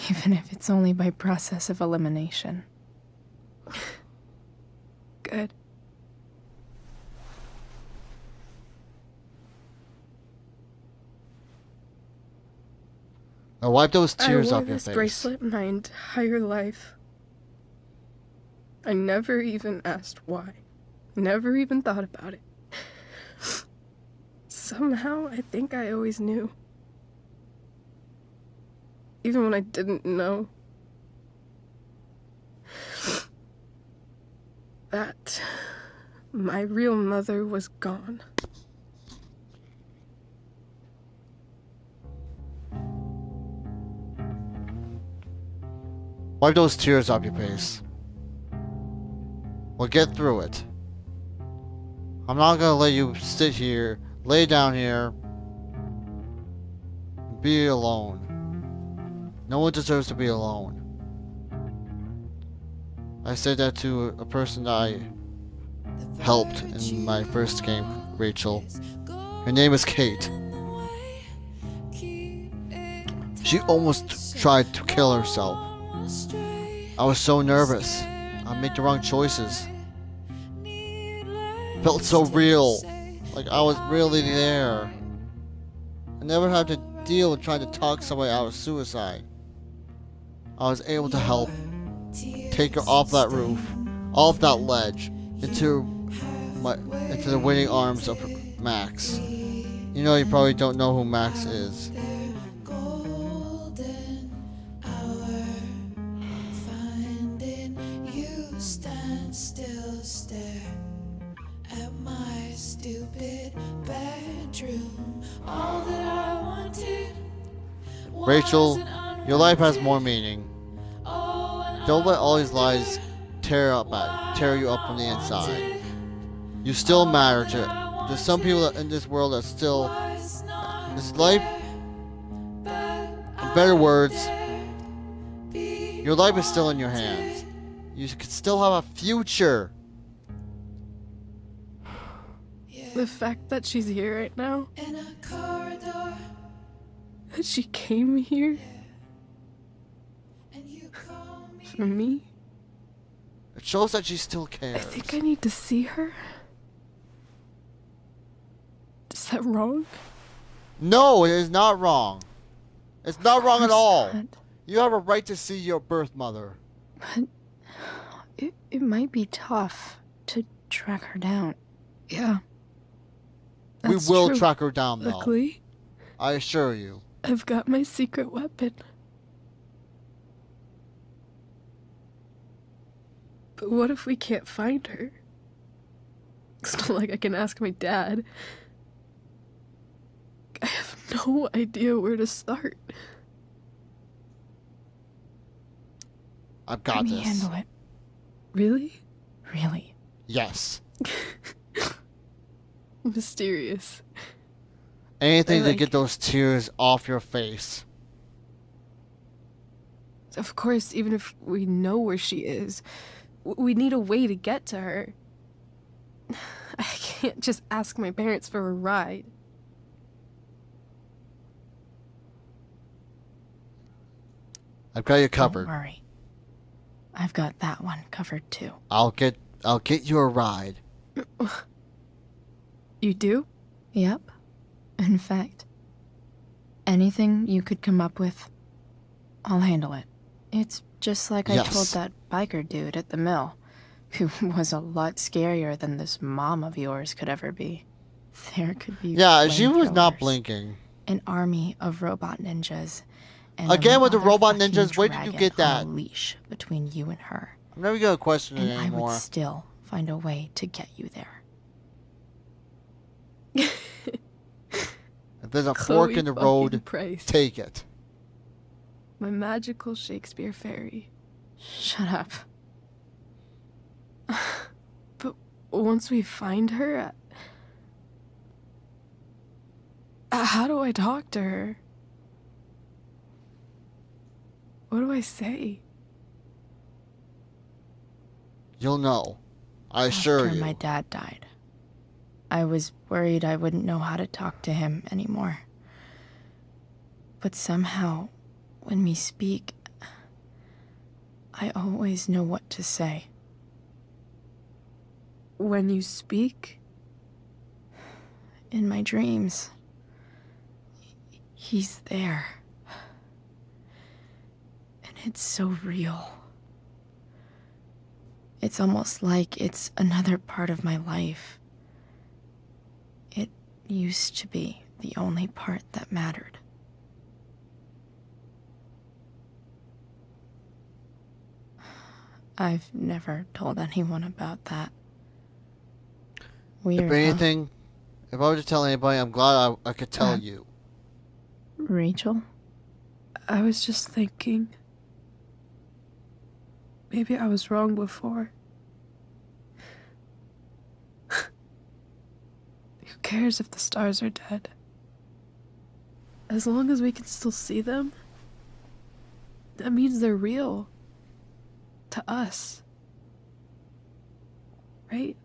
Even if it's only by process of elimination. Good. Now wipe those tears I wore off your this face. bracelet my entire life. I never even asked why. Never even thought about it. Somehow, I think I always knew. Even when I didn't know. That my real mother was gone. Wipe those tears off your face. We'll get through it. I'm not gonna let you sit here, lay down here, be alone. No one deserves to be alone. I said that to a person that I helped in my first game, Rachel. Her name is Kate. She almost tried to kill herself. I was so nervous. I made the wrong choices. Felt so real. Like I was really there. I never had to deal with trying to talk somebody out of suicide. I was able to help take her off that roof, off that ledge, into the waiting arms of Max. You know, you probably don't know who Max is. Rachel, your life has more meaning. Don't let all these lies tear you up from the inside. You still matter to. There's some people in this world that still. This life. In better words, your life is still in your hands. You can still have a future. The fact that she's here right now, that she came here for me, it shows that she still cares. I think I need to see her. Is that wrong? No, it is not wrong. It's not wrong at all. You have a right to see your birth mother. But it might be tough to track her down. Yeah. We will track her down, though. Luckily, I assure you. I've got my secret weapon. But what if we can't find her? It's not like I can ask my dad. I have no idea where to start. I've got this. Let me handle it. Really? Really? Yes. Mysterious. Anything to get those tears off your face. Of course, even if we know where she is, we need a way to get to her. I can't just ask my parents for a ride. I've got you covered. Don't worry. I've got that one covered too. I'll get you a ride. You do? Yep. In fact, anything you could come up with, I'll handle it. It's just like I told that biker dude at the mill, who was a lot scarier than this mom of yours could ever be. There could be she was not blinking. An army of robot ninjas. And again with the robot ninjas, where did you get that? A leash between you and her. I'm never gonna question it anymore. And I would still find a way to get you there. If there's a fork in the road, take it. My magical Shakespeare fairy. Shut up. But once we find her, how do I talk to her? What do I say? You'll know. I assure you. After my dad died, I was worried I wouldn't know how to talk to him anymore. But somehow, when we speak, I always know what to say. When you speak? In my dreams. He's there. And it's so real. It's almost like it's another part of my life. It used to be the only part that mattered. I've never told anyone about that. Weird, if anything, if I were to tell anybody, I'm glad I could tell you. Rachel? I was just thinking. Maybe I was wrong before. Who cares if the stars are dead? As long as we can still see them, that means they're real. To us. Right?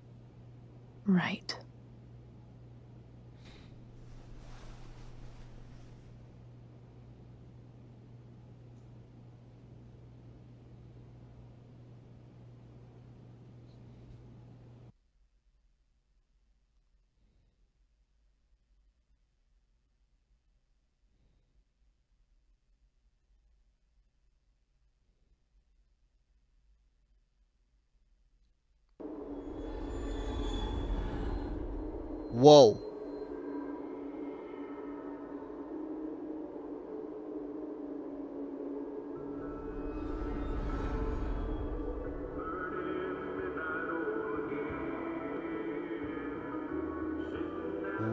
Right. Whoa.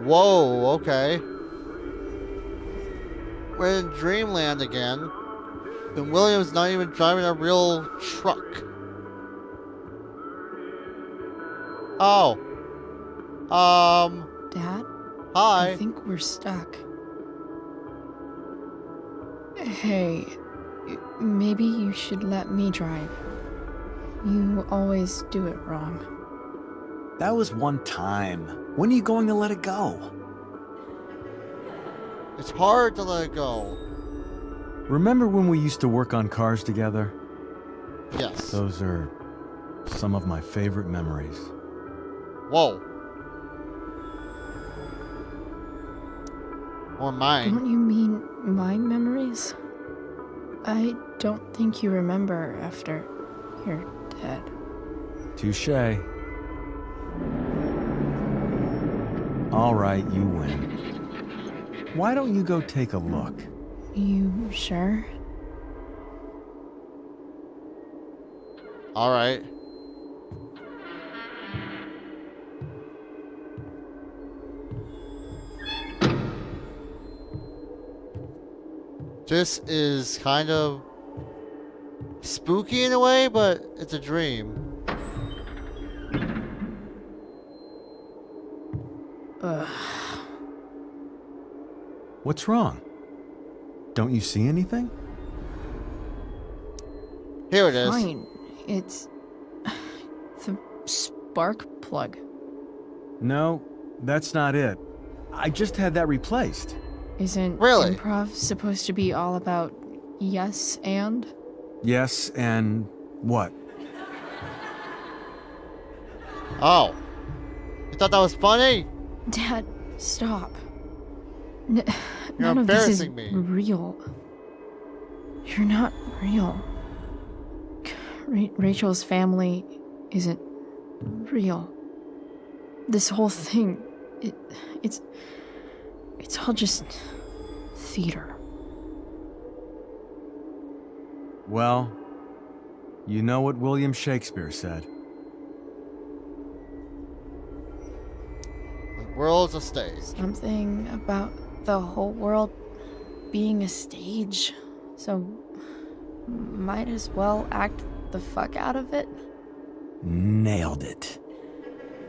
Whoa, okay. we're in dreamland again. And William's not even driving a real truck. Oh. Dad? Hi. I think we're stuck. Hey, maybe you should let me drive. You always do it wrong. That was one time. When are you going to let it go? It's hard to let it go. Remember when we used to work on cars together? Yes. Those are some of my favorite memories. Whoa. Or mine. Don't you mean my memories? I don't think you remember after you're dead. Touché. All right, you win. Why don't you go take a look? You sure? All right. This is kind of spooky in a way, but it's a dream. What's wrong? Don't you see anything? Here it is. Fine. It's the spark plug. No, that's not it. I just had that replaced. Isn't Really? improv supposed to be all about yes and? Yes, and what? Oh. You thought that was funny? Dad, stop. You're None of this is embarrassing me. real. You're not real. Rachel's family isn't real. This whole thing, it's all just theater. Well, you know what William Shakespeare said. The world's a stage. Something about the whole world being a stage. So, might as well act the fuck out of it. Nailed it.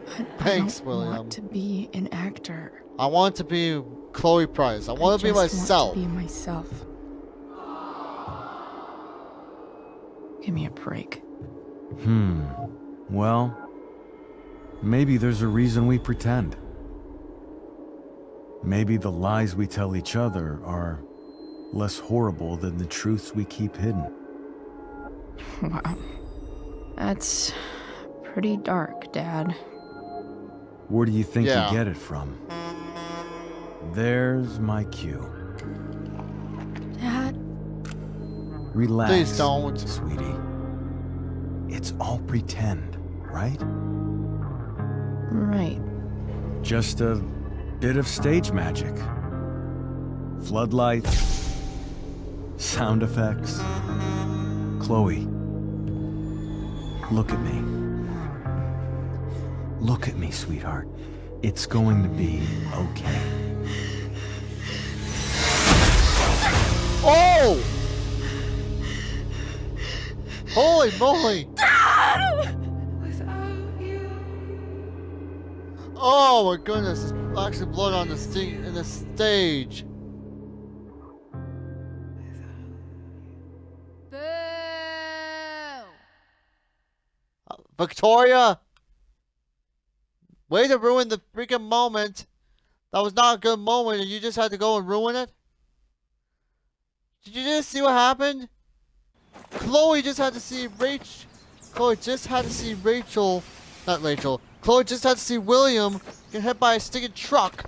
But Thanks, I don't William. want to be an actor. I want to be Chloe Price. I want to be myself. Want to be myself. Give me a break. Well, maybe there's a reason we pretend. Maybe the lies we tell each other are less horrible than the truths we keep hidden. Wow. That's pretty dark, Dad. Where do you think Yeah. you get it from? There's my cue. Dad? Relax, Please don't. sweetie. It's all pretend, right? Right. Just a bit of stage magic. Floodlights, sound effects. Chloe, look at me. Look at me, sweetheart. It's going to be okay. Oh! Holy moly! Oh my goodness! There's actually blood on the stage. Victoria! Way to ruin the freaking moment. That was not a good moment and you just had to go and ruin it? Did you just see what happened? Chloe just had to see Rachel. Chloe just had to see Rachel. Not Rachel. Chloe just had to see William get hit by a stinking truck.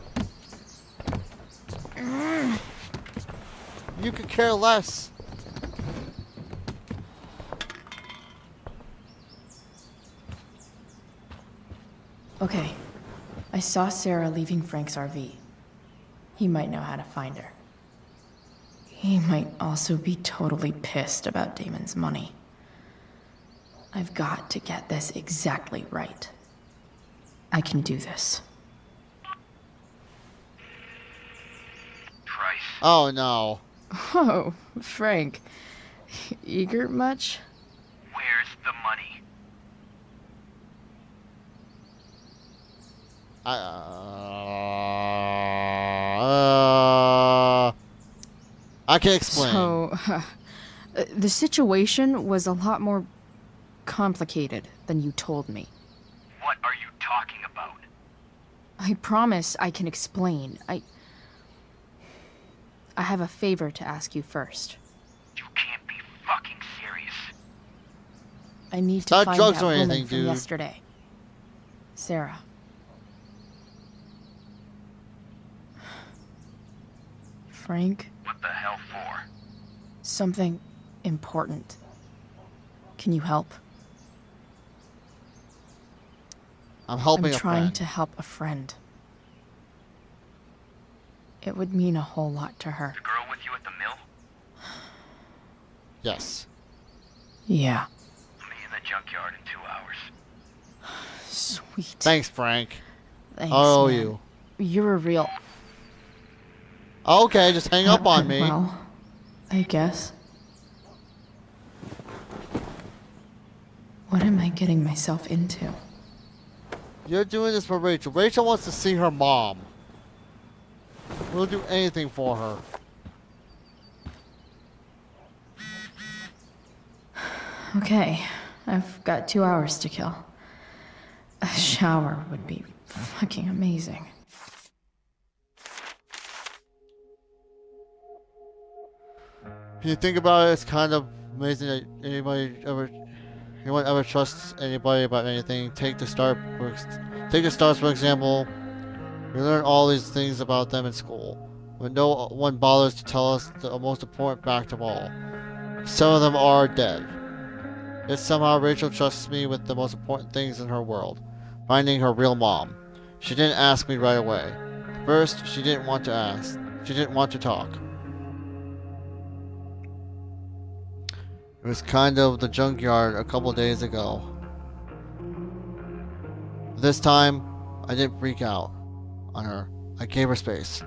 You could care less. Okay. I saw Sarah leaving Frank's RV. He might know how to find her. He might also be totally pissed about Damon's money. I've got to get this exactly right. I can do this. Oh no. Oh, Frank. Eager much? Where's the money? I can't explain. So, the situation was a lot more complicated than you told me. What are you talking about? I promise I can explain. I have a favor to ask you first. You can't be fucking serious. I need It's to not find drugs that or woman anything, from dude. yesterday. Sarah. Frank? What the hell for? Something important. Can you help? I'm helping I'm a trying friend. to help a friend. It would mean a whole lot to her. The girl with you at the mill? Yes. Yeah. I'll meet in the junkyard in 2 hours. Sweet. Thanks, Frank. Thanks, I owe man. you. You're a real... Okay, just hang up on me. Well, I guess. What am I getting myself into? You're doing this for Rachel. Rachel wants to see her mom. We'll do anything for her. Okay, I've got 2 hours to kill. A shower would be fucking amazing. If you think about it, it's kind of amazing that anyone ever trusts anybody about anything. Take the stars for example. We learn all these things about them in school, but no one bothers to tell us the most important fact of all. Some of them are dead. Yet somehow Rachel trusts me with the most important things in her world, finding her real mom. She didn't ask me right away. First, she didn't want to ask. She didn't want to talk. It was kind of the junkyard a couple days ago. This time, I didn't freak out on her. I gave her space.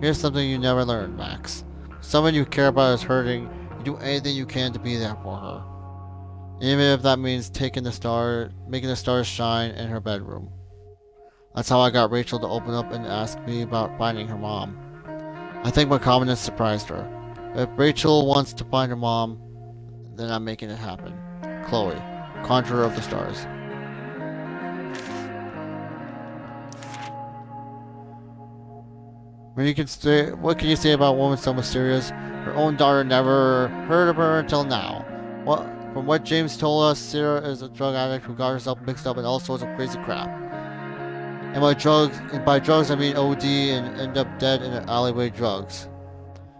Here's something you never learned, Max. Someone you care about is hurting. You do anything you can to be there for her. Even if that means making the stars shine in her bedroom. That's how I got Rachel to open up and ask me about finding her mom. I think my confidence surprised her. If Rachel wants to find her mom, then I'm making it happen. Chloe, conjurer of the stars. What can you say about a woman so mysterious? Her own daughter never heard of her until now. From what James told us, Sarah is a drug addict who got herself mixed up in all sorts of crazy crap. And by drugs I mean OD and end up dead in an alleyway drugs.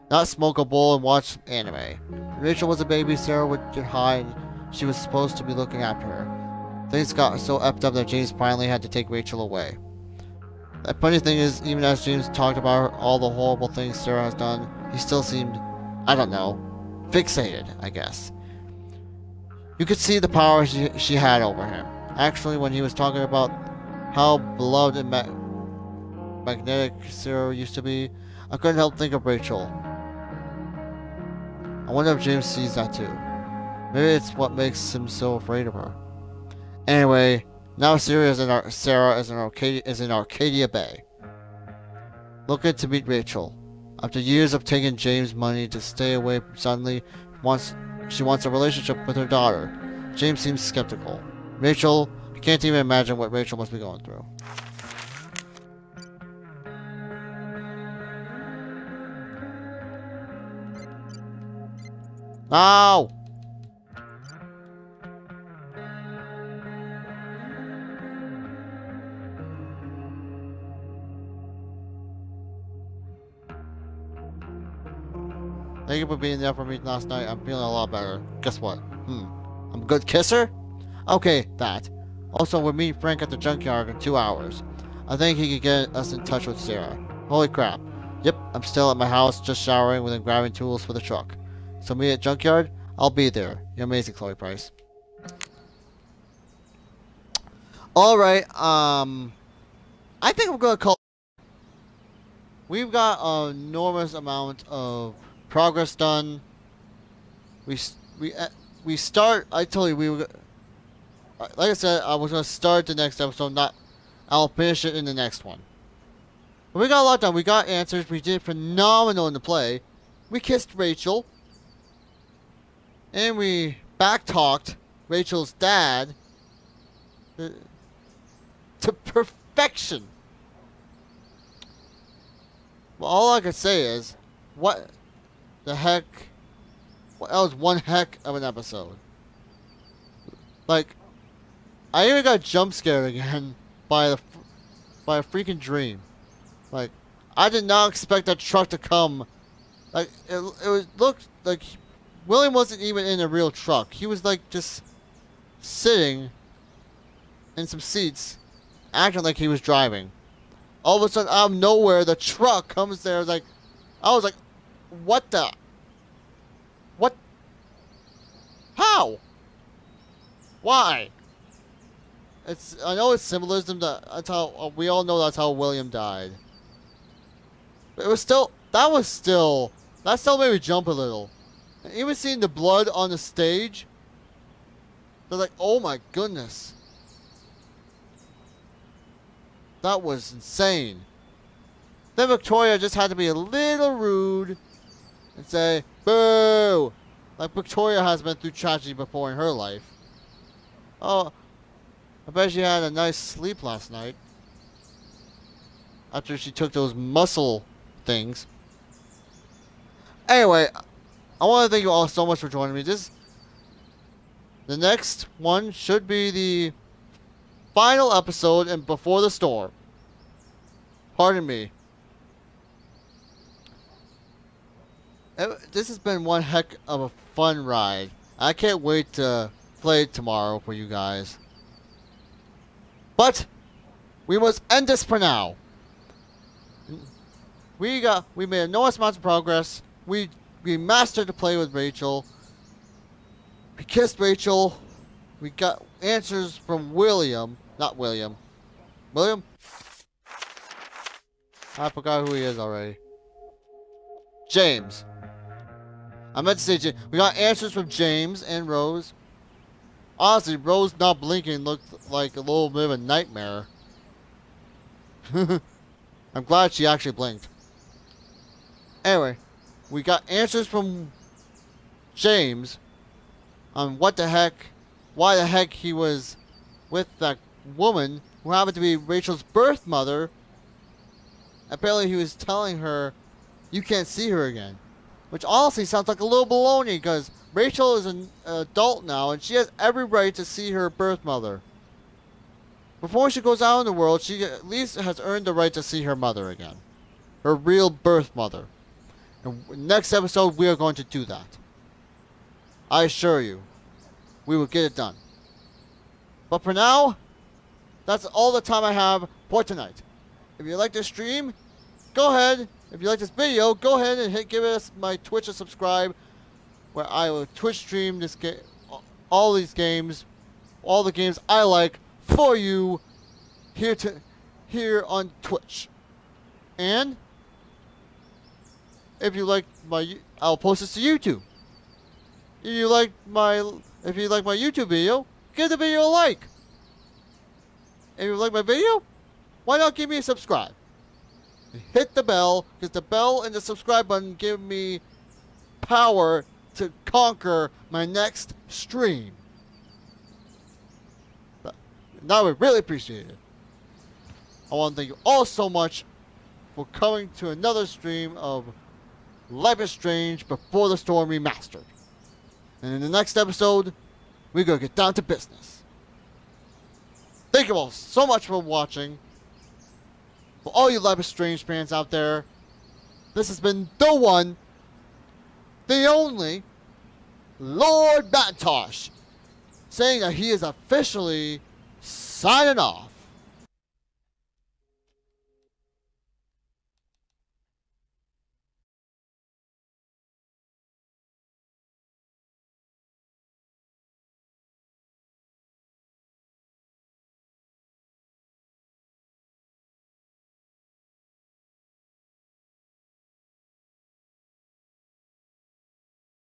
Not smoke a bowl and watch anime. When Rachel was a baby, Sarah would get high and she was supposed to be looking after her. Things got so effed up that James finally had to take Rachel away. The funny thing is, even as James talked about all the horrible things Sarah has done, he still seemed, I don't know, fixated, I guess. You could see the power she had over him. Actually, when he was talking about how beloved and magnetic Sarah used to be, I couldn't help think of Rachel. I wonder if James sees that too. Maybe it's what makes him so afraid of her. Anyway, now Sarah is in Arcadia Bay, looking to meet Rachel. After years of taking James' money to stay away, suddenly she wants a relationship with her daughter. James seems skeptical. Rachel, I can't even imagine what Rachel must be going through. No! Thank you for being there for me last night. I'm feeling a lot better. Guess what? I'm a good kisser? Okay, that. Also, we're meeting Frank at the junkyard in 2 hours. I think he could get us in touch with Sarah. Holy crap. Yep, I'm still at my house, just showering and grabbing tools for the truck. So meet at junkyard? I'll be there. You're amazing, Chloe Price. Alright, I think we're gonna call... We've got an enormous amount of progress done. We start. I told you we were. Like I said, I was gonna start the next episode. I'll finish it in the next one. But we got a lot done. We got answers. We did phenomenal in the play. We kissed Rachel, and we back-talked Rachel's dad to perfection. Well, all I can say is, what the heck? That was one heck of an episode. Like, I even got jump scared again by a freaking dream. Like, I did not expect that truck to come. Like, it looked like William wasn't even in a real truck. He was like just sitting in some seats, acting like he was driving. All of a sudden, out of nowhere, the truck comes there. Like, I was like, what the? What? How? Why? I know it's symbolism. That's how we all know. That's how William died. But that still made me jump a little. And even seeing the blood on the stage, they're like, oh my goodness. That was insane. Then Victoria just had to be a little rude and say, boo! Like Victoria has been through tragedy before in her life. Oh, I bet she had a nice sleep last night. After she took those muscle things. Anyway, I want to thank you all so much for joining me. The next one should be the final episode in Before the Storm. Pardon me. This has been one heck of a fun ride. I can't wait to play it tomorrow for you guys. But we must end this for now. We made enormous amounts of progress. We mastered the play with Rachel. We kissed Rachel. We got answers from William. Not William. William? I forgot who he is already. James. I meant to say James. We got answers from James and Rose. Honestly, Rose not blinking looked like a little bit of a nightmare. I'm glad she actually blinked. Anyway, we got answers from James on why the heck he was with that woman who happened to be Rachel's birth mother. Apparently he was telling her, you can't see her again. Which honestly sounds like a little baloney, because Rachel is an adult now and she has every right to see her birth mother. Before she goes out in the world, she at least has earned the right to see her mother again. Her real birth mother. And next episode, we are going to do that. I assure you, we will get it done. But for now, that's all the time I have for tonight. If you like this stream, go ahead. If you like this video, go ahead and give us my Twitch a subscribe, where I will Twitch stream this all these games, all the games I like for you here on Twitch. And if you like I'll post this to YouTube. If you like my YouTube video, give the video a like. If you like my video, why not give me a subscribe? Hit the bell, because the bell and the subscribe button give me power to conquer my next stream. Now I would really appreciate it. I want to thank you all so much for coming to another stream of Life is Strange Before the Storm Remastered. And in the next episode, we're going to get down to business. Thank you all so much for watching. For all you Life is Strange fans out there, this has been the one, the only, Lord Macintosh, saying that he is officially signing off.